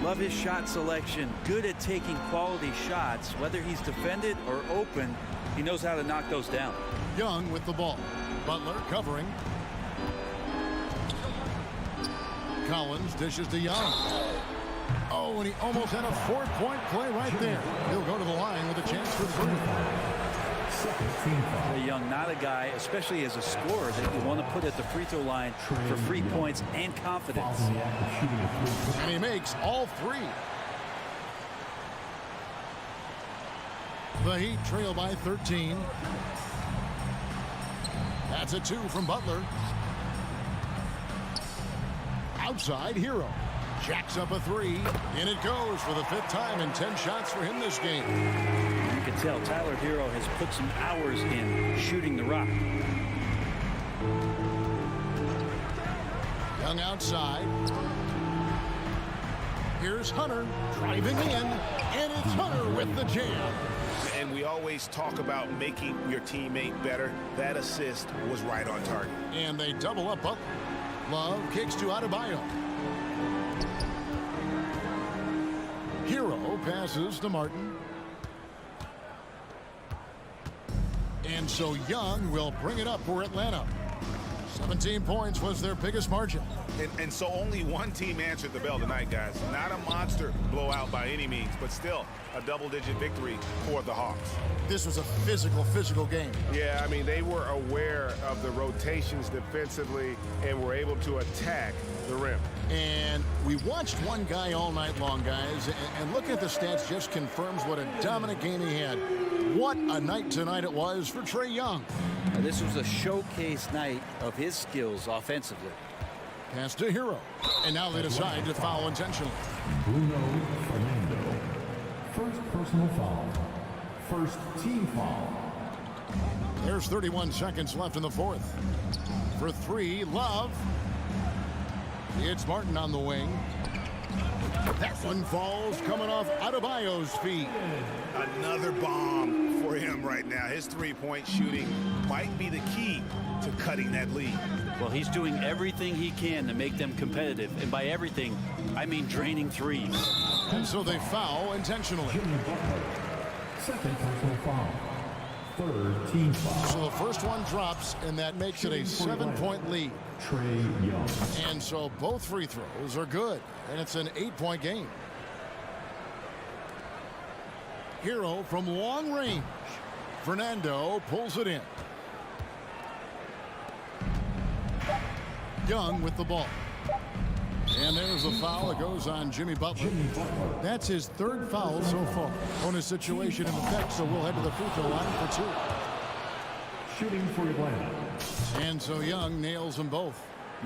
Speaker 15: Love his shot selection. Good at taking quality shots. Whether he's defended or open, he knows how to knock those down.
Speaker 7: Young with the ball. Butler covering. Collins dishes to Young. Oh, and he almost had a 4-point play right there. He'll go to the line with a chance for 3.
Speaker 15: Young, not a guy, especially as a scorer, that you want to put at the free throw line for free points and confidence.
Speaker 7: And he makes all 3. The Heat trail by 13. That's a 2 from Butler. Outside Hero. Jacks up a 3. And it goes for the 5th time in 10 shots for him this game.
Speaker 15: You can tell Tyler Hero has put some hours in shooting the rock.
Speaker 7: Young outside. Here's Hunter driving in, and it's Hunter with the jam.
Speaker 8: And we always talk about making your teammate better. That assist was right on target.
Speaker 7: And they double up Butler. Love kicks to Adebayo. Hero passes to Martin. And so Young will bring it up for Atlanta. 17 points was their biggest margin.
Speaker 8: And so only one team answered the bell tonight, guys. Not a monster blowout by any means, but still a double-digit victory for the Hawks.
Speaker 7: This was a physical game.
Speaker 14: Yeah, I mean, they were aware of the rotations defensively and were able to attack the rim.
Speaker 7: And we watched one guy all night long, guys, and looking at the stats just confirms what a dominant game he had. What a night tonight it was for Trae Young.
Speaker 15: Now, this was a showcase night of his skills offensively.
Speaker 7: Pass to Hero. And now they decide to foul intentionally.
Speaker 4: Bruno Fernando. First personal foul. First team foul.
Speaker 7: There's 31 seconds left in the fourth. For three, Love. It's Martin on the wing. That one falls coming off Adebayo's feet.
Speaker 8: Another bomb for him right now. His three-point shooting might be the key to cutting that lead.
Speaker 15: Well, he's doing everything he can to make them competitive. And by everything, I mean draining threes.
Speaker 7: And so they foul intentionally.
Speaker 4: Second personal foul. Third team foul.
Speaker 7: So the first one drops, and that makes it a 7-point lead.
Speaker 4: Trae Young.
Speaker 7: And so both free throws are good, and it's an 8-point game. Hero from long range. Fernando pulls it in. Young with the ball. And there's a foul. It goes on Jimmy Butler. That's his third foul so far. Bonus situation in effect, so we'll head to the free throw line for two.
Speaker 4: Shooting for Atlanta.
Speaker 7: And so Young nails them both.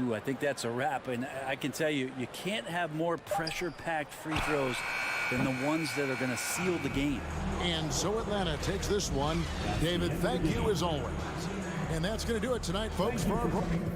Speaker 15: Ooh, I think that's a wrap. And I can tell you, you can't have more pressure-packed free throws than the ones that are going to seal the game.
Speaker 7: And so Atlanta takes this one. David, thank you as always. And that's going to do it tonight, folks, for our program.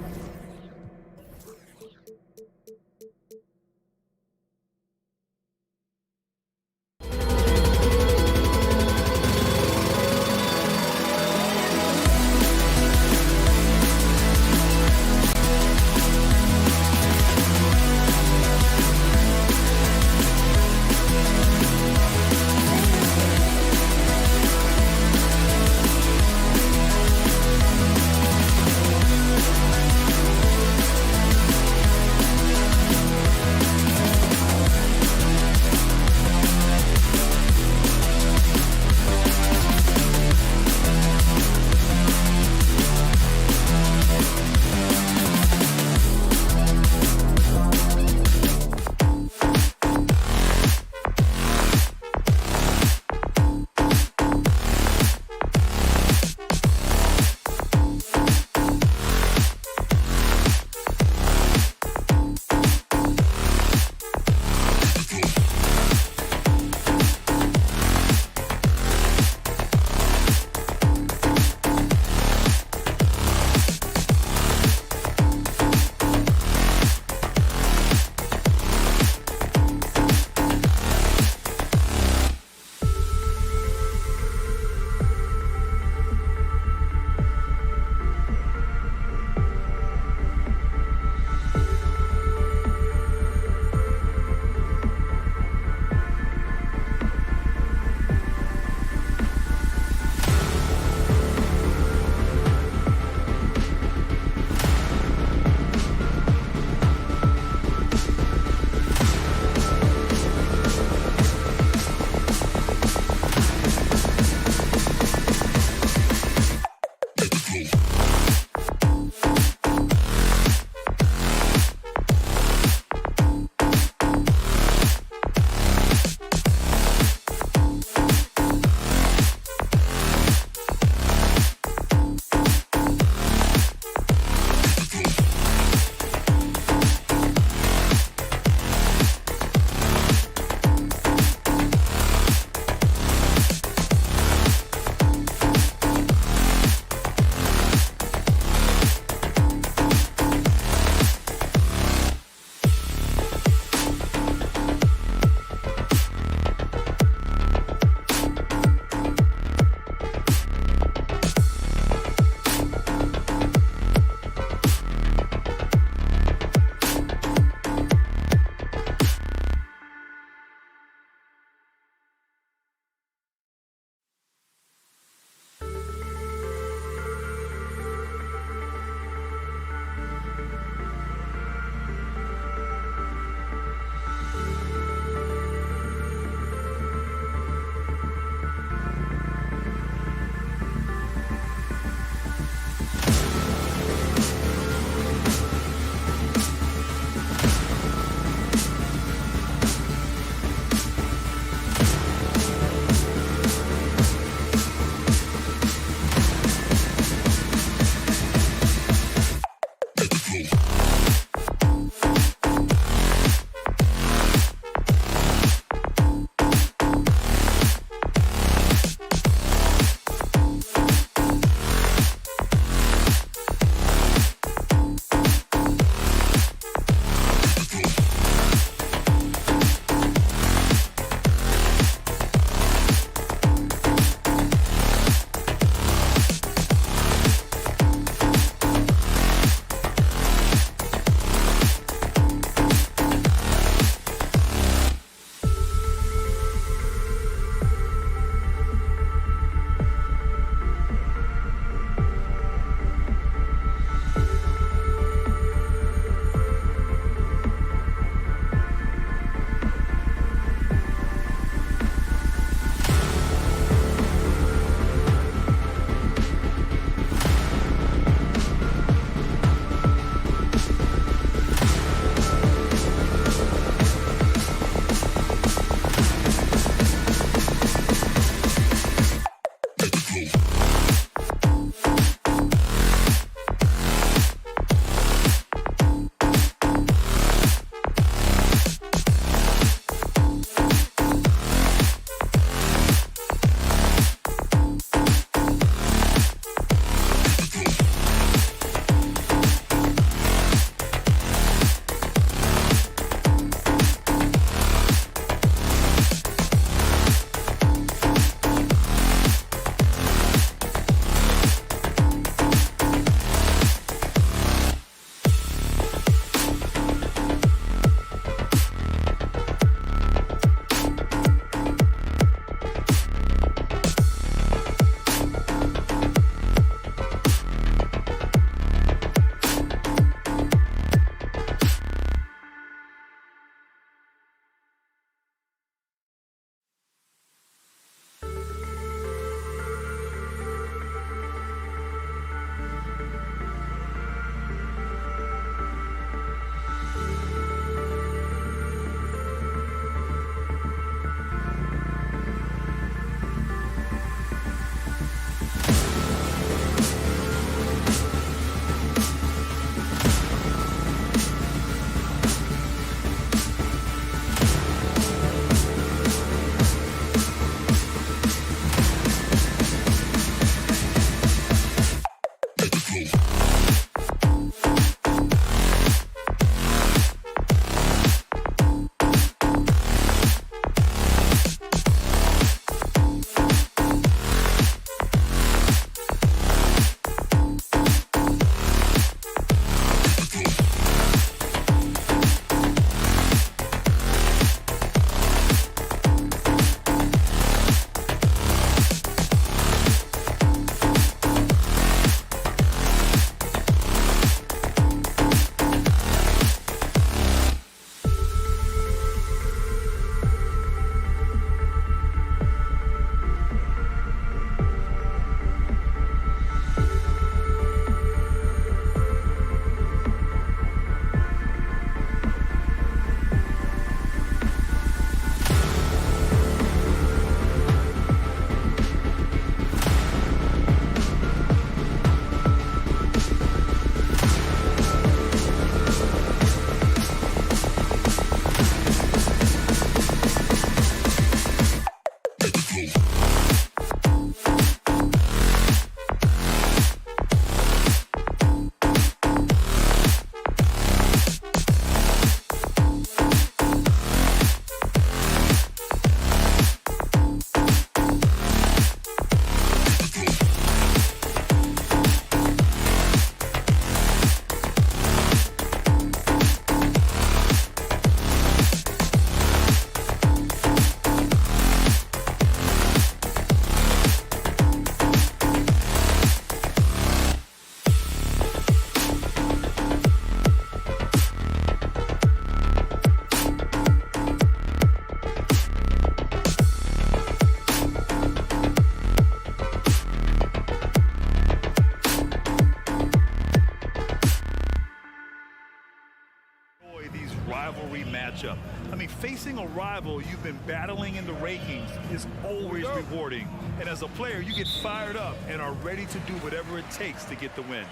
Speaker 2: matchup. I mean, facing a rival you've been battling in the rankings is always rewarding. And as a player, you get fired up and are ready to do whatever it takes to get the win.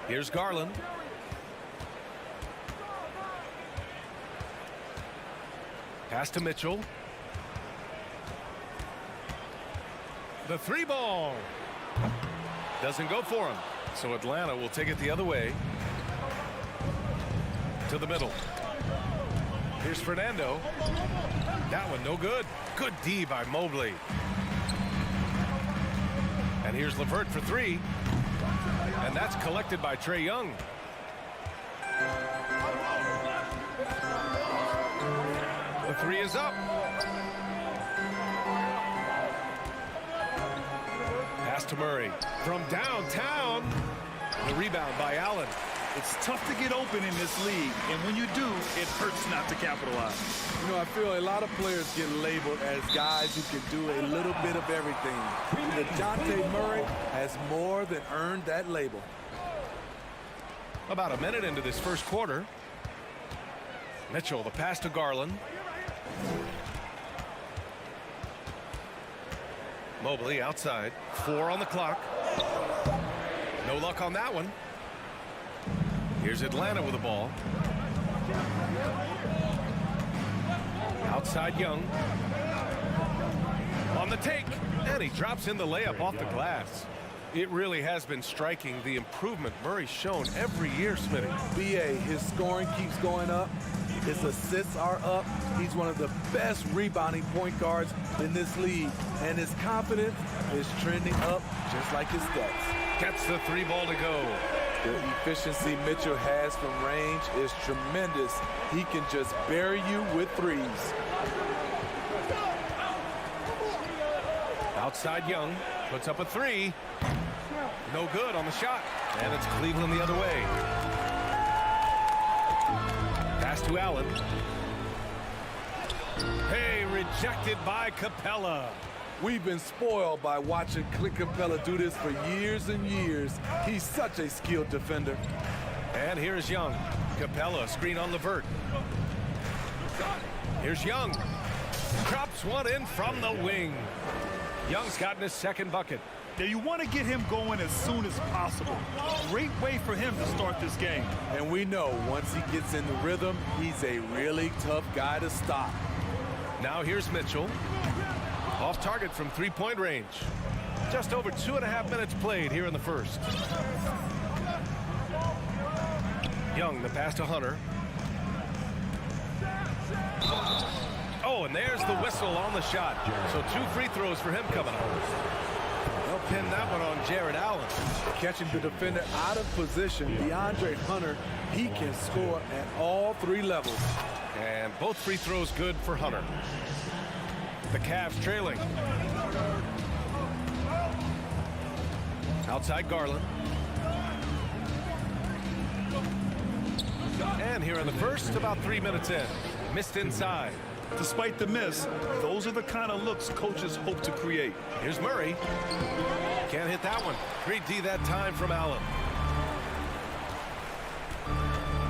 Speaker 1: Here's Garland. Pass to Mitchell. The three ball. Doesn't go for him. So Atlanta will take it the other way. To the middle. Here's Fernando. That one no good. Good D by Mobley. And here's LeVert for three. And that's collected by Trae Young. The three is up. Pass to Murray from downtown. The rebound by Allen.
Speaker 2: It's tough to get open in this league, and when you do, it hurts not to capitalize.
Speaker 3: You know, I feel a lot of players get labeled as guys who can do a little bit of everything. DeJounte Murray has more than earned that label.
Speaker 1: About a minute into this first quarter. Mitchell, the pass to Garland. Mobley outside. 4 on the clock. No luck on that one. Here's Atlanta with the ball. Outside Young. On the take. And he drops in the layup off the glass. It really has been striking the improvement Murray's shown every year, Smitty.
Speaker 3: BA, his scoring keeps going up. His assists are up. He's one of the best rebounding point guards in this league. And his confidence is trending up just like his stats.
Speaker 1: Gets the three ball to go.
Speaker 3: The efficiency Mitchell has from range is tremendous. He can just bury you with threes.
Speaker 1: Outside Young puts up a three. No good on the shot. And it's Cleveland the other way. Pass to Allen. Hey, rejected by Capella.
Speaker 3: We've been spoiled by watching Clint Capella do this for years and years. He's such a skilled defender.
Speaker 1: And here's Young. Capella, screen on LeVert. Here's Young. Drops one in from the wing. Young's gotten his second bucket.
Speaker 2: Now you want to get him going as soon as possible. Great way for him to start this game.
Speaker 3: And we know once he gets in the rhythm, he's a really tough guy to stop.
Speaker 1: Now here's Mitchell. Off target from three-point range. Just over 2.5 minutes played here in the first. Young, the pass to Hunter. Oh, and there's the whistle on the shot. So 2 free throws for him coming up. They'll pin that one on Jared Allen.
Speaker 3: Catching the defender out of position, DeAndre Hunter, he can score at all 3 levels.
Speaker 1: And both free throws good for Hunter. The Cavs trailing. Outside Garland. And here in the first, about 3 minutes in. Missed inside.
Speaker 2: Despite the miss, those are the kind of looks coaches hope to create.
Speaker 1: Here's Murray. Can't hit that one. 3D that time from Allen.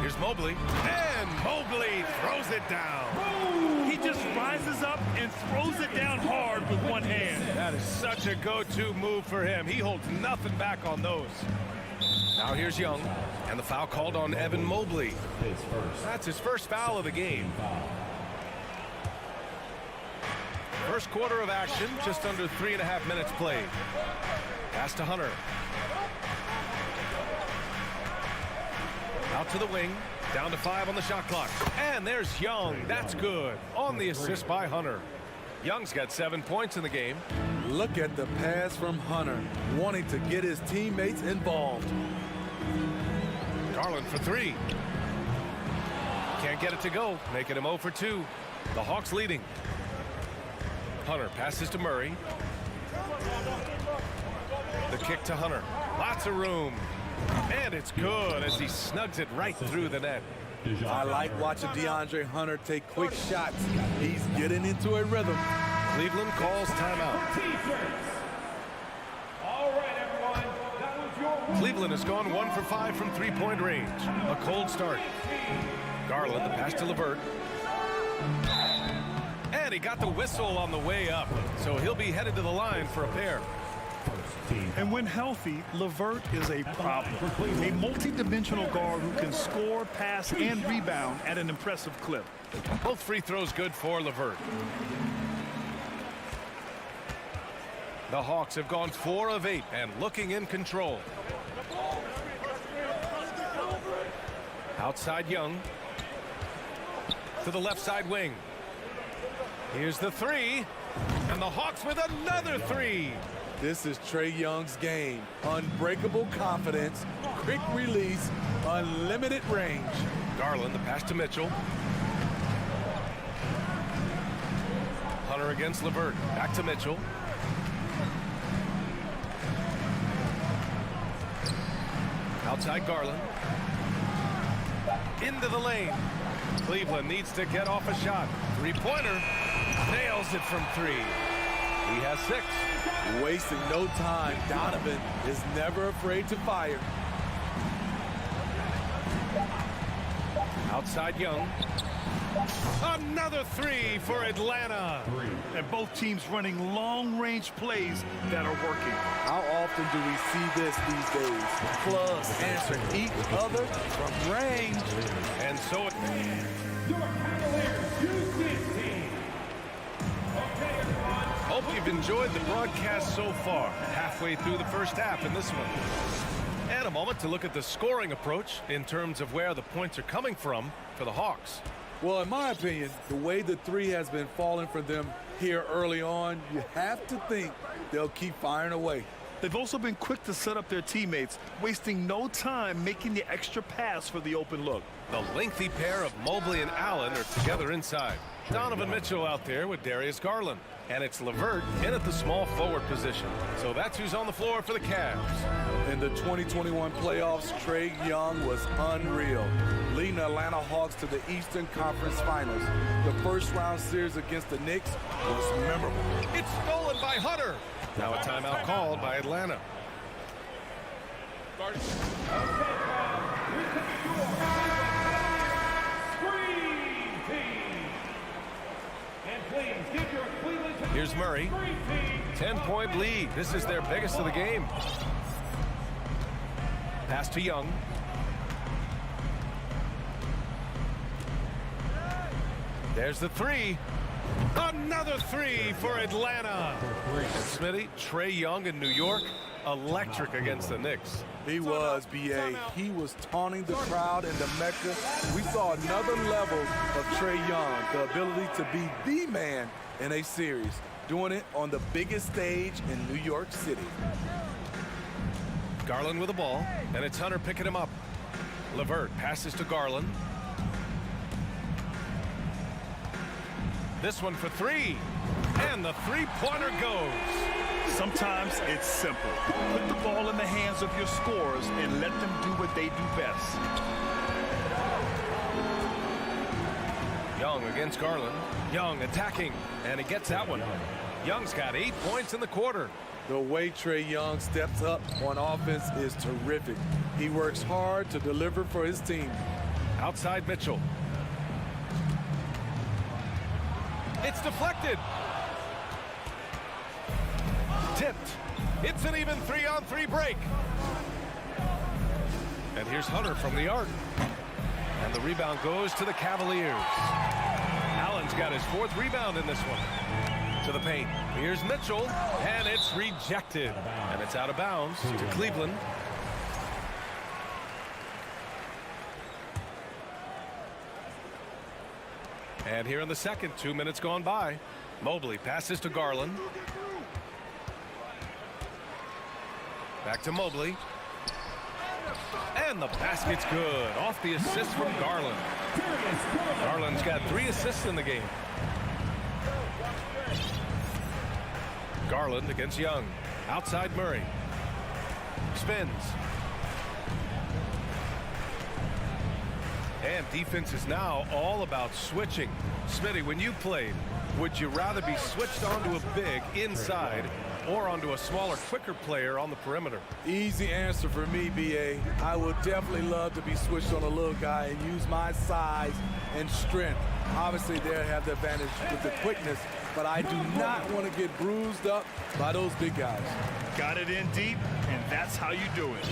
Speaker 1: Here's Mobley. And Mobley throws it down.
Speaker 2: He just rises up and throws it down hard with one hand.
Speaker 1: That is such a go-to move for him. He holds nothing back on those. Now here's Young. And the foul called on Evan Mobley. That's his first foul of the game. First quarter of action, just under 3.5 minutes played. Pass to Hunter. Out to the wing, down to 5 on the shot clock. And there's Young, that's good. On the assist by Hunter. Young's got 7 points in the game.
Speaker 3: Look at the pass from Hunter, wanting to get his teammates involved.
Speaker 1: Garland for 3. Can't get it to go, making him 0 for 2. The Hawks leading. Hunter passes to Murray. The kick to Hunter. Lots of room. And it's good as he snugs it right through the net.
Speaker 3: I like watching DeAndre Hunter take quick shots. He's getting into a rhythm.
Speaker 1: Cleveland calls timeout.
Speaker 4: All right, everyone. That was your
Speaker 1: Cleveland has gone 1 for 5 from three-point range. A cold start. Garland, the pass to LeVert. And he got the whistle on the way up, so he'll be headed to the line for a pair.
Speaker 2: And when healthy, LeVert is a problem. A multi-dimensional guard who can score, pass, and rebound at an impressive clip.
Speaker 1: Both free throws good for LeVert. The Hawks have gone 4 of 8 and looking in control. Outside Young. To the left side wing. Here's the three. And the Hawks with another three.
Speaker 3: This is Trae Young's game. Unbreakable confidence, quick release, unlimited range.
Speaker 1: Garland, the pass to Mitchell. Hunter against LeVert. Back to Mitchell. Outside Garland. Into the lane. Cleveland needs to get off a shot. Three-pointer. Nails it from 3. He has 6.
Speaker 3: Wasting no time. Donovan is never afraid to fire.
Speaker 1: Outside Young. Another 3 for Atlanta.
Speaker 2: And both teams running long-range plays that are working.
Speaker 3: How often do we see this these days? Clubs answering each other from range.
Speaker 1: And so it...
Speaker 4: Your Cavaliers use this team.
Speaker 1: Hope you've enjoyed the broadcast so far. Halfway through the first half in this one. And a moment to look at the scoring approach in terms of where the points are coming from for the Hawks.
Speaker 3: Well, in my opinion, the way the three has been falling for them here early on, you have to think they'll keep firing away.
Speaker 2: They've also been quick to set up their teammates, wasting no time making the extra pass for the open look.
Speaker 1: The lengthy pair of Mobley and Allen are together inside. Donovan Mitchell out there with Darius Garland. And it's LeVert in at the small forward position. So that's who's on the floor for the Cavs.
Speaker 3: In the 2021 playoffs, Trae Young was unreal, leading the Atlanta Hawks to the Eastern Conference Finals. The first round series against the Knicks was memorable.
Speaker 1: It's stolen by Hunter. Now a timeout called by Atlanta. Here's Murray. 10-point lead. This is their biggest of the game. Pass to Young. There's the 3. Another 3 for Atlanta. And Smitty, Trae Young in New York, electric against the Knicks.
Speaker 3: He was, B.A. He was taunting the crowd in the Mecca. We saw another level of Trae Young, the ability to be the man in a series, doing it on the biggest stage in New York City.
Speaker 1: Garland with the ball, and it's Hunter picking him up. LeVert passes to Garland. This one for 3, and the three-pointer goes.
Speaker 2: Sometimes it's simple. Put the ball in the hands of your scorers and let them do what they do best.
Speaker 1: Young against Garland. Young attacking, and he gets that one. Young's got 8 points in the quarter.
Speaker 3: The way Trae Young steps up on offense is terrific. He works hard to deliver for his team.
Speaker 1: Outside Mitchell. It's deflected. Tipped. It's an even 3-on-3 break. And here's Hunter from the arc. And the rebound goes to the Cavaliers. Allen's got his 4th rebound in this one. To the paint. Here's Mitchell, and it's rejected. And it's out of bounds to Cleveland. And here in the second, 2 minutes gone by. Mobley passes to Garland. Back to Mobley. And the basket's good. Off the assist from Garland. Garland's got 3 assists in the game. Garland against Young. Outside Murray. Spins. And defense is now all about switching. Smitty, when you played, would you rather be switched onto a big inside or onto a smaller, quicker player on the perimeter?
Speaker 3: Easy answer for me, B.A. I would definitely love to be switched on a little guy and use my size and strength. Obviously, they'll have the advantage with the quickness, but I do not want to get bruised up by those big guys.
Speaker 2: Got it in deep, and that's how you do it.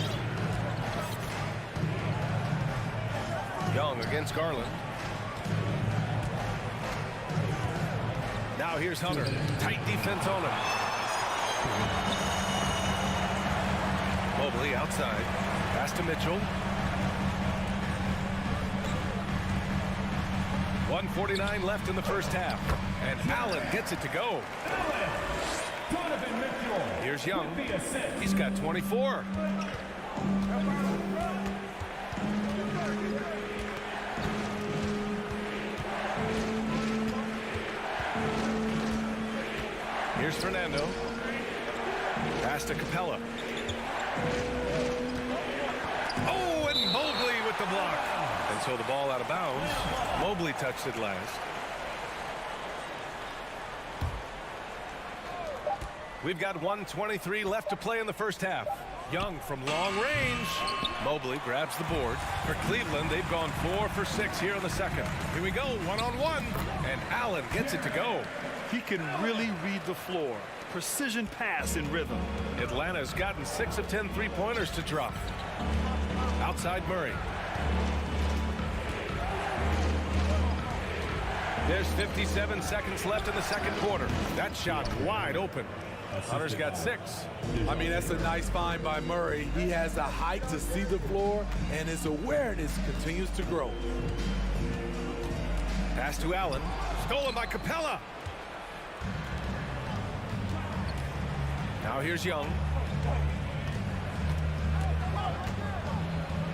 Speaker 1: Young against Garland. Now here's Hunter. Tight defense on him. Mobley outside. Pass to Mitchell. 1:49 left in the first half. And Allen gets it to go. Here's Young. He's got 24. Here's Fernando. Pass to Capella. Oh, and Mobley with the block. And so the ball out of bounds. Mobley touched it last. We've got 1:23 left to play in the first half. Young from long range. Mobley grabs the board. For Cleveland, they've gone 4 for 6 here in the second. Here we go, one-on-one. And Allen gets it to go.
Speaker 2: He can really read the floor. Precision pass in rhythm.
Speaker 1: Atlanta's gotten 6 of 10 three-pointers to drop. Outside Murray. There's 57 seconds left in the second quarter. That shot wide open. Hunter's got 6.
Speaker 3: I mean, that's a nice find by Murray. He has the height to see the floor, and his awareness continues to grow.
Speaker 1: Pass to Allen. Stolen by Capella. Now here's Young.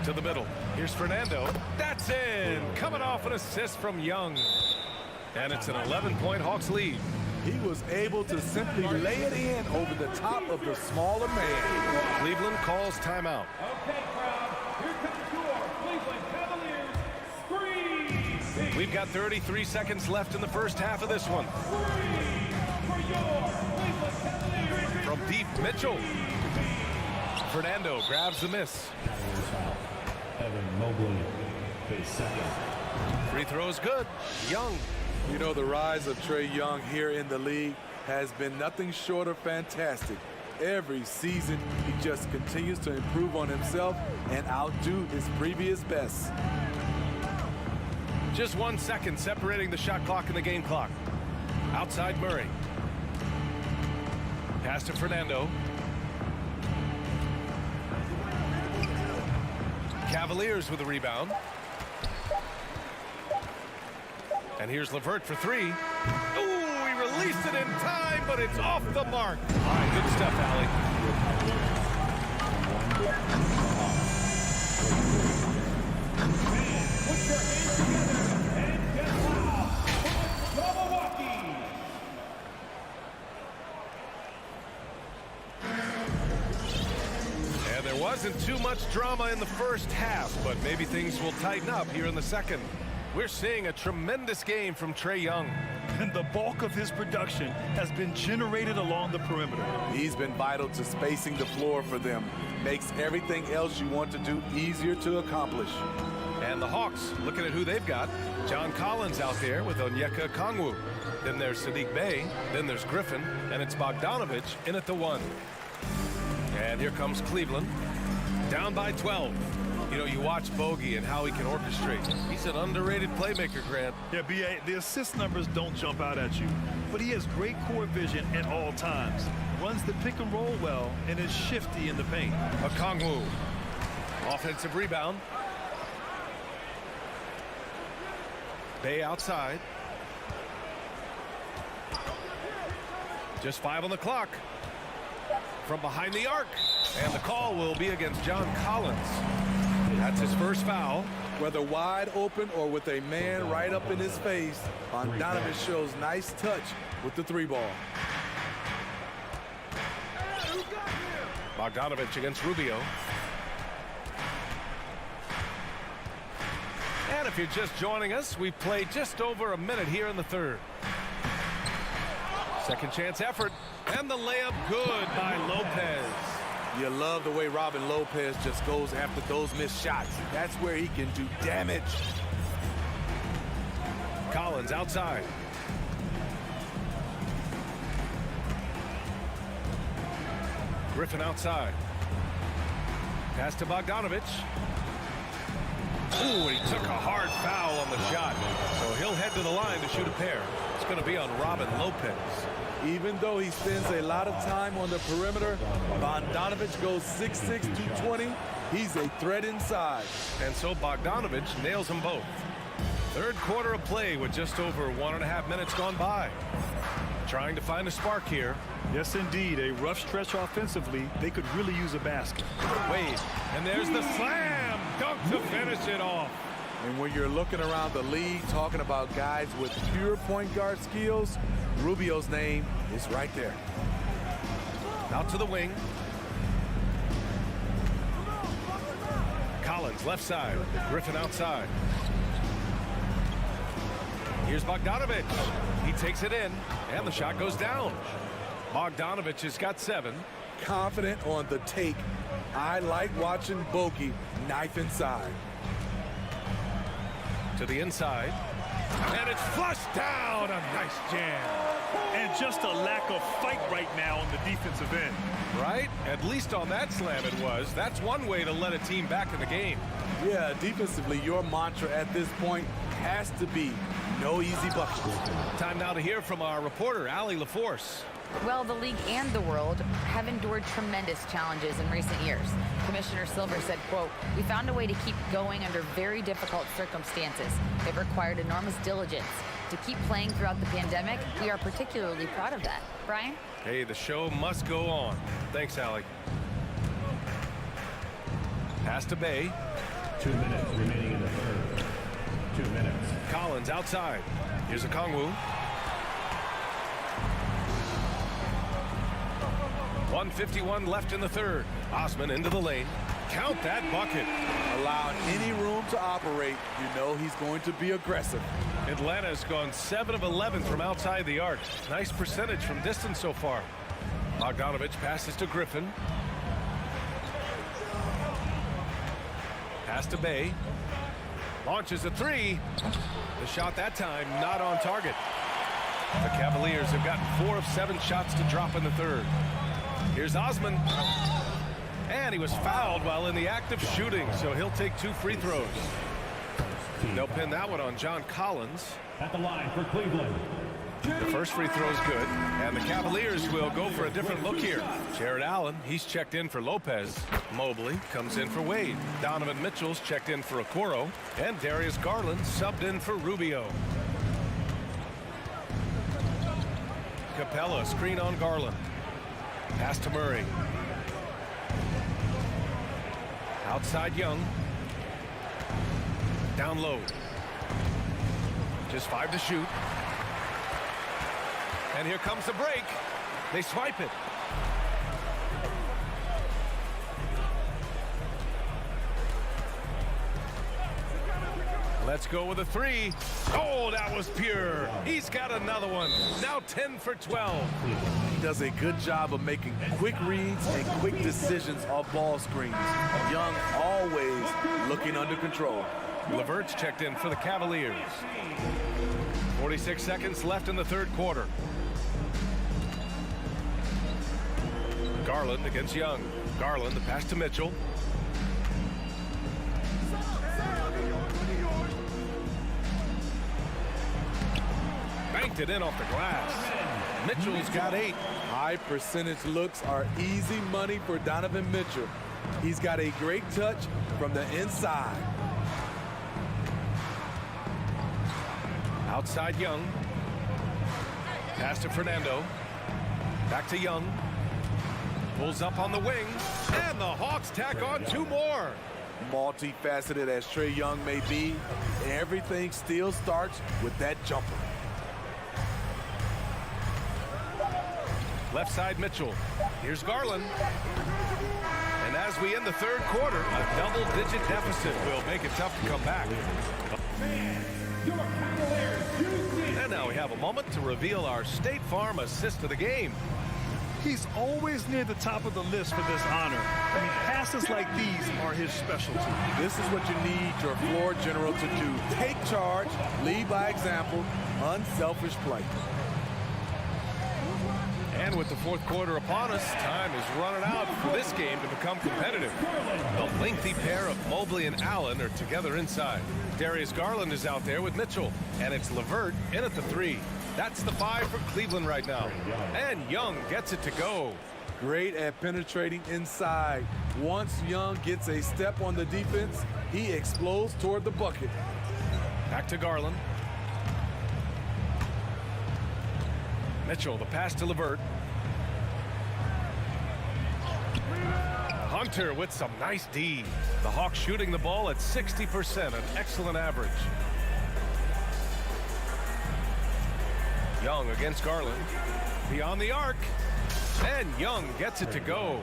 Speaker 1: To the middle. Here's Fernando. That's in. Coming off an assist from Young. And it's an 11-point Hawks lead.
Speaker 3: He was able to simply lay it in over the top of the smaller man.
Speaker 1: Cleveland calls timeout.
Speaker 4: Okay, crowd. Here comes your Cleveland Cavaliers. Scream!
Speaker 1: We've got 33 seconds left in the first half of this one.
Speaker 4: For your Cleveland Cavaliers.
Speaker 1: From deep, Mitchell. Fernando grabs the miss.
Speaker 4: Evan Mobley, face second.
Speaker 1: Free throw's good. Young.
Speaker 3: You know, the rise of Trae Young here in the league has been nothing short of fantastic. Every season, he just continues to improve on himself and outdo his previous best.
Speaker 1: Just 1 second separating the shot clock and the game clock. Outside Murray. Pass to Fernando. Cavaliers with a rebound. And here's LeVert for 3. Ooh, he released it in time, but it's off the mark. All right, good stuff, Allie.
Speaker 4: Put your hands together and get loud for Milwaukee.
Speaker 1: And there wasn't too much drama in the first half, but maybe things will tighten up here in the second. We're seeing a tremendous game from Trae Young.
Speaker 2: And the bulk of his production has been generated along the perimeter.
Speaker 3: He's been vital to spacing the floor for them. Makes everything else you want to do easier to accomplish.
Speaker 1: And the Hawks, looking at who they've got. John Collins out there with Onyeka Okongwu. Then there's Sadiq Bey. Then there's Griffin. And it's Bogdanovich in at the 1. And here comes Cleveland. Down by 12. You know, you watch Bogey and how he can orchestrate. He's an underrated playmaker, Grant.
Speaker 2: Yeah, B.A., the assist numbers don't jump out at you, but he has great court vision at all times. Runs the pick and roll well and is shifty in the paint.
Speaker 1: Okongwu. Offensive rebound. Bey outside. Just 5 on the clock. From behind the arc. And the call will be against John Collins. That's his first foul.
Speaker 3: Whether wide open or with a man right up in his face, Bogdanovich shows nice touch with the 3-ball.
Speaker 1: Bogdanovich against Rubio. And if you're just joining us, we've played just over a minute here in the third. Second chance effort. And the layup good by Lopez.
Speaker 3: You love the way Robin Lopez just goes after those missed shots. That's where he can do damage.
Speaker 1: Collins outside. Griffin outside. Pass to Bogdanovich. Ooh, he took a hard foul on the shot. So he'll head to the line to shoot a pair. It's going to be on Robin Lopez.
Speaker 3: Even though he spends a lot of time on the perimeter, Bogdanovich goes 6'6", 220. He's a threat inside.
Speaker 1: And so Bogdanovich nails them both. Third quarter of play with just over 1.5 minutes gone by. Trying to find a spark here.
Speaker 2: Yes, indeed. A rough stretch offensively. They could really use a basket.
Speaker 1: Wade, and there's the slam dunk to finish it off.
Speaker 3: And when you're looking around the league talking about guys with pure point guard skills, Rubio's name is right there.
Speaker 1: Out to the wing. Collins left side. Griffin outside. Here's Bogdanovich. He takes it in, and the shot goes down. Bogdanovich has got 7.
Speaker 3: Confident on the take. I like watching Bogey knife inside.
Speaker 1: To the inside. And it's flushed down. A nice jam.
Speaker 2: And just a lack of fight right now on the defensive end.
Speaker 1: Right? At least on that slam it was. That's one way to let a team back in the game.
Speaker 3: Yeah, defensively, your mantra at this point has to be no easy buckets.
Speaker 1: Time now to hear from our reporter, Allie LaForce.
Speaker 6: Well, the league and the world have endured tremendous challenges in recent years. Commissioner Silver said, quote, "We found a way to keep going under very difficult circumstances. It required enormous diligence. To keep playing throughout the pandemic, we are particularly proud of that." Brian?
Speaker 1: Hey, the show must go on. Thanks, Allie. Pass to Bay.
Speaker 4: 2 minutes remaining in the third. 2 minutes.
Speaker 1: Collins outside. Here's a Kongwu. 1:51 left in the third. Osman into the lane. Count that bucket.
Speaker 3: Allowing any room to operate, you know he's going to be aggressive.
Speaker 1: Atlanta's gone 7 of 11 from outside the arc. Nice percentage from distance so far. Bogdanovich passes to Griffin. Pass to Bay. Launches a 3. The shot that time not on target. The Cavaliers have gotten 4 of 7 shots to drop in the third. Here's Osman. And he was fouled while in the act of shooting, so he'll take 2 free throws. They'll pin that one on John Collins.
Speaker 4: At the line for Cleveland.
Speaker 1: The first free throw is good, and the Cavaliers will go for a different look here. Jared Allen, he's checked in for Lopez. Mobley comes in for Wade. Donovan Mitchell's checked in for Okoro, and Darius Garland subbed in for Rubio. Capella, screen on Garland. Pass to Murray. Outside Young. Down low. Just 5 to shoot. And here comes the break. They swipe it. Let's go with a 3. Oh, that was pure. He's got another one. Now 10 for 12.
Speaker 3: He does a good job of making quick reads and quick decisions off ball screens. Young always looking under control.
Speaker 1: LeVert's checked in for the Cavaliers. 46 seconds left in the third quarter. Garland against Young. Garland, the pass to Mitchell. Banked it in off the glass. Mitchell's got 8.
Speaker 3: High percentage looks are easy money for Donovan Mitchell. He's got a great touch from the inside.
Speaker 1: Outside Young. Pass to Fernando. Back to Young. Pulls up on the wing. And the Hawks tack on 2 more.
Speaker 3: Multifaceted as Trae Young may be, everything still starts with that jumper.
Speaker 1: Left side Mitchell. Here's Garland. And as we end the third quarter, a double-digit deficit will make it tough to come back. And now we have a moment to reveal our State Farm assist of the game.
Speaker 2: He's always near the top of the list for this honor. I mean, passes like these are his specialty.
Speaker 3: This is what you need your floor general to do. Take charge, lead by example, unselfish play.
Speaker 1: And with the fourth quarter upon us, time is running out for this game to become competitive. The lengthy pair of Mobley and Allen are together inside. Darius Garland is out there with Mitchell, and it's LeVert in at the 3. That's the 5 for Cleveland right now. And Young gets it to go.
Speaker 3: Great at penetrating inside. Once Young gets a step on the defense, he explodes toward the bucket.
Speaker 1: Back to Garland. Mitchell, the pass to LeVert. Hunter with some nice D. The Hawks shooting the ball at 60%, an excellent average. Young against Garland. Beyond the arc. And Young gets it to go.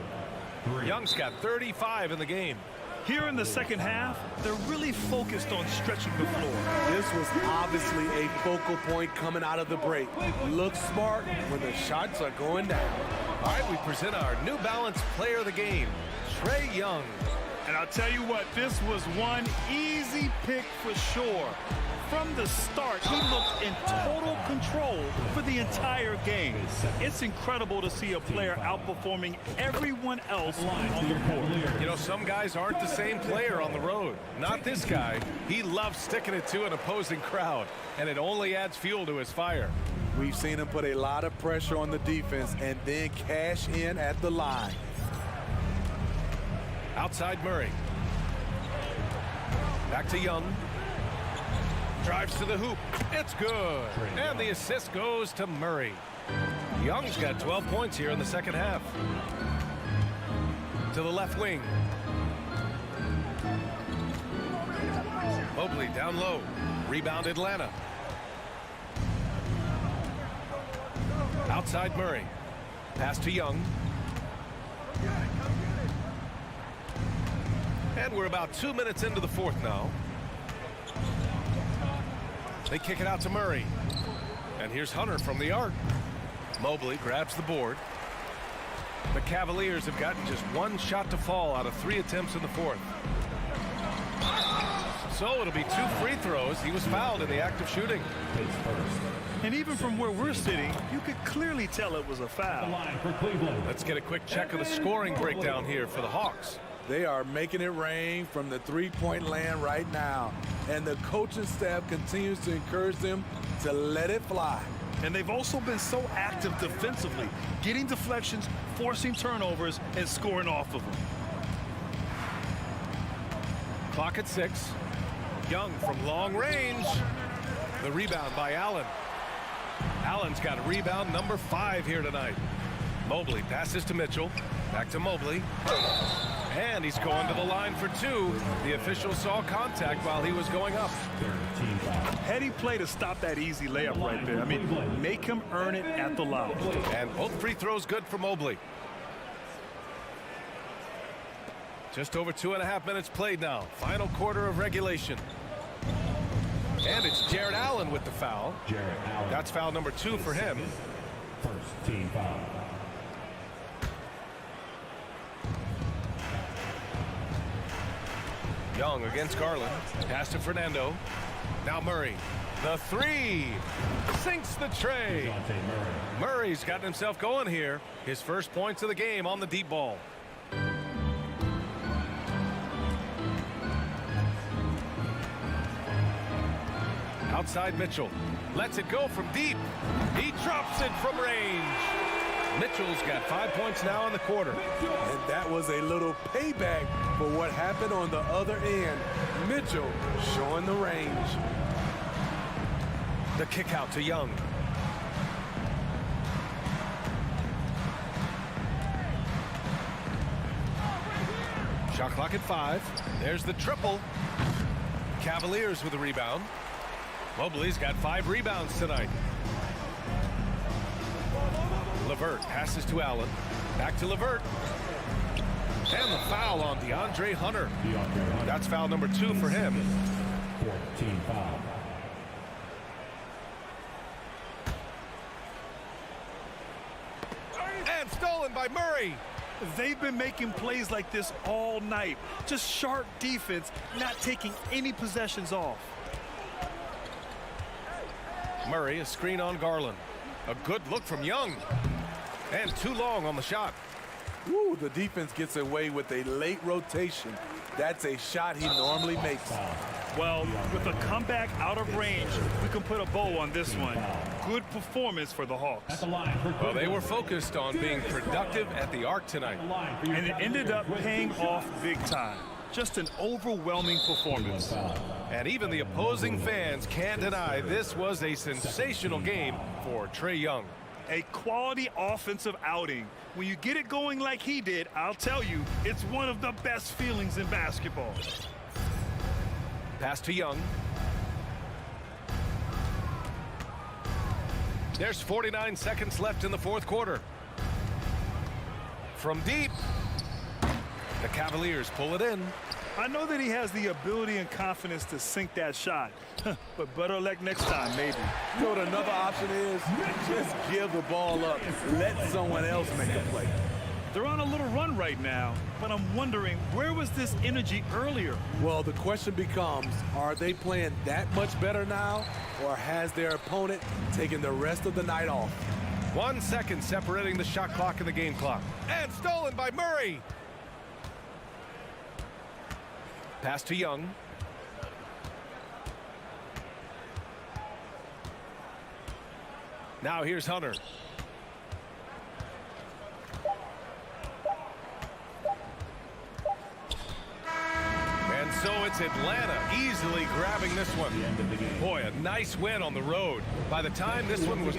Speaker 1: Young's got 35 in the game.
Speaker 2: Here in the second half, they're really focused on stretching the floor.
Speaker 3: This was obviously a focal point coming out of the break. Look smart when the shots are going down.
Speaker 1: All right, we present our New Balance player of the game, Trae Young.
Speaker 2: And I'll tell you what, this was one easy pick for sure. From the start, he looked in total control for the entire game. It's incredible to see a player outperforming everyone else on the court.
Speaker 1: You know, some guys aren't the same player on the road. Not this guy. He loves sticking it to an opposing crowd, and it only adds fuel to his fire.
Speaker 3: We've seen him put a lot of pressure on the defense and then cash in at the line.
Speaker 1: Outside Murray. Back to Young. Drives to the hoop. It's good. And the assist goes to Murray. Young's got 12 points here in the second half. To the left wing. Mobley down low. Rebound Atlanta. Outside Murray. Pass to Young. And we're about 2 minutes into the fourth now. They kick it out to Murray. And here's Hunter from the arc. Mobley grabs the board. The Cavaliers have gotten just one shot to fall out of 3 attempts in the fourth. So it'll be 2 free throws. He was fouled in the act of shooting.
Speaker 2: And even from where we're sitting, you could clearly tell it was a foul.
Speaker 1: Let's get a quick check of the scoring breakdown here for the Hawks.
Speaker 3: They are making it rain from the three-point land right now. And the coaching staff continues to encourage them to let it fly.
Speaker 2: And they've also been so active defensively, getting deflections, forcing turnovers, and scoring off of them.
Speaker 1: Clock at 6. Young from long range. The rebound by Allen. Allen's got a rebound number 5 here tonight. Mobley passes to Mitchell. Back to Mobley. And he's going to the line for 2. The official saw contact while he was going up.
Speaker 2: Heady play to stop that easy layup right there. I mean, make him earn it at the line.
Speaker 1: And both free throws good for Mobley. Just over 2.5 minutes played now. Final quarter of regulation. And it's Jared Allen with the foul. That's foul number 2 for him.
Speaker 4: First team foul.
Speaker 1: Young against Garland. Pass to Fernando. Now Murray. The 3. Sinks the tray. Murray's gotten himself going here. His first points of the game on the deep ball. Outside Mitchell. Lets it go from deep. He drops it from range. Mitchell's got 5 points now in the quarter.
Speaker 3: And that was a little payback for what happened on the other end. Mitchell showing the range.
Speaker 1: The kick out to Young. Shot clock at 5. There's the triple. Cavaliers with a rebound. Mobley's got 5 rebounds tonight. LeVert passes to Allen. Back to LeVert. And the foul on DeAndre Hunter. That's foul number 2 for him.
Speaker 4: 14 foul.
Speaker 1: And stolen by Murray.
Speaker 2: They've been making plays like this all night. Just sharp defense, not taking any possessions off.
Speaker 1: Murray, a screen on Garland. A good look from Young. And too long on the shot.
Speaker 3: Ooh, the defense gets away with a late rotation. That's a shot he normally makes.
Speaker 2: Well, with a comeback out of range, we can put a bow on this one. Good performance for the Hawks.
Speaker 1: Well, they were focused on being productive at the arc tonight.
Speaker 2: And it ended up paying off big time. Just an overwhelming performance.
Speaker 1: And even the opposing fans can't deny this was a sensational game for Trae Young.
Speaker 2: A quality offensive outing. When you get it going like he did, I'll tell you, it's one of the best feelings in basketball.
Speaker 1: Pass to Young. There's 49 seconds left in the fourth quarter. From deep, the Cavaliers pull it in.
Speaker 2: I know that he has the ability and confidence to sink that shot, but better luck next time, maybe.
Speaker 3: You know what another option is? Just give the ball up. Let someone else make a play.
Speaker 2: They're on a little run right now, but I'm wondering, where was this energy earlier?
Speaker 3: Well, the question becomes, are they playing that much better now, or has their opponent taken the rest of the night off?
Speaker 1: 1 second separating the shot clock and the game clock. And stolen by Murray. Pass to Young. Now here's Hunter. And so it's Atlanta easily grabbing this one. Boy, a nice win on the road. By the time this one was...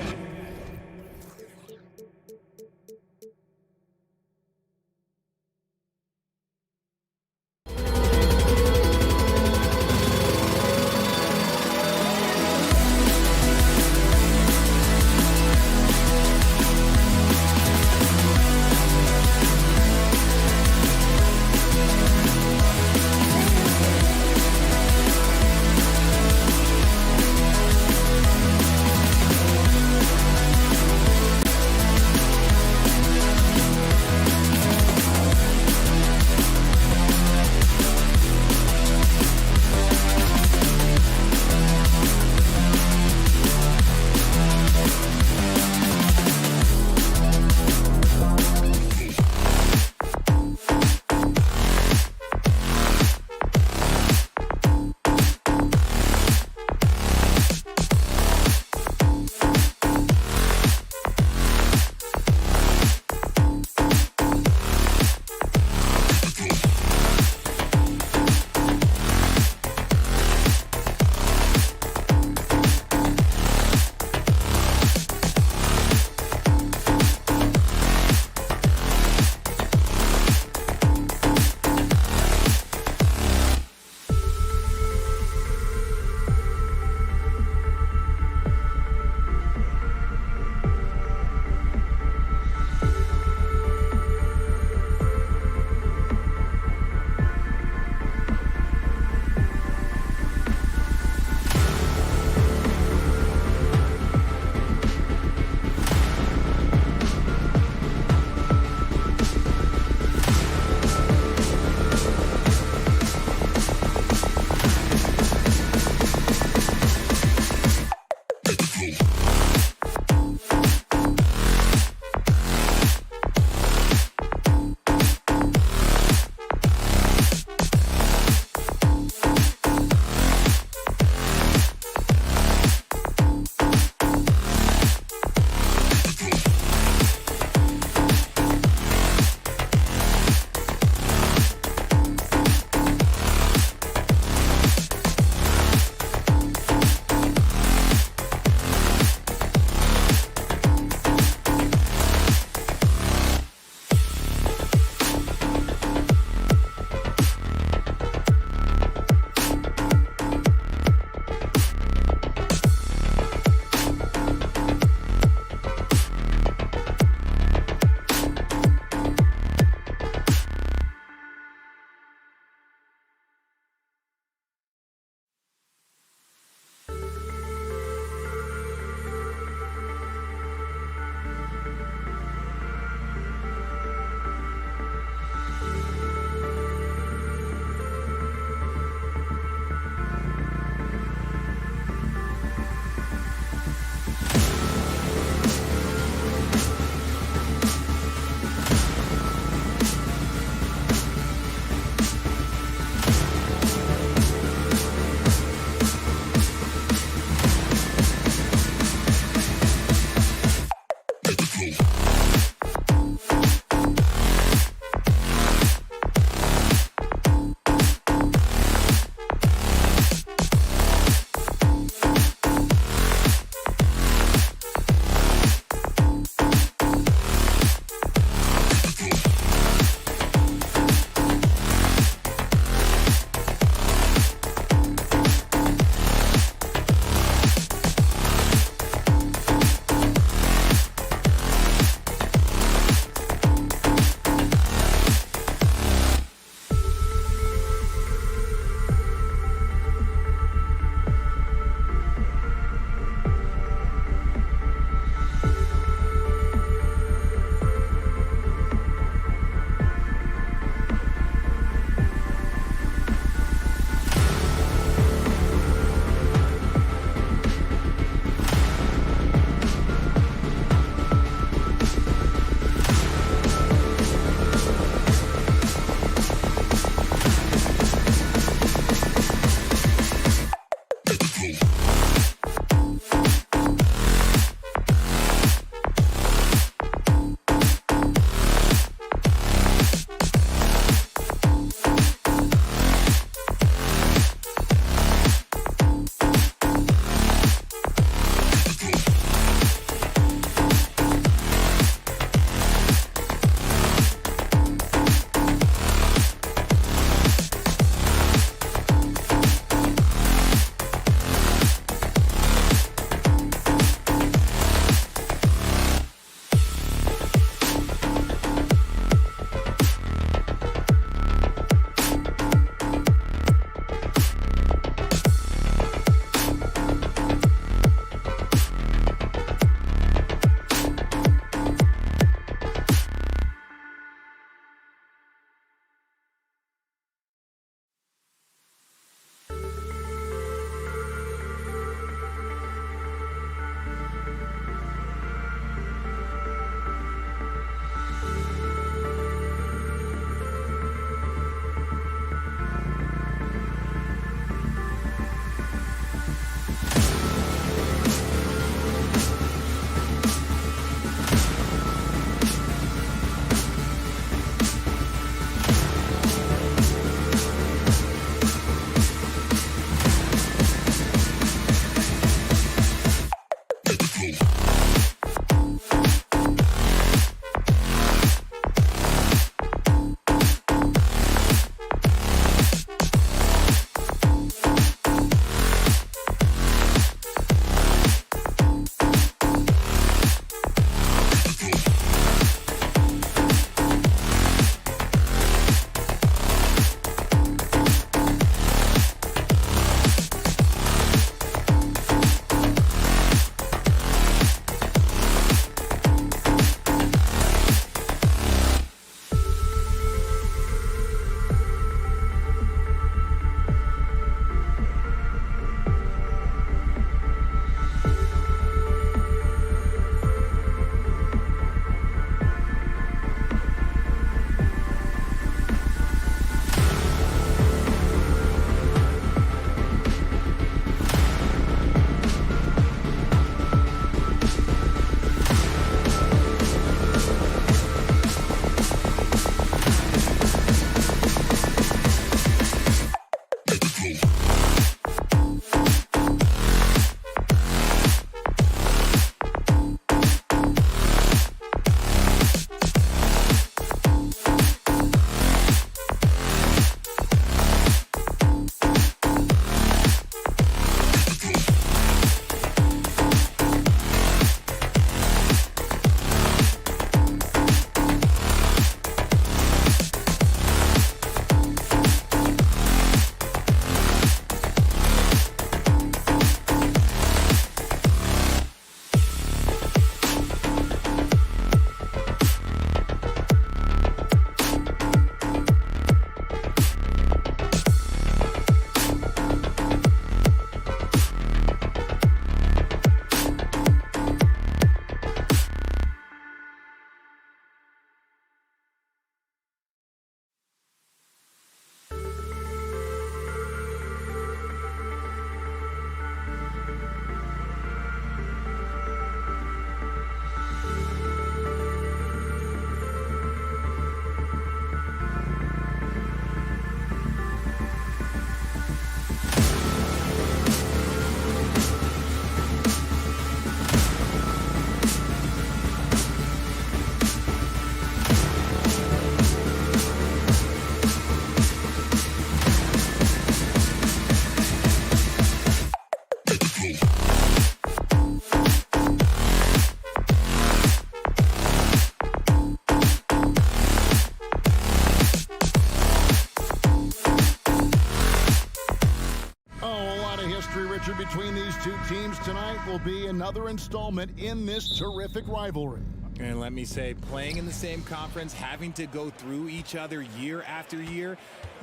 Speaker 7: matchup between these two teams tonight will be another installment in this terrific rivalry.
Speaker 10: And let me say, playing in the same conference, having to go through each other year after year,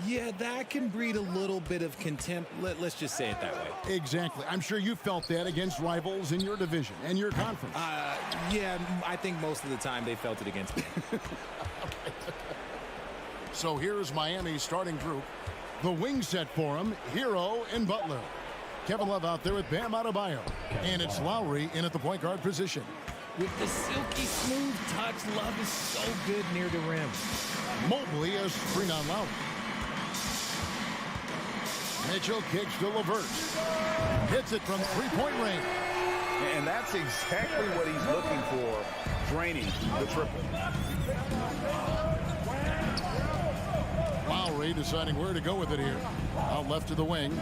Speaker 10: yeah, that can breed a little bit of contempt. Let's just say it that way.
Speaker 7: Exactly. I'm sure you felt that against rivals in your division and your conference.
Speaker 10: Yeah, I think most of the time they felt it against me.
Speaker 7: So here's Miami's starting group. The wing set for him, Hero and Butler. Kevin Love out there with Bam Adebayo. And it's Lowry in at the point guard position.
Speaker 15: With the silky smooth touch, Love is so good near the rim.
Speaker 7: Mobley is screen on Lowry. Mitchell kicks to LeVert. Hits it from three-point range.
Speaker 8: And that's exactly what he's looking for, draining the triple.
Speaker 7: Lowry deciding where to go with it here. Out left to the wing.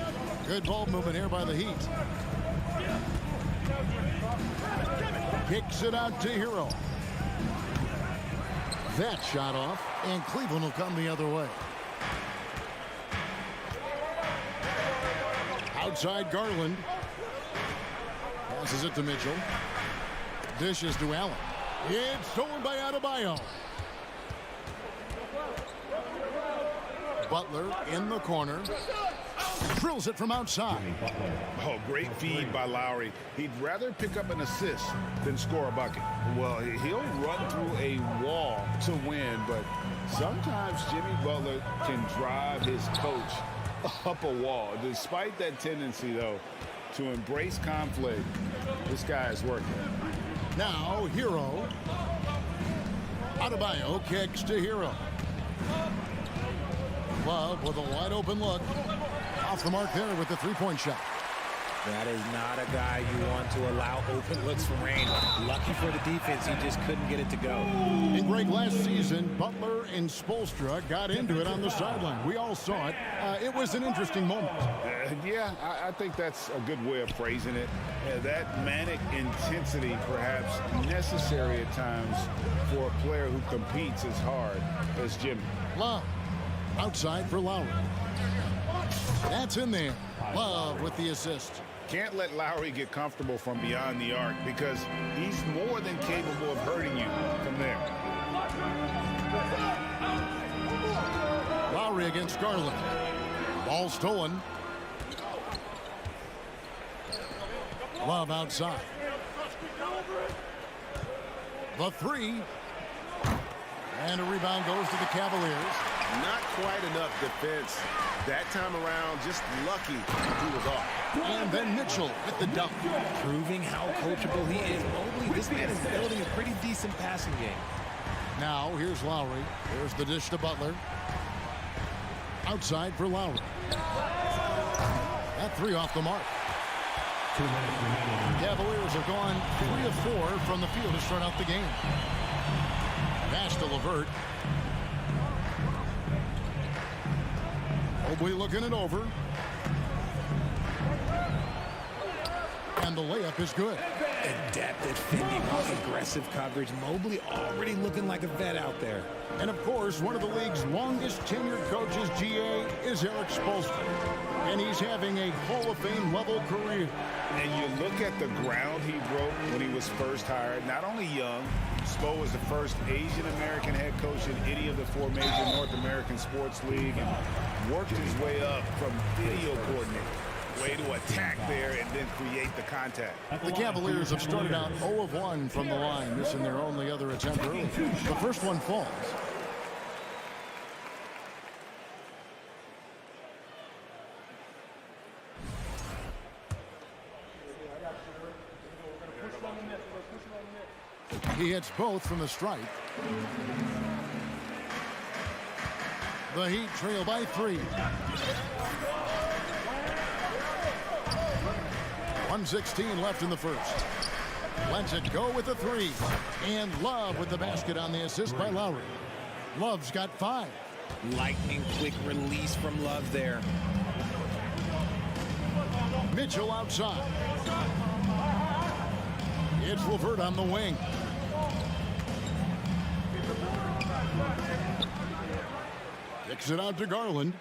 Speaker 7: Good ball movement here by the Heat. Kicks it out to Hero. That shot off, and Cleveland will come the other way. Outside Garland. Passes it to Mitchell. Dishes to Allen. It's stolen by Adebayo. Butler in the corner. Drills it from outside.
Speaker 8: Oh, great feed by Lowry. He'd rather pick up an assist than score a bucket. Well, he'll run through a wall to win, but sometimes Jimmy Butler can drive his coach up a wall. Despite that tendency, though, to embrace conflict, this guy is working.
Speaker 7: Now, Hero. Adebayo kicks to Hero. Love with a wide open look. Off the mark there with the three-point shot.
Speaker 10: That is not a guy you want to allow open looks for rain. Lucky for the defense, he just couldn't get it to go.
Speaker 7: And Greg, last season, Butler and Spoelstra got into it on the sideline. We all saw it. It was an interesting moment.
Speaker 8: Yeah, I think that's a good way of phrasing it. That manic intensity perhaps necessary at times for a player who competes as hard as Jimmy.
Speaker 7: Love outside for Lowry. That's in there. Love with the assist.
Speaker 8: Can't let Lowry get comfortable from beyond the arc because he's more than capable of hurting you from there.
Speaker 7: Lowry against Garland. Ball stolen. Love outside. The three. And a rebound goes to the Cavaliers.
Speaker 14: Not quite enough defense. That time around, just lucky he was off.
Speaker 7: And then Mitchell with the dunk.
Speaker 10: Proving how coachable he is. Mobley, this man is building a pretty decent passing game.
Speaker 7: Now, here's Lowry. There's the dish to Butler. Outside for Lowry. That three off the mark. Cavaliers have gone 3 of 4 from the field to start out the game. Pass to LeVert. Mobley looking it over. And the layup is good.
Speaker 10: Adept at fending off aggressive coverage. Mobley already looking like a vet out there.
Speaker 7: And of course, one of the league's longest tenured coaches, GA, is Eric Spoelstra. And he's having a Hall of Fame level career.
Speaker 8: And you look at the ground he broke when he was first hired. Not only young, Spo was the first Asian American head coach in any of the 4 major North American sports league and worked his way up from video coordinator. Way to attack there and then create the contact.
Speaker 7: The Cavaliers have started out 0 of 1 from the line, missing their only other attempt early. The first one falls. He hits both from the stripe. The Heat trail by 3. 1:16 left in the first. Lets it go with the 3. And Love with the basket on the assist by Lowry. Love's got 5.
Speaker 10: Lightning quick release from Love there.
Speaker 7: Mitchell outside. It's LeVert on the wing. Kicks it out to Garland.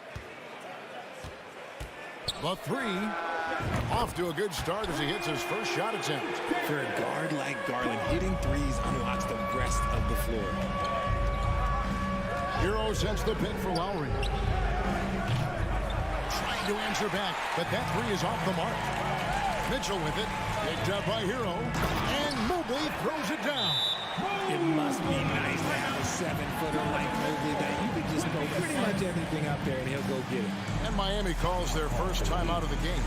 Speaker 7: The three. Off to a good start as he hits his first shot attempt.
Speaker 10: For a guard like Garland, hitting threes unlocks the rest of the floor.
Speaker 7: Hero sets the pick for Lowry. Trying to answer back, but that three is off the mark. Mitchell with it. Picked up by Hero. And Mobley throws it down.
Speaker 10: It must be nice to have a 7-footer like Mobley that you can just throw pretty much everything up there and he'll go get it.
Speaker 7: And Miami calls their first time out of the game.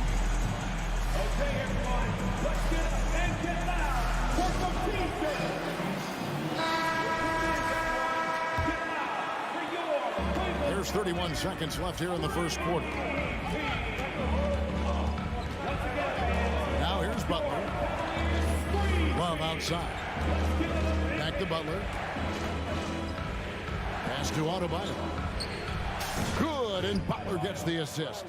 Speaker 4: Okay, everyone, let's get up and get loud for some defense.
Speaker 7: There's 31 seconds left here in the first quarter. Now here's Butler. Love outside. Back to Butler. Pass to Adebayo. Good, and Butler gets the assist.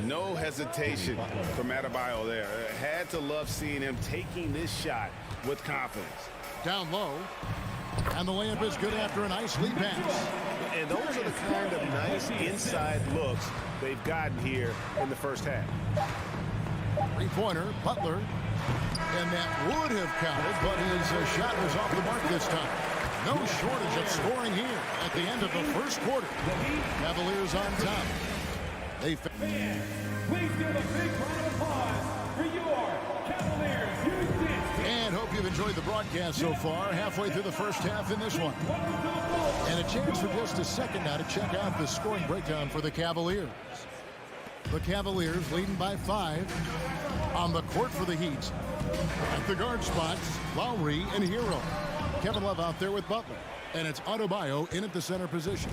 Speaker 8: No hesitation from Adebayo there. Had to love seeing him taking this shot with confidence.
Speaker 7: Down low. And the layup is good after a nice lead pass.
Speaker 8: And those are the kind of nice inside looks they've gotten here in the first half.
Speaker 7: Three-pointer, Butler. And that would have counted, but his shot was off the mark this time. No shortage of scoring here at the end of the first quarter. Cavaliers on top.
Speaker 4: Please give a big round of applause for your Cavaliers.
Speaker 7: And hope you've enjoyed the broadcast so far. Halfway through the first half in this one. And a chance for just a second now to check out the scoring breakdown for the Cavaliers. The Cavaliers leading by 5 on the court for the Heat. At the guard spots, Lowry and Hero. Kevin Love out there with Butler. And it's Adebayo in at the center position.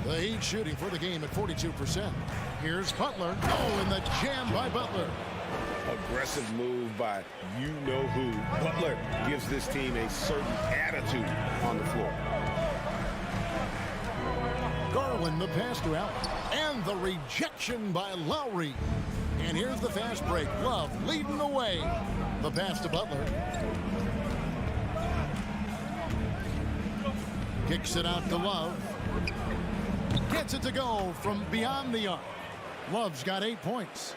Speaker 7: The Heat shooting for the game at 42%. Here's Butler. Oh, and the jam by Butler.
Speaker 8: Aggressive move by you-know-who. Butler gives this team a certain attitude on the floor.
Speaker 7: Garland, the pass to Allen. And the rejection by Lowry. And here's the fast break. Love leading the way. The pass to Butler. Kicks it out to Love. Gets it to go from beyond the arc. Love's got 8 points.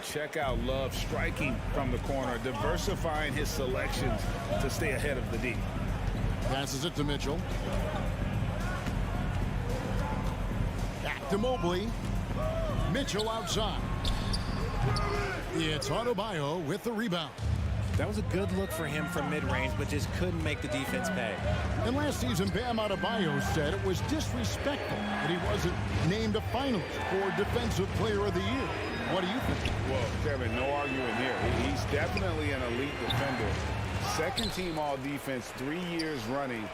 Speaker 8: Check out Love striking from the corner, diversifying his selections to stay ahead of the D.
Speaker 7: Passes it to Mitchell. Back to Mobley. Mitchell outside. It's Adebayo with the rebound.
Speaker 10: That was a good look for him from mid-range, but just couldn't make the defense pay.
Speaker 7: And last season, Bam Adebayo said it was disrespectful that he wasn't named a finalist for Defensive Player of the Year. What do you think?
Speaker 8: Well, Kevin, no arguing here. He's definitely an elite defender. Second team all defense, 3 years running.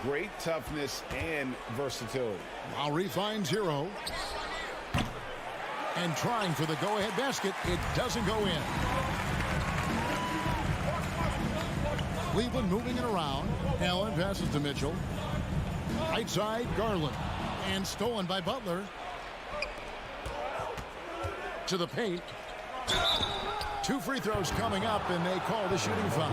Speaker 8: Great toughness and versatility.
Speaker 7: Lowry finds Hero. And trying for the go-ahead basket. It doesn't go in. Cleveland moving it around. Allen passes to Mitchell. Right side, Garland. And stolen by Butler. To the paint. 2 free throws coming up, and they call the shooting foul.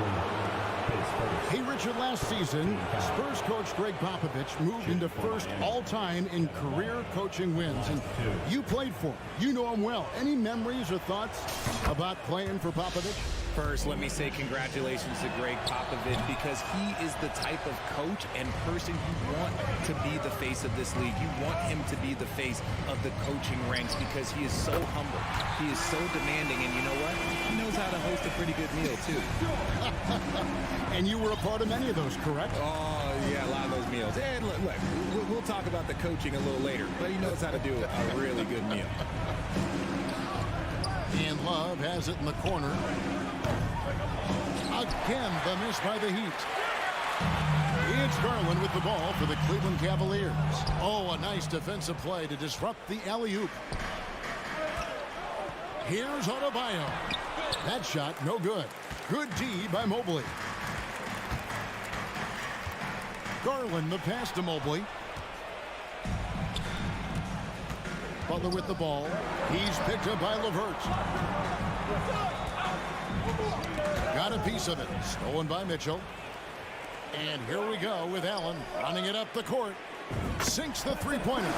Speaker 7: Hey, Richard, last season, Spurs coach Greg Popovich moved into first all-time in career coaching wins. And you played for him. You know him well. Any memories or thoughts about playing for Popovich?
Speaker 10: First, let me say congratulations to Greg Popovich, because he is the type of coach and person you want to be the face of this league. You want him to be the face of the coaching ranks because he is so humble. He is so demanding, and you know what? He knows how to host a pretty good meal, too.
Speaker 7: And you were a part of many of those, correct?
Speaker 10: Oh, yeah, a lot of those meals. And look, we'll talk about the coaching a little later, but he knows how to do a really good meal.
Speaker 7: And Love has it in the corner. Again, the miss by the Heat. It's Garland with the ball for the Cleveland Cavaliers. Oh, a nice defensive play to disrupt the alley-oop. Here's Adebayo. That shot, no good. Good D by Mobley. Garland, the pass to Mobley. Butler with the ball. He's picked up by LeVert. Got a piece of it. Stolen by Mitchell. And here we go with Allen running it up the court. Sinks the three-pointer.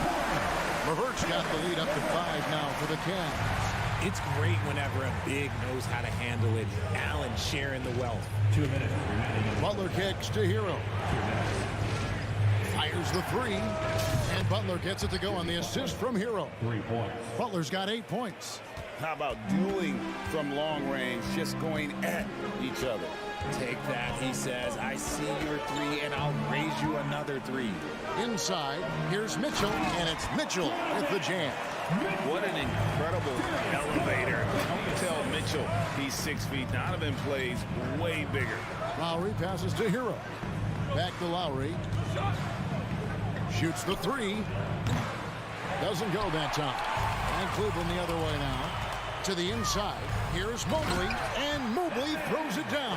Speaker 7: LeVert's got the lead up to 5 now for the Cavs.
Speaker 10: It's great whenever a big knows how to handle it. Allen sharing the wealth.
Speaker 4: 2 minutes remaining.
Speaker 7: Butler kicks to Hero. Fires the three, and Butler gets it to go on the assist from Hero.
Speaker 4: 3 points.
Speaker 7: Butler's got 8 points.
Speaker 8: How about dueling from long range, just going at each other?
Speaker 10: Take that, he says. I see your three, and I'll raise you another 3.
Speaker 7: Inside, here's Mitchell, and it's Mitchell with the jam.
Speaker 8: What an incredible elevator. Don't tell Mitchell he's 6 feet. Donovan plays way bigger.
Speaker 7: Lowry passes to Hero. Back to Lowry. Shoots the 3. Doesn't go that time. And Cleveland the other way now. To the inside. Here's Mobley, and Mobley throws it down.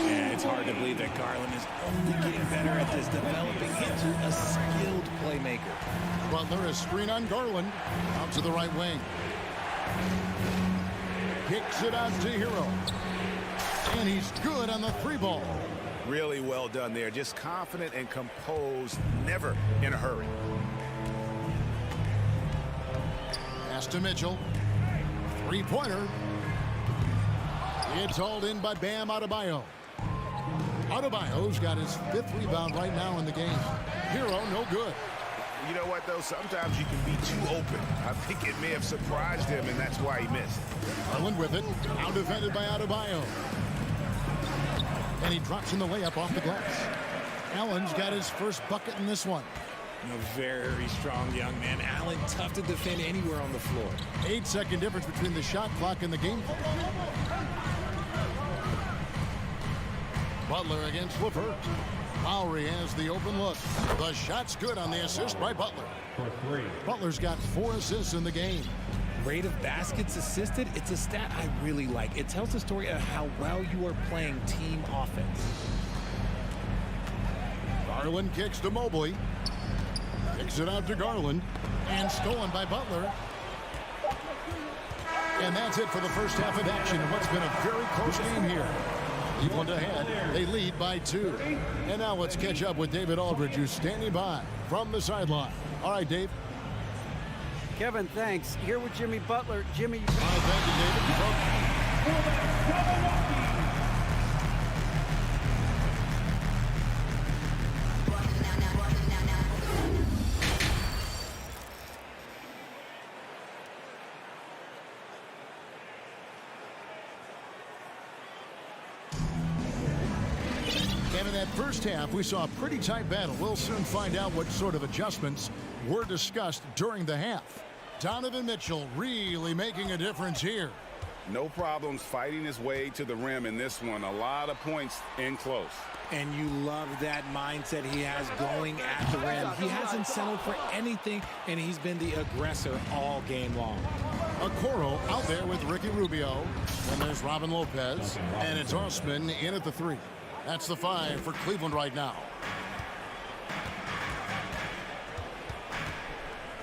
Speaker 10: And it's hard to believe that Garland is only getting better at this, developing into a skilled playmaker.
Speaker 7: Butler, a screen on Garland. Out to the right wing. Kicks it out to Hero. And he's good on the 3 ball.
Speaker 8: Really well done there. Just confident and composed, never in a hurry.
Speaker 7: Pass to Mitchell. 3-pointer. It's hauled in by Bam Adebayo. Adebayo's got his 5th rebound right now in the game. Hero, no good.
Speaker 8: You know what, though? Sometimes you can be too open. I think it may have surprised him, and that's why he missed.
Speaker 7: Garland with it. Out defended by Adebayo. And he drops in the layup off the glass. Allen's got his first bucket in this one.
Speaker 10: A very strong young man. Allen, tough to defend anywhere on the floor.
Speaker 7: 8-second difference between the shot clock and the game clock. Butler against LeVert. Lowry has the open look. The shot's good on the assist by Butler.
Speaker 4: For 3.
Speaker 7: Butler's got 4 assists in the game.
Speaker 10: Rate of baskets assisted, it's a stat I really like. It tells the story of how well you are playing team offense.
Speaker 7: Garland kicks to Mobley. Kicks it out to Garland. And stolen by Butler. And that's it for the first half of action in what's been a very close game here. Cleveland ahead. They lead by 2. And now let's catch up with David Aldridge, who's standing by from the sideline. All right, Dave.
Speaker 9: Kevin, thanks. Here with Jimmy Butler. Jimmy.
Speaker 7: Thank you, David. And in that first half, we saw a pretty tight battle. We'll soon find out what sort of adjustments were discussed during the half. Donovan Mitchell really making a difference here.
Speaker 8: No problems fighting his way to the rim in this one. A lot of points in close.
Speaker 10: And you love that mindset he has going at the rim. He hasn't settled for anything, and he's been the aggressor all game long.
Speaker 7: Okoro out there with Ricky Rubio. And there's Robin Lopez. And it's Osman in at the 3. That's the 5 for Cleveland right now.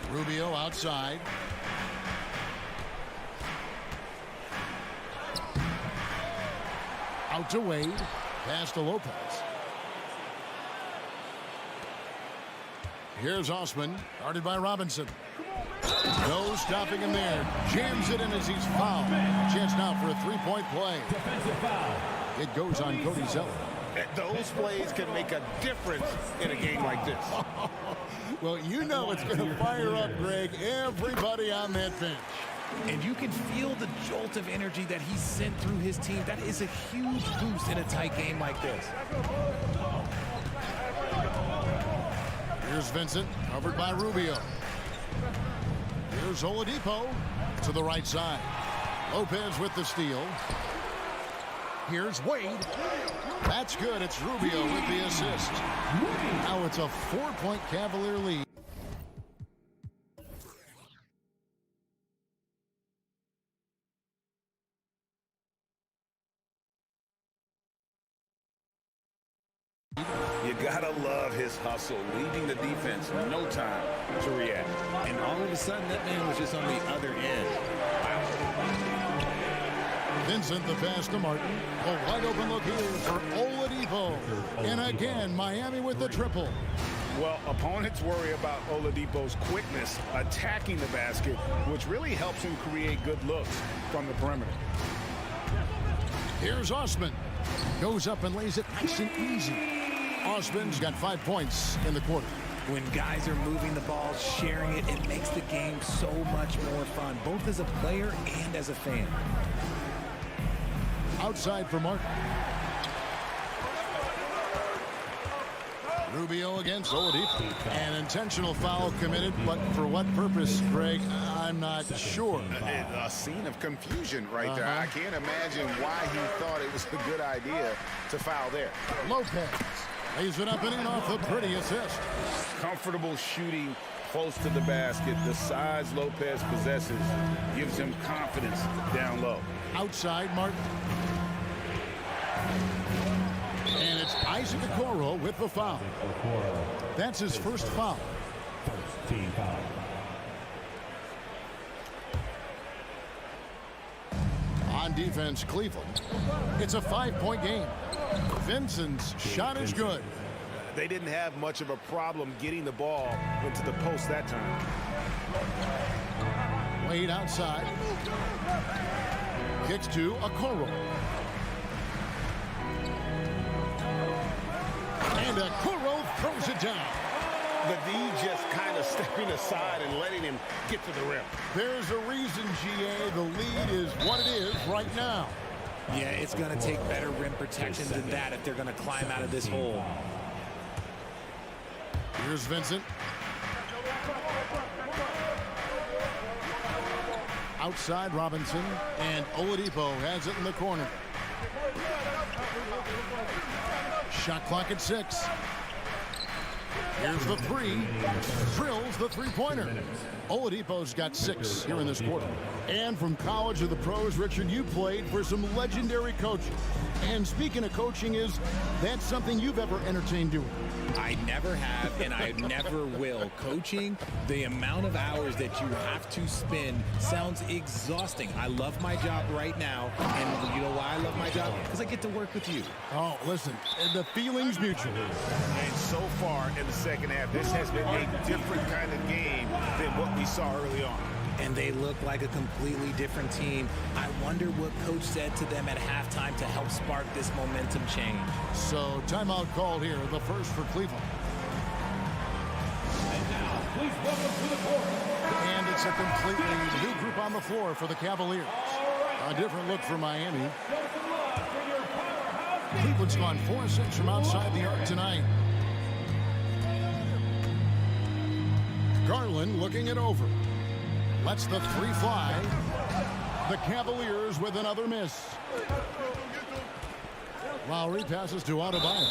Speaker 7: Rubio outside. Out to Wade. Pass to Lopez. Here's Osman, guarded by Robinson. No stopping him there. Jams it in as he's fouled. Chance now for a 3-point play.
Speaker 4: Defensive foul.
Speaker 7: It goes on Cody Zeller.
Speaker 8: Those plays can make a difference in a game like this.
Speaker 7: Well, you know it's going to fire up, Greg, everybody on that bench.
Speaker 10: And you can feel the jolt of energy that he sent through his team. That is a huge boost in a tight game like this.
Speaker 7: Here's Vincent, covered by Rubio. Here's Oladipo to the right side. Lopez with the steal. Here's Wade. That's good. It's Rubio with the assist. Now it's a 4-point Cavalier lead.
Speaker 8: You gotta love his hustle, leaving the defense no time to react.
Speaker 10: And all of a sudden, that man was just on the other end.
Speaker 7: Vincent the pass to Martin. A wide open look here for Oladipo. And again, Miami with the triple.
Speaker 8: Well, opponents worry about Oladipo's quickness attacking the basket, which really helps him create good looks from the perimeter.
Speaker 7: Here's Osman. Goes up and lays it nice and easy. Osman's got 5 points in the quarter.
Speaker 10: When guys are moving the ball, sharing it, it makes the game so much more fun, both as a player and as a fan.
Speaker 7: Outside for Martin. Rubio against Oladipo. An intentional foul committed, but for what purpose, Greg? I'm not sure.
Speaker 8: A scene of confusion right there. I can't imagine why he thought it was a good idea to foul there.
Speaker 7: Lopez lays it up and in off the pretty assist.
Speaker 8: Comfortable shooting close to the basket. The size Lopez possesses gives him confidence down low.
Speaker 7: Outside, Martin. And it's Isaac Okoro with the foul. That's his first foul.
Speaker 4: First team foul.
Speaker 7: On defense, Cleveland. It's a 5-point game. Vincent's shot is good.
Speaker 8: They didn't have much of a problem getting the ball into the post that time.
Speaker 7: Wade outside. Kicks to Okoro. And Okoro throws it down.
Speaker 8: The D just kind of stepping aside and letting him get to the rim.
Speaker 7: There's a reason, GA, the lead is what it is right now.
Speaker 10: Yeah, it's going to take better rim protection than that if they're going to climb out of this hole.
Speaker 7: Here's Vincent. Outside Robinson, and Oladipo has it in the corner. Shot clock at 6. Here's the 3. Drills the three-pointer. Oladipo's got 6 here in this quarter. And from college to the pros, Richard, you played for some legendary coaches. And speaking of coaching, is that something you've ever entertained doing?
Speaker 10: I never have, and I never will. Coaching, the amount of hours that you have to spend sounds exhausting. I love my job right now, and you know why I love my job? Because I get to work with you.
Speaker 7: Oh, listen, the feeling's mutual.
Speaker 8: And so far in the second half, this has been a different kind of game than what we saw early on.
Speaker 10: And they look like a completely different team. I wonder what coach said to them at halftime to help spark this momentum change.
Speaker 7: So timeout called here, the first for Cleveland.
Speaker 4: And now, please welcome to the court.
Speaker 7: And it's a completely new group on the floor for the Cavaliers. A different look for Miami. Cleveland's gone 4-6 from outside the arc tonight. Garland looking it over. Lets the 3 fly. The Cavaliers with another miss. Lowry passes to Adebayo.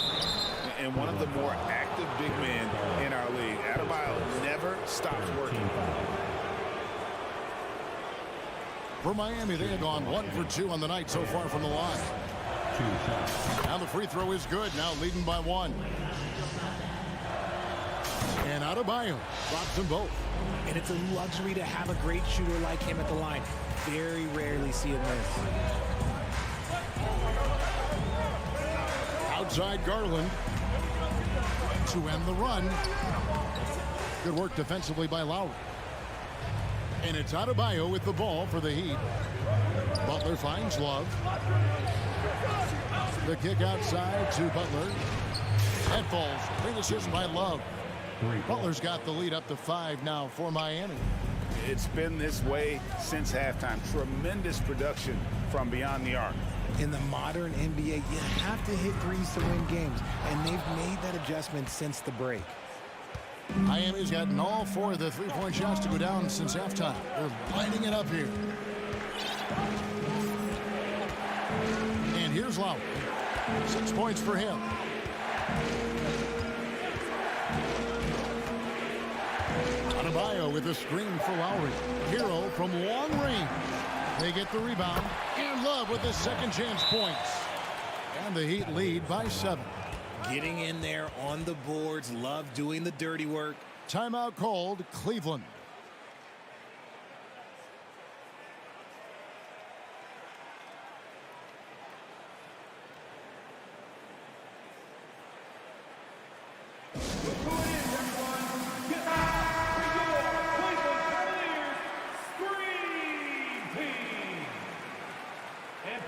Speaker 8: And one of the more active big men in our league. Adebayo never stops working.
Speaker 7: For Miami, they have gone 1 for 2 on the night so far from the line. Now the free throw is good, now leading by 1. And Adebayo drops them both.
Speaker 10: And it's a luxury to have a great shooter like him at the line. Very rarely see him miss.
Speaker 7: Outside Garland to end the run. Good work defensively by Lowry. And it's Adebayo with the ball for the Heat. Butler finds Love. The kick outside to Butler. That falls. Big assist by Love. Butler's got the lead up to 5 now for Miami.
Speaker 8: It's been this way since halftime. Tremendous production from beyond the arc.
Speaker 10: In the modern NBA, you have to hit threes to win games, and they've made that adjustment since the break.
Speaker 7: Miami's gotten all 4 of the three-point shots to go down since halftime. They're lining it up here. And here's Lowry. 6 points for him. Adebayo with a screen for Lowry. Hero from long range. They get the rebound. And Love with the second chance points. And the Heat lead by 7.
Speaker 10: Getting in there on the boards. Love doing the dirty work.
Speaker 7: Timeout called, Cleveland.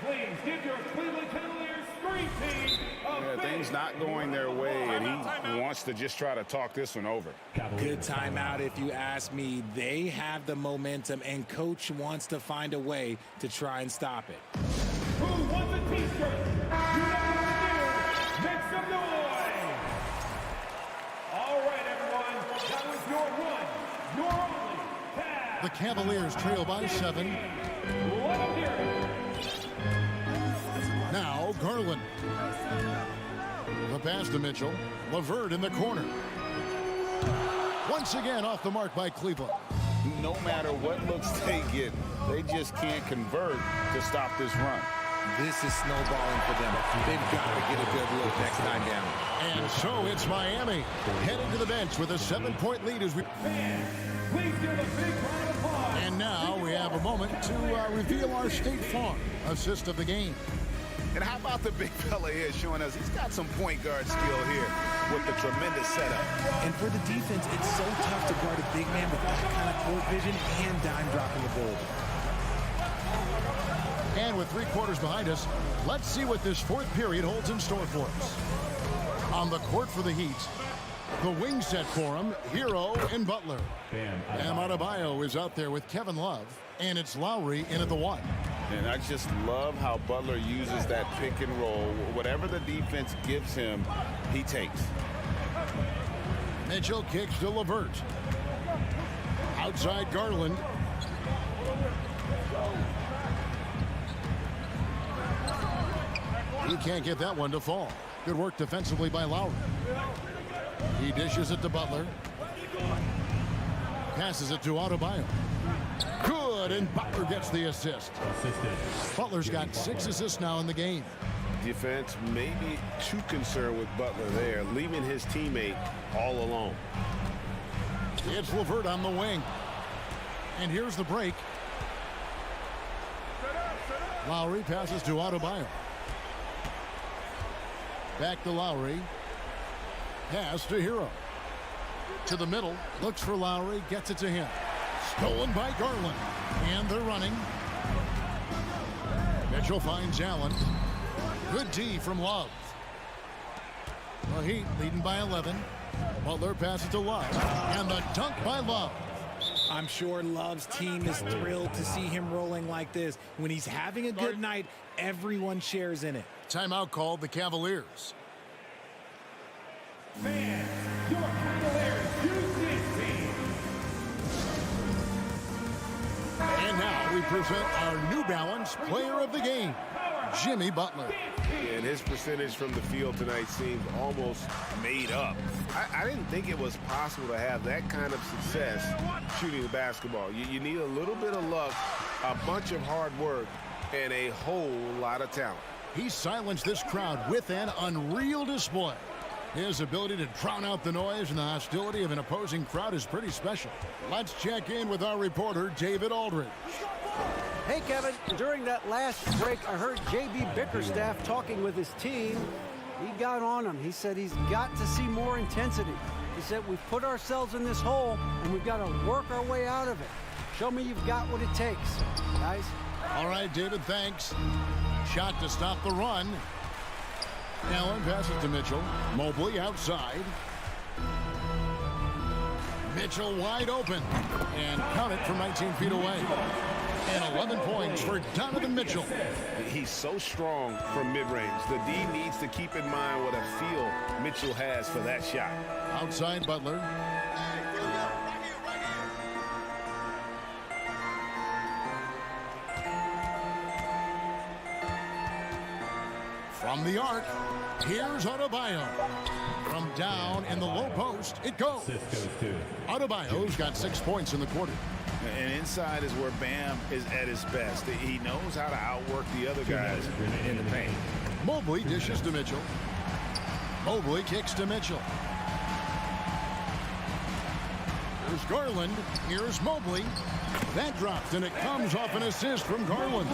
Speaker 4: please give your Cleveland Cavaliers screen team a
Speaker 8: Things not going their way, and he wants to just try to talk this one over.
Speaker 10: Good timeout if you ask me. They have the momentum, and coach wants to find a way to try and stop it.
Speaker 4: Who wants a t-shirt? You know what to do. Make some noise. All right, everyone. That was your one, your only Cavs.
Speaker 7: The Cavaliers trail by 7.
Speaker 4: Let them hear it.
Speaker 7: Now Garland. The pass to Mitchell. LeVert in the corner. Once again off the mark by Cleveland.
Speaker 8: No matter what looks they get, they just can't convert to stop this run.
Speaker 16: This is snowballing for them. They've got to get a good look next time down.
Speaker 7: And so it's Miami heading to the bench with a 7-point lead as we...
Speaker 4: Please give a big round of applause.
Speaker 7: And now we have a moment to reveal our State Farm assist of the game.
Speaker 8: And how about the big fella here showing us he's got some point guard skill here with the tremendous setup.
Speaker 10: And for the defense, it's so tough to guard a big man with that kind of court vision and dime dropping the ball.
Speaker 7: And with 3 quarters behind us, let's see what this 4th period holds in store for us. On the court for the Heat, the wing set for him, Hero and Butler. Bam Adebayo is out there with Kevin Love, and it's Lowry in at the 1.
Speaker 8: And I just love how Butler uses that pick and roll. Whatever the defense gives him, he takes.
Speaker 7: Mitchell kicks to LeVert. Outside Garland. He can't get that one to fall. Good work defensively by Lowry. He dishes it to Butler. Passes it to Adebayo. Good, and Butler gets the assist. Butler's got 6 assists now in the game.
Speaker 14: Defense may be too concerned with Butler there, leaving his teammate all alone.
Speaker 7: It's LeVert on the wing. And here's the break. Lowry passes to Adebayo. Back to Lowry. Pass to Hero. To the middle. Looks for Lowry. Gets it to him. Stolen by Garland. And they're running. Mitchell finds Allen. Good D from Love. The Heat leading by 11. Butler passes to Love. And the dunk by Love.
Speaker 10: I'm sure Love's team is thrilled to see him rolling like this. When he's having a good night, everyone shares in it.
Speaker 7: Timeout called the Cavaliers.
Speaker 4: Fans, your Cavaliers use this team.
Speaker 7: And now we present our New Balance Player of the Game, Jimmy Butler.
Speaker 14: And his percentage from the field tonight seems almost made up. I didn't think it was possible to have that kind of success shooting the basketball. You need a little bit of luck, a bunch of hard work, and a whole lot of talent.
Speaker 7: He silenced this crowd with an unreal display. His ability to drown out the noise and the hostility of an opposing crowd is pretty special. Let's check in with our reporter, David Aldridge.
Speaker 9: Hey, Kevin, during that last break, I heard J.B. Bickerstaff talking with his team. He got on him. He said he's got to see more intensity. He said we've put ourselves in this hole, and we've got to work our way out of it. Show me you've got what it takes, guys.
Speaker 7: All right, David, thanks. Shot to stop the run. Allen passes to Mitchell. Mobley outside. Mitchell wide open. And count it from 19 feet away. And 11 points for Donovan Mitchell.
Speaker 14: He's so strong from mid-range. The D needs to keep in mind what a feel Mitchell has for that shot.
Speaker 7: Outside Butler. From the arc, here's Adebayo. From down in the low post, it goes. Adebayo's got 6 points in the quarter.
Speaker 8: And inside is where Bam is at his best. He knows how to outwork the other guys in the paint.
Speaker 7: Mobley dishes to Mitchell. Mobley kicks to Mitchell. Here's Garland. Here's Mobley. That drops, and it comes off an assist from Garland.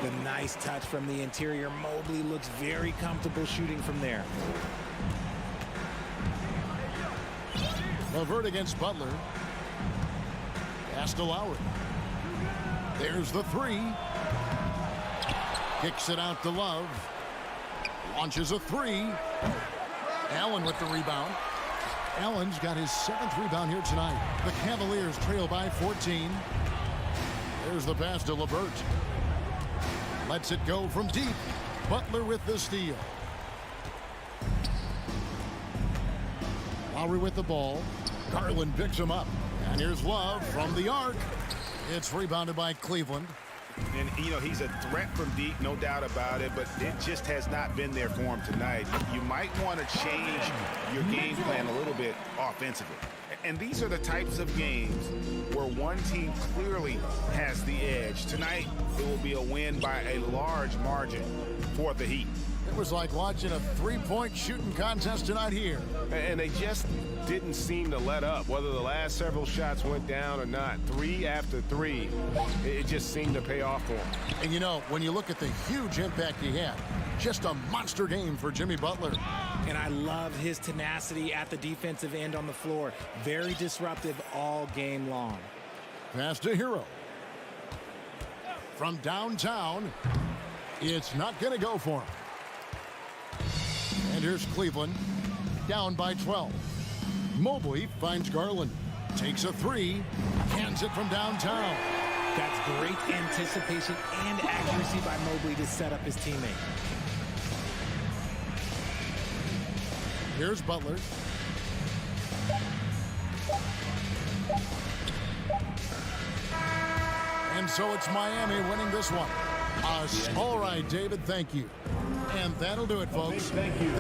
Speaker 10: The nice touch from the interior. Mobley looks very comfortable shooting from there.
Speaker 7: LeVert against Butler. Pass to Lowry. There's the 3. Kicks it out to Love. Launches a three. Allen with the rebound. Allen's got his 7th rebound here tonight. The Cavaliers trail by 14. There's the pass to LeVert. Lets it go from deep. Butler with the steal. Lowry with the ball. Garland picks him up. And here's Love from the arc. It's rebounded by Cleveland.
Speaker 8: And, you know, he's a threat from deep, no doubt about it, but it just has not been there for him tonight. You might want to change your game plan a little bit offensively. And these are the types of games where one team clearly has the edge. Tonight, it will be a win by a large margin for the Heat.
Speaker 7: It was like watching a three-point shooting contest tonight here.
Speaker 14: And they just didn't seem to let up, whether the last several shots went down or not. 3 after 3, it just seemed to pay off for him.
Speaker 7: And you know, when you look at the huge impact he had, just a monster game for Jimmy Butler.
Speaker 10: And I love his tenacity at the defensive end on the floor. Very disruptive all game long.
Speaker 7: Pass to Hero. From downtown, it's not going to go for him. And here's Cleveland, down by 12. Mobley finds Garland, takes a three, cans it from downtown.
Speaker 10: That's great anticipation and accuracy by Mobley to set up his teammate.
Speaker 7: Here's Butler. And so it's Miami winning this one. All right, David, thank you. And that'll do it, folks.
Speaker 4: Thank you.